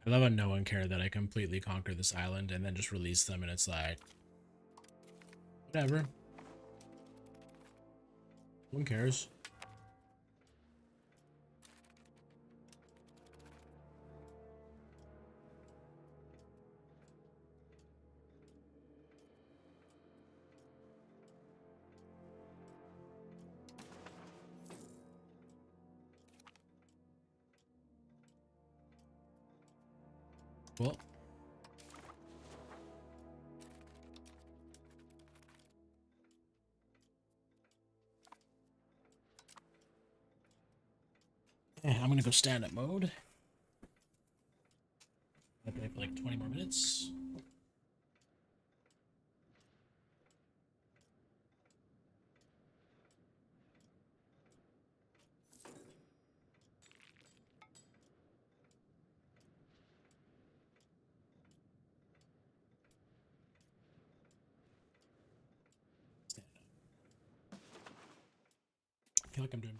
I love how no one cared that I completely conquered this island and then just release them, and it's like, whatever. No one cares. Well, I'm gonna go stand up mode. I'll play for like 20 more minutes. Stand up. I feel like I'm doing.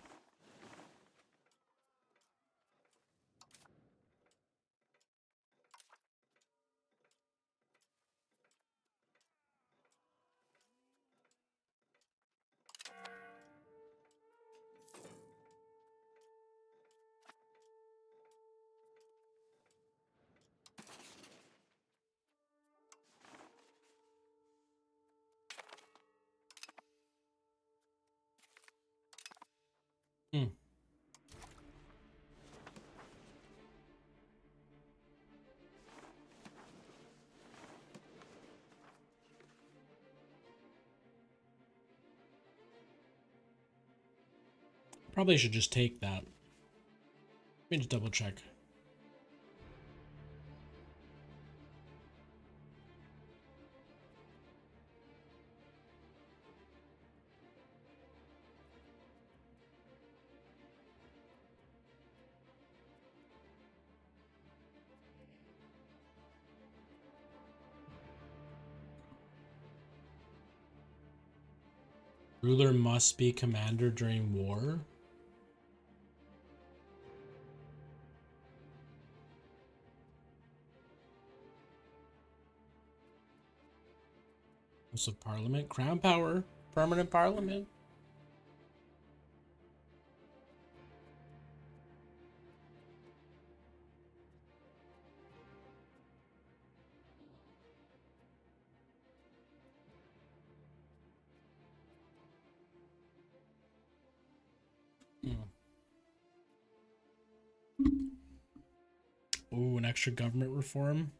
Hmm. Probably should just take that. Let me just double check. Ruler must be commander during war. House of Parliament. Crown power. Permanent parliament. Hmm. Ooh, an extra government reform.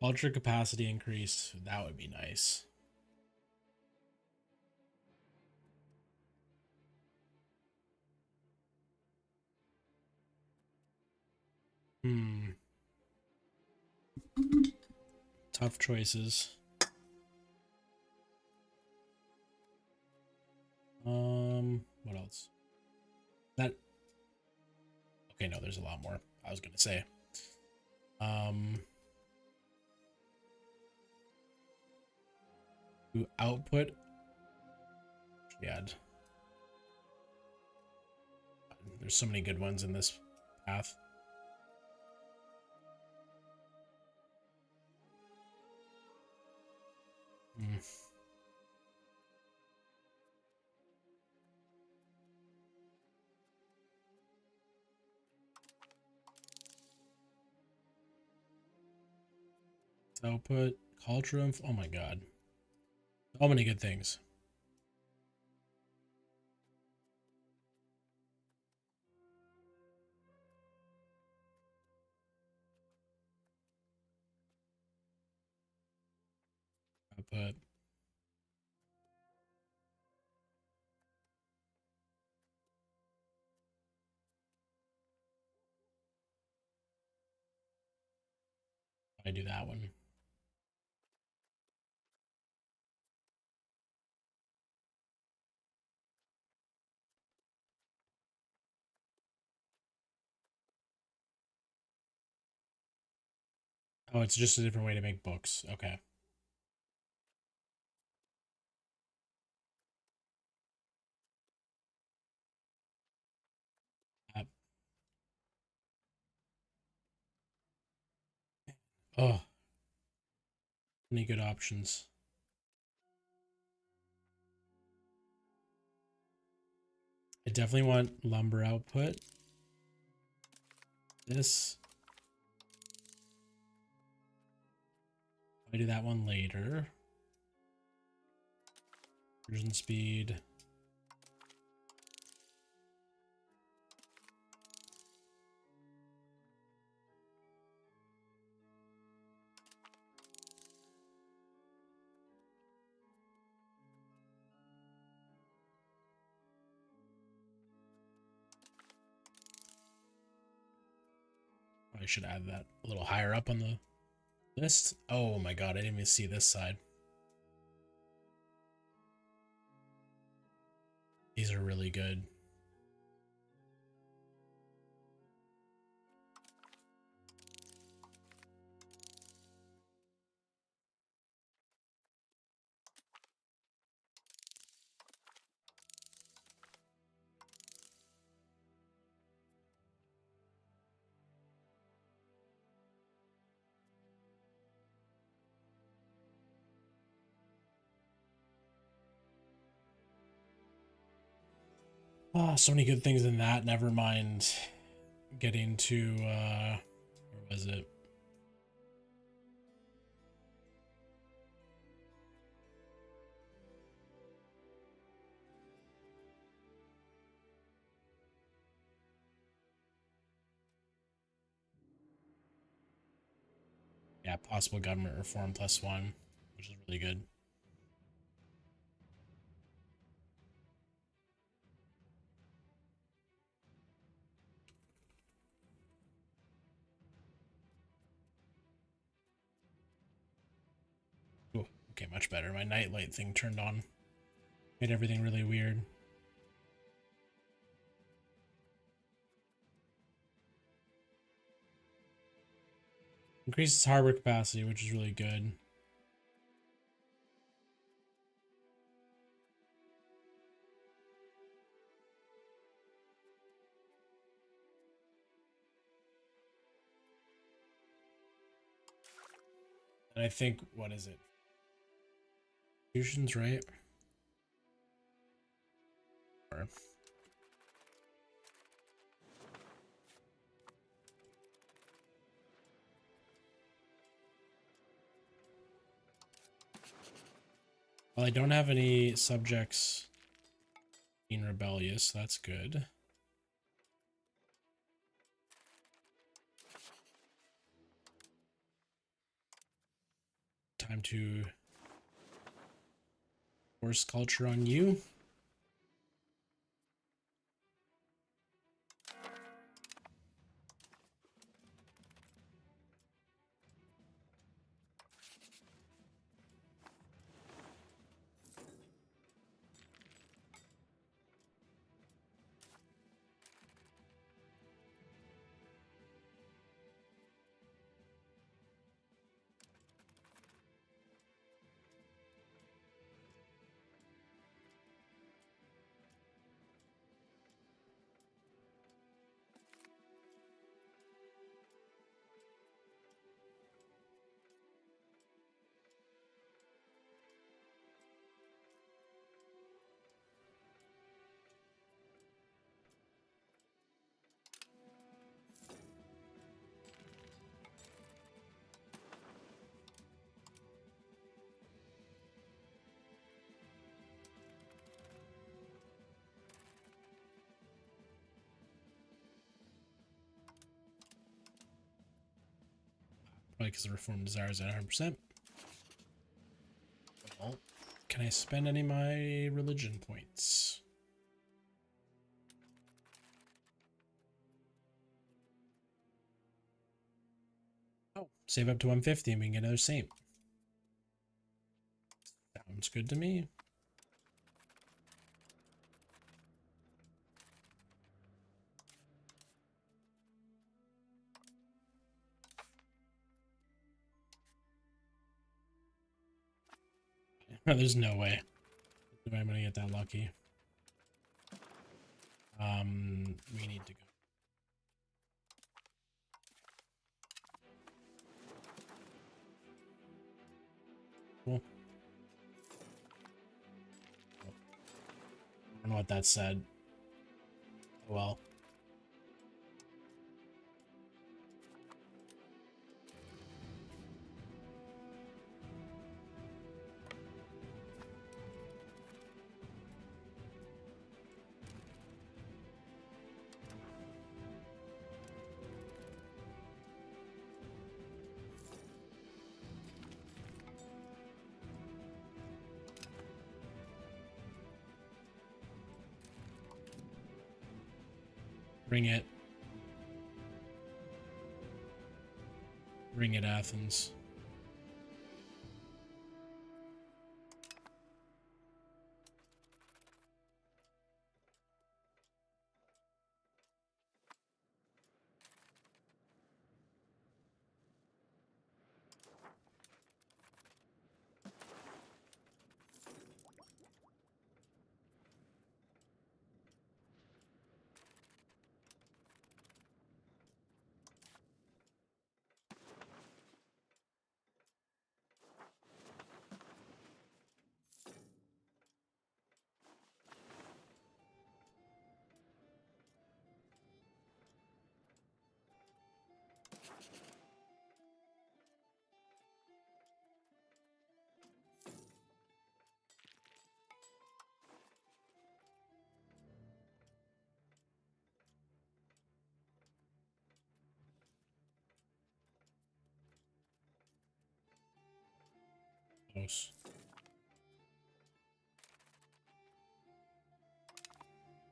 Culture capacity increased. That would be nice. Hmm. Tough choices. What else? That okay, no, there's a lot more. I was gonna say. Um output. Yeah. There's so many good ones in this path. Mm. Output, culture info. Oh my god. So many good things. Output. I do that one. Oh, it's just a different way to make books. Okay. Uh, oh, many good options. I definitely want lumber output. This. I do that one later. Version speed. I should add that a little higher up on the list. Oh my god, I didn't even see this side. These are really good. Oh, so many good things in that. Never mind getting to where was it? Yeah, possible government reform +1, which is really good. Ooh, okay, much better. My nightlight thing turned on. Made everything really weird. Increases harbor capacity, which is really good. And I think, what is it? Fusions, right? Or, well, I don't have any subjects being rebellious, so that's good. Time to force culture on you. Probably because the reform desire is at 100%. Well, can I spend any of my religion points? Oh, save up to 150 and we can get another saint. Sounds good to me. There's no way I'm gonna get that lucky. We need to go. Cool. I don't know what that said. Oh well. Bring it. Bring it, Athens. Close.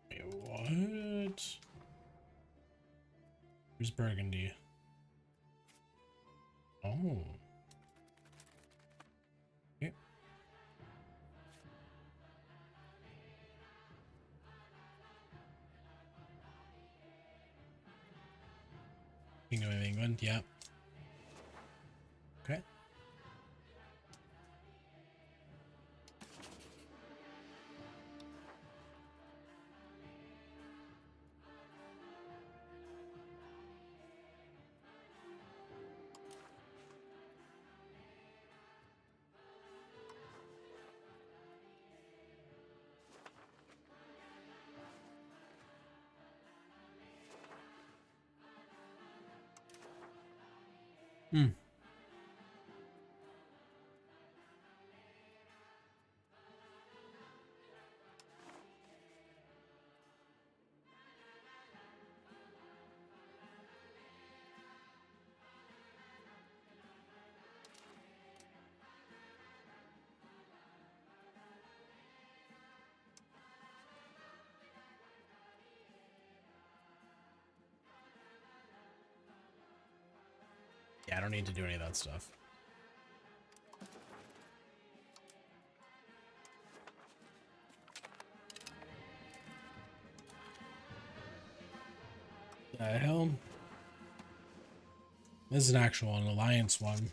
Wait, what? Where's Burgundy? Oh. Okay. Kingdom of England, yeah. Okay. Hmm. Yeah, I don't need to do any of that stuff. The hell? This is an actual an alliance one.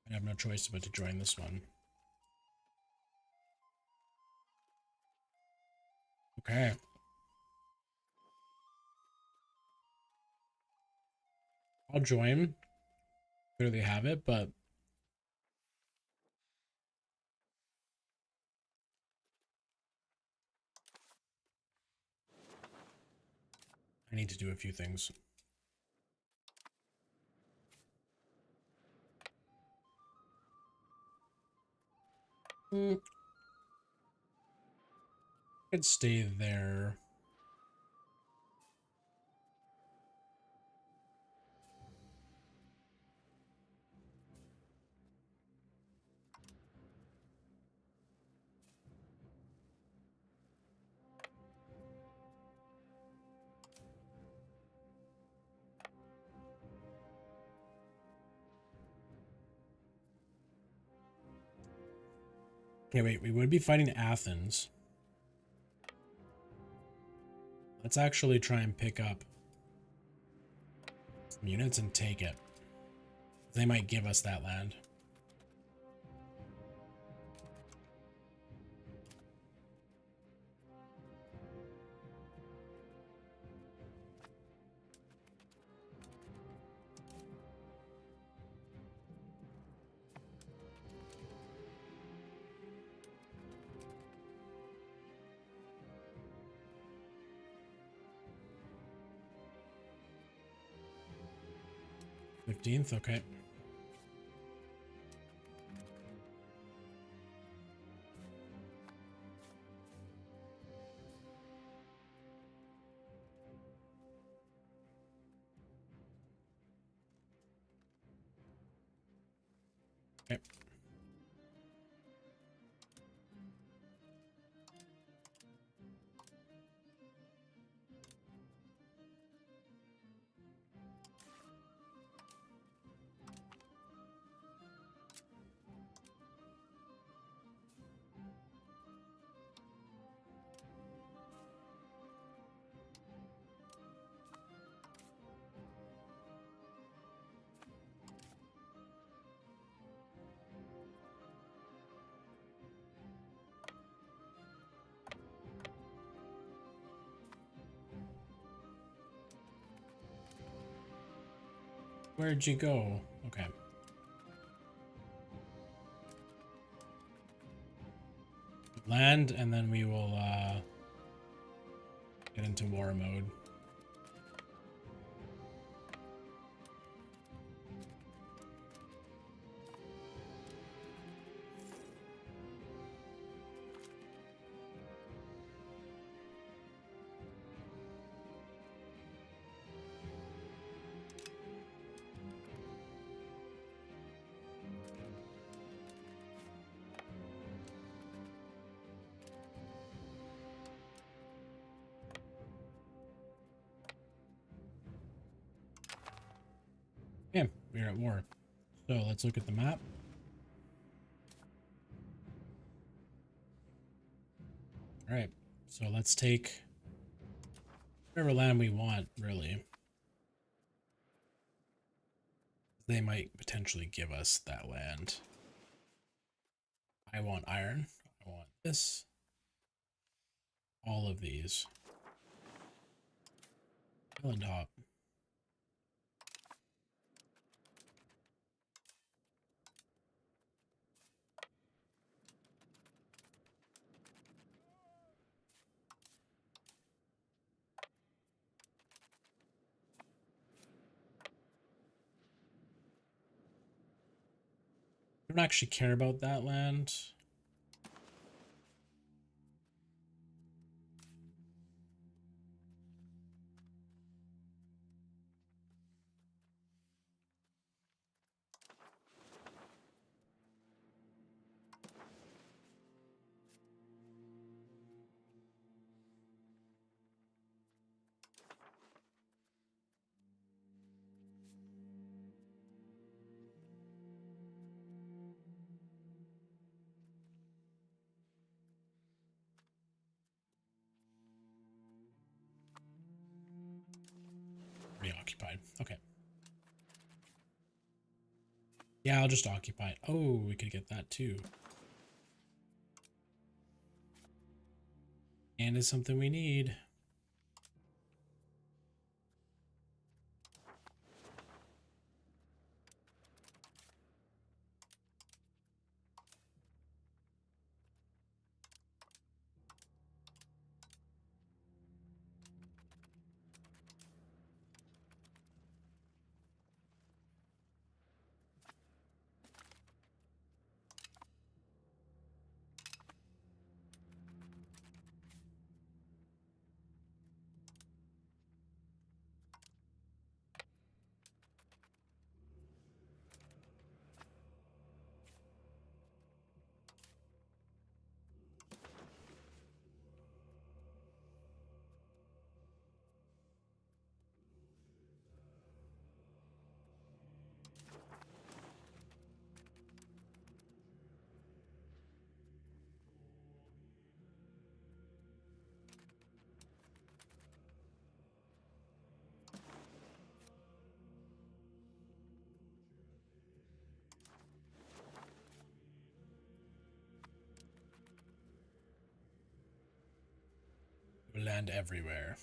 I have no choice but to join this one. Okay. I'll join. Clearly have it, but I need to do a few things. I could stay there. Okay, wait, we would be fighting Athens. Let's actually try and pick up some units and take it. They might give us that land. $15th, okay. Okay. Where'd you go? Okay. Land, and then we will get into war mode. Yeah, we're at war. So let's look at the map. All right, so let's take whatever land we want, really. They might potentially give us that land. I want iron. I want this. All of these. Island hop. I don't actually care about that land. Reoccupied. Okay. Yeah, I'll just occupy it. Oh, we could get that too. And is something we need. We land everywhere.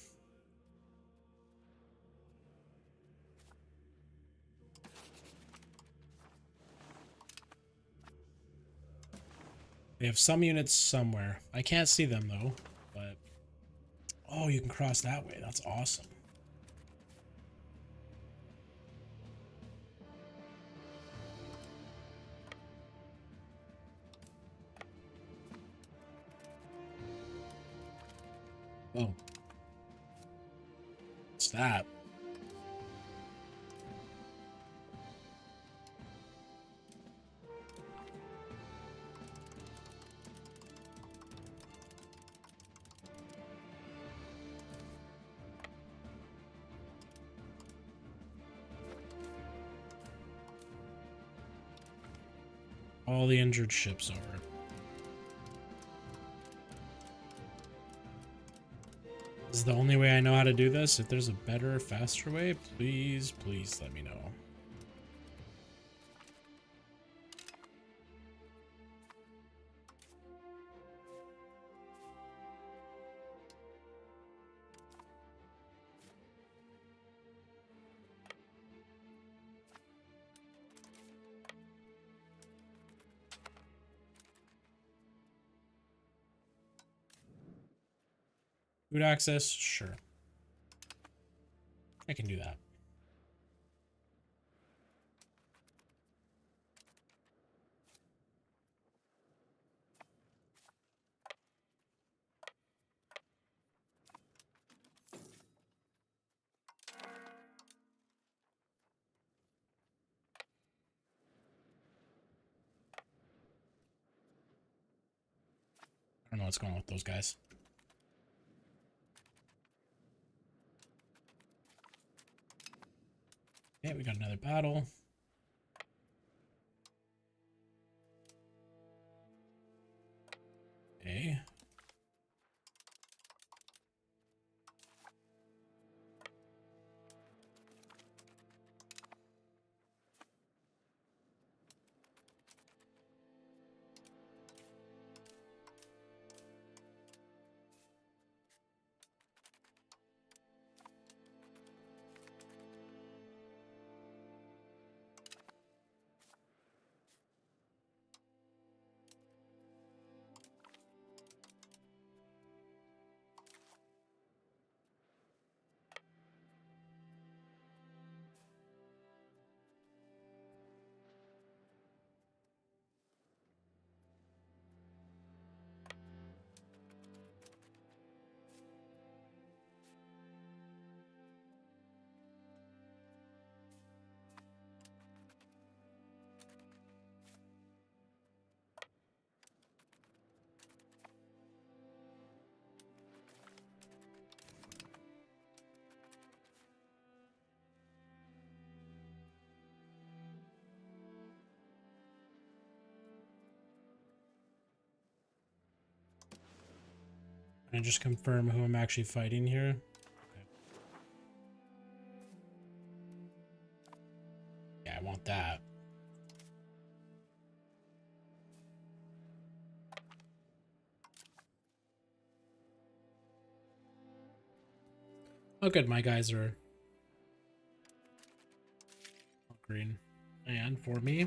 They have some units somewhere. I can't see them though, but oh, you can cross that way. That's awesome. Oh, what's that? All the injured ships over. This is the only way I know how to do this. If there's a better, faster way, please, please let me know. Food access, sure. I can do that. I don't know what's going on with those guys. Okay, we got another battle. Okay. I just confirm who I'm actually fighting here? Okay. Yeah, I want that. Oh, good. My guys are green. And for me,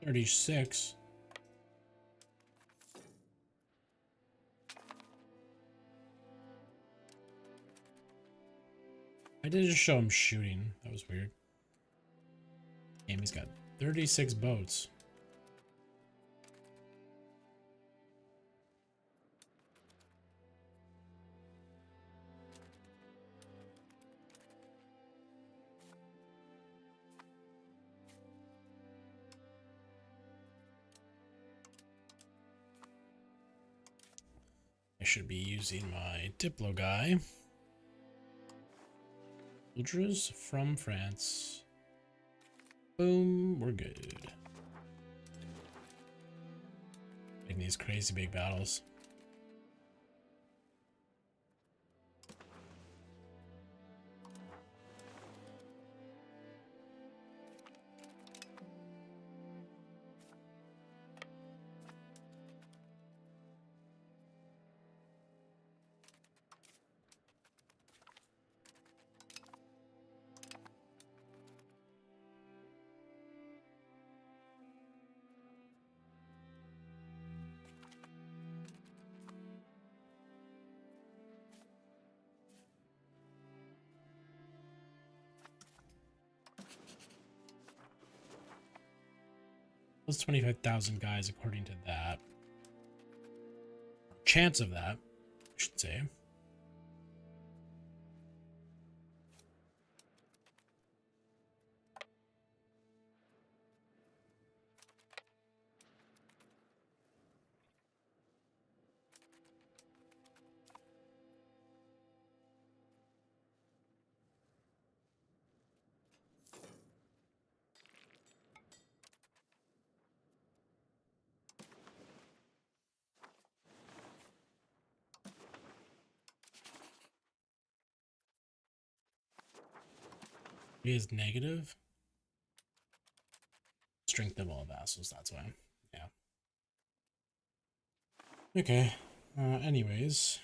36. I did just show him shooting. That was weird. Damn, he's got 36 boats. I should be using my Diplo guy. Soldiers from France. Boom, we're good. In these crazy big battles. Plus 25,000 guys according to that. Chance of that, I should say. He is negative. Strength of all vassals, that's why. Yeah. Okay. Anyways.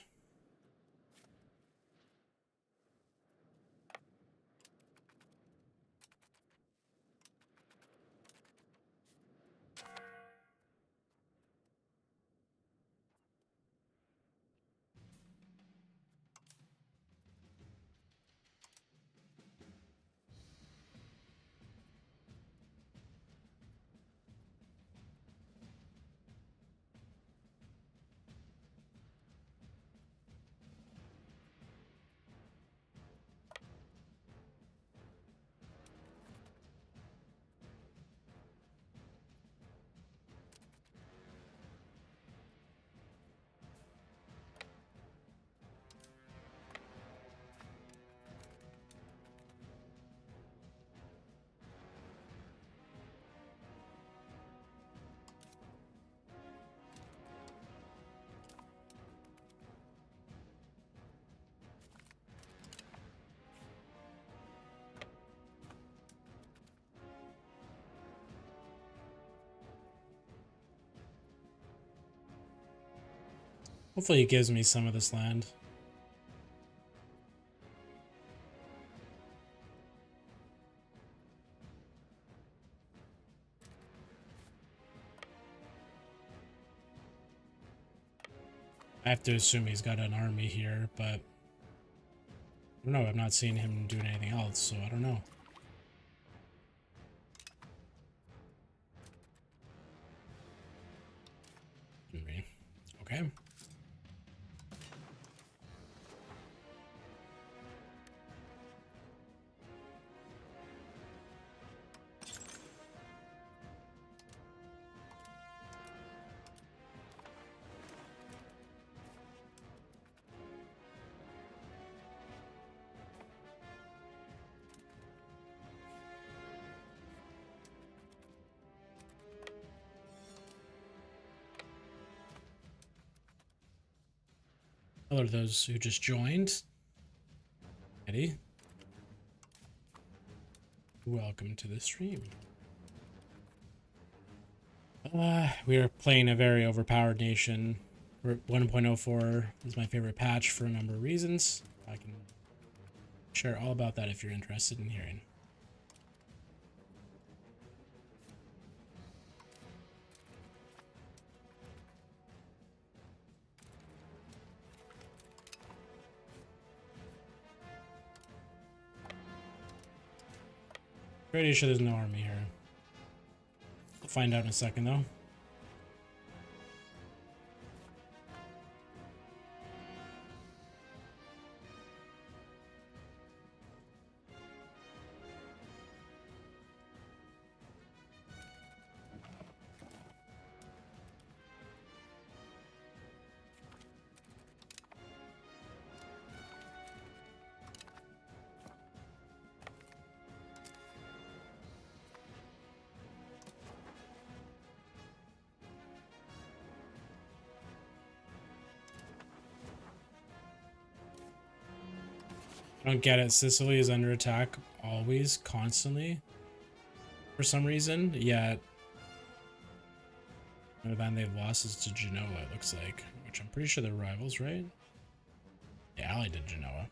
Hopefully he gives me some of this land. I have to assume he's got an army here, but I don't know. I'm not seeing him doing anything else, so I don't know. Okay. Hello to those who just joined. Eddie. Welcome to the stream. We are playing a very overpowered nation. 1.04 is my favorite patch for a number of reasons. I can share all about that if you're interested in hearing. Pretty sure there's no army here. We'll find out in a second, though. I don't get it. Sicily is under attack always, constantly, for some reason. Yet, the event they've lost is to Genoa, it looks like. Which I'm pretty sure they're rivals, right? Yeah, allied to Genoa.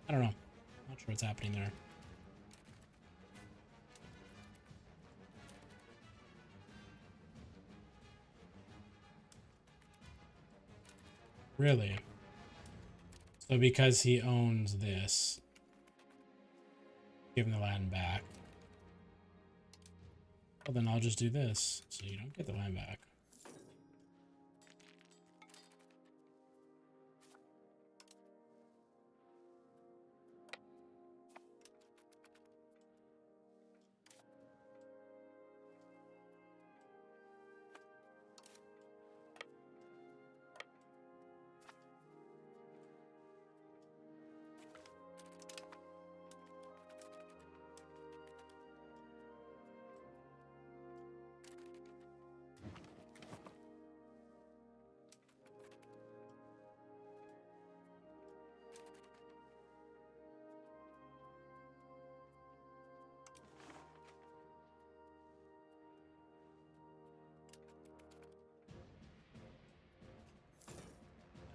I don't know. Not sure what's happening there. Really? So because he owns this, give him the land back. Well, then I'll just do this, so you don't get the land back.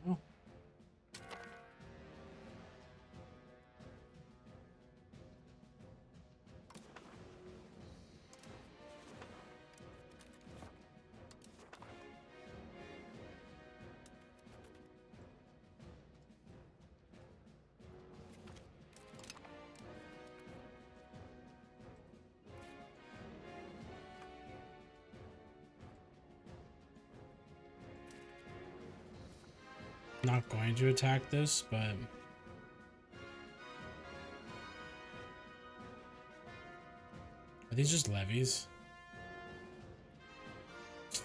Oh. Not going to attack this, but are these just levies?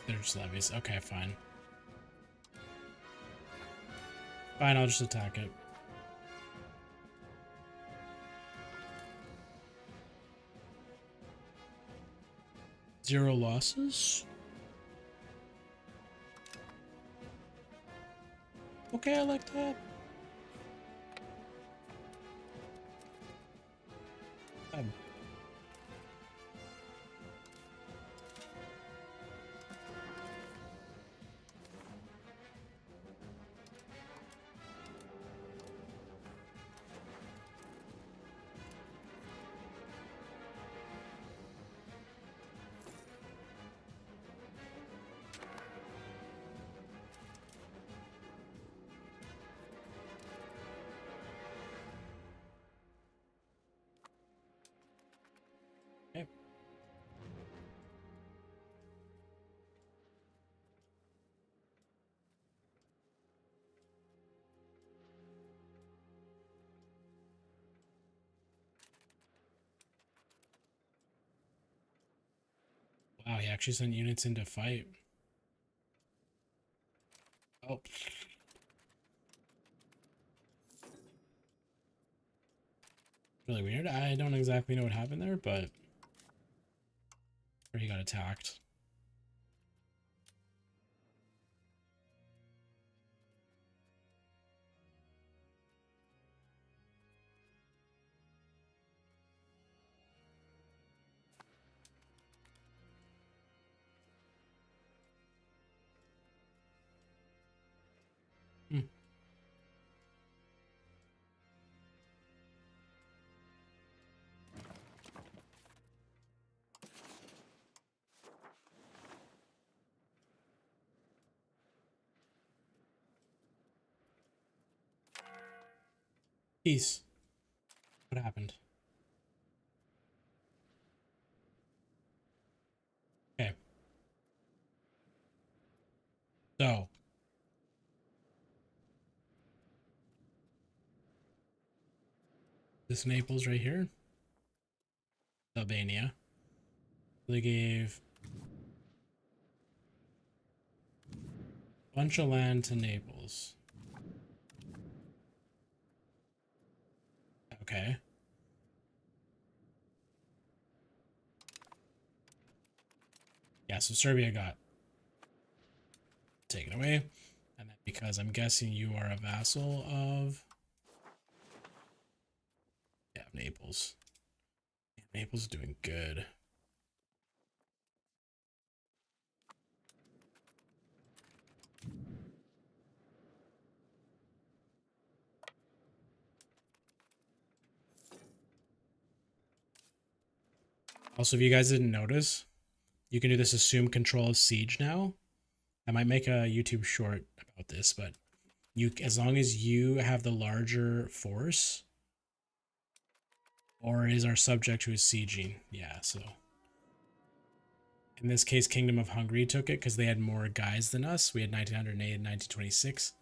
They're just levies. Okay, fine. Fine, I'll just attack it. Zero losses? Okay, I like that. Wow, he actually sent units in to fight. Oh. Really weird. I don't exactly know what happened there, but he got attacked. Hmm. Peace. What happened? Okay. So, this Naples right here, Albania, they gave a bunch of land to Naples. Okay. Yeah, so Serbia got taken away. And then because I'm guessing you are a vassal of, yeah, Naples. Yeah, Naples is doing good. Also, if you guys didn't notice, you can do this assume control of siege now. I might make a YouTube short about this, but you, as long as you have the larger force, or is our subject who is sieging. Yeah, so in this case, Kingdom of Hungary took it because they had more guys than us. We had 1908 and 1926.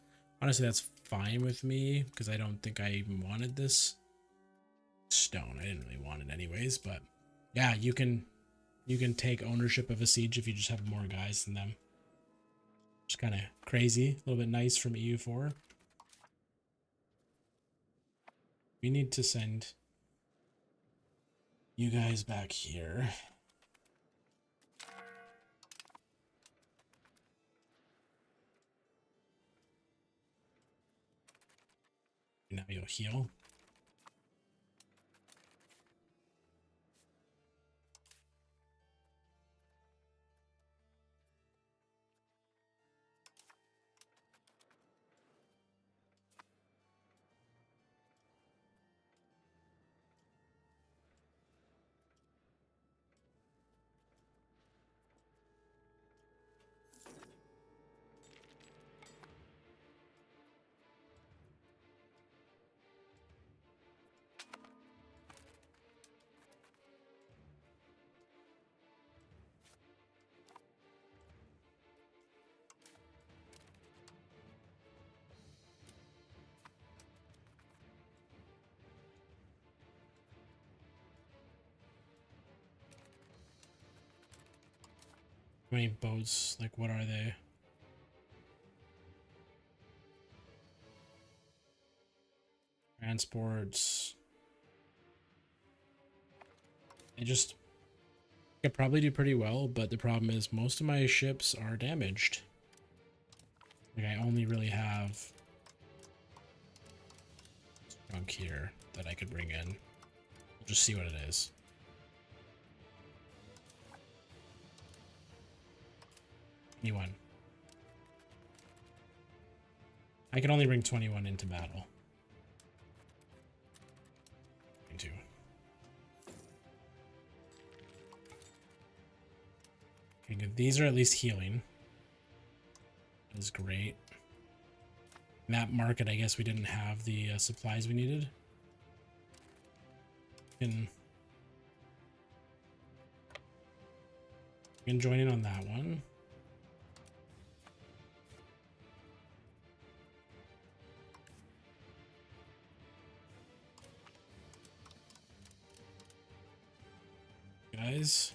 Honestly, that's fine with me because I don't think I even wanted this stone. I didn't really want it anyways, but yeah, you can take ownership of a siege if you just have more guys than them. Just kind of crazy, a little bit nice from EU4. We need to send you guys back here. Now you'll heal. How many boats? Like, what are they? Transports. They just could probably do pretty well, but the problem is most of my ships are damaged. Like, I only really have junk here that I could bring in. We'll just see what it is. Anyone. I can only bring 21 into battle. 22. Okay, good. These are at least healing. That is great. In that market, I guess we didn't have the supplies we needed. You can join in on that one. Guys.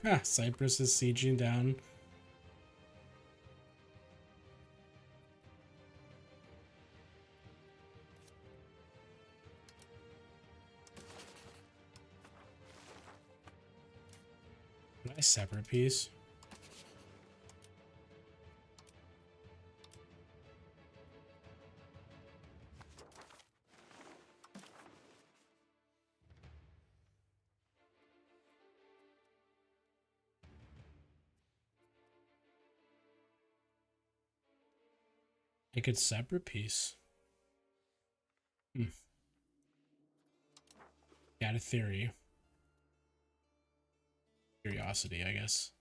Ha, Cyprus is sieging down. Nice separate piece. I could separate piece. Got a theory. Curiosity, I guess.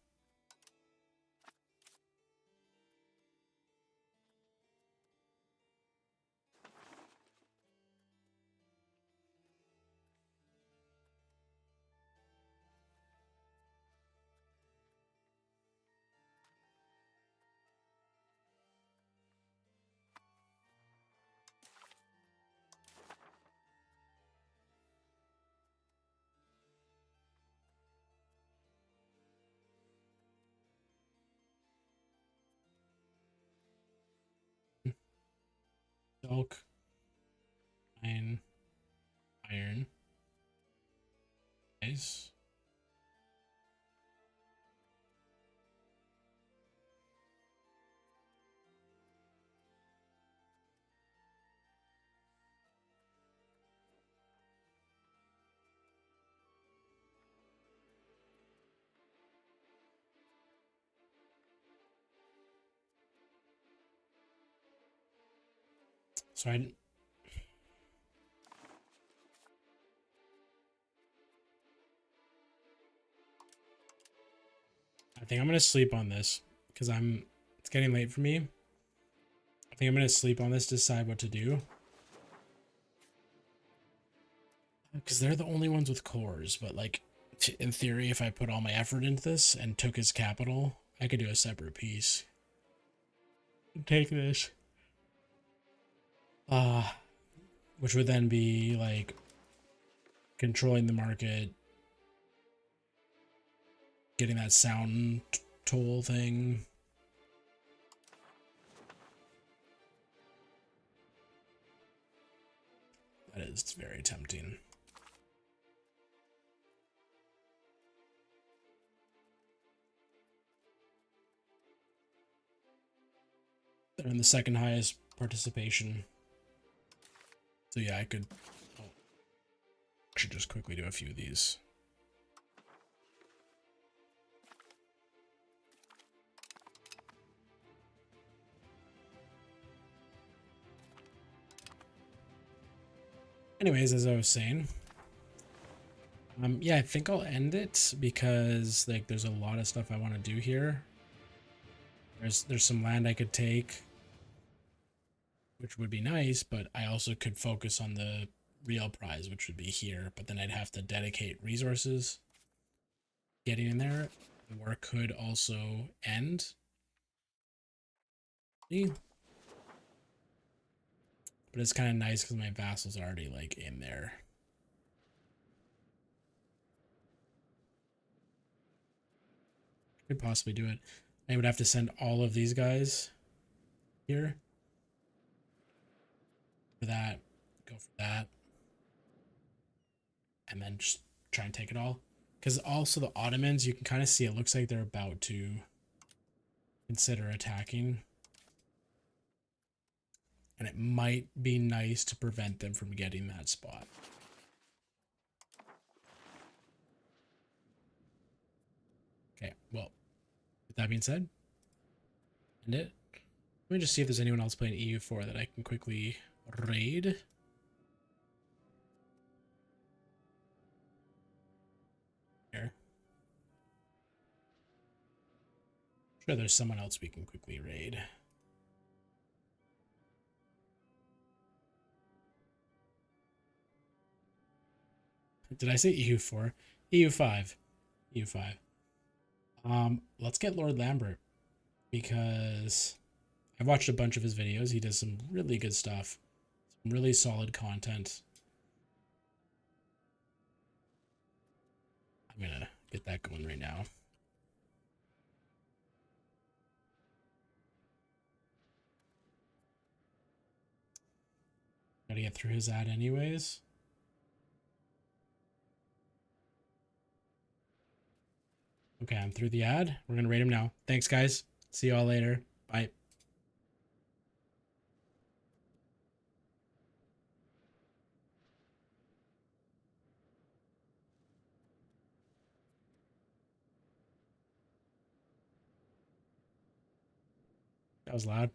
Silk, iron, nice. So I think I'm gonna sleep on this because it's getting late for me. I think I'm gonna sleep on this, decide what to do. Because they're the only ones with cores, but like in theory, if I put all my effort into this and took his capital, I could do a separate piece. Take this. Which would then be like controlling the market, getting that sound toll thing. That is very tempting. They're in the second highest participation. So yeah, I should just quickly do a few of these. Anyways, as I was saying, yeah, I think I'll end it because like there's a lot of stuff I want to do here. There's some land I could take, which would be nice, but I also could focus on the real prize, which would be here, but then I'd have to dedicate resources getting in there. The war could also end. See? But it's kind of nice because my vassal's already like in there. Could possibly do it. I would have to send all of these guys here for that, go for that, and then just try and take it all. Because also the Ottomans, you can kind of see it looks like they're about to consider attacking. And it might be nice to prevent them from getting that spot. Okay, well, with that being said, end it. Let me just see if there's anyone else playing EU4 that I can quickly raid. Here. Sure, there's someone else we can quickly raid. Did I say EU4? EU5. EU5. Let's get Lord Lambert because I've watched a bunch of his videos. He does some really good stuff. Some really solid content. I'm gonna get that going right now. Gotta get through his ad anyways. Okay, I'm through the ad. We're gonna rate him now. Thanks, guys. See y'all later. Bye. That was loud.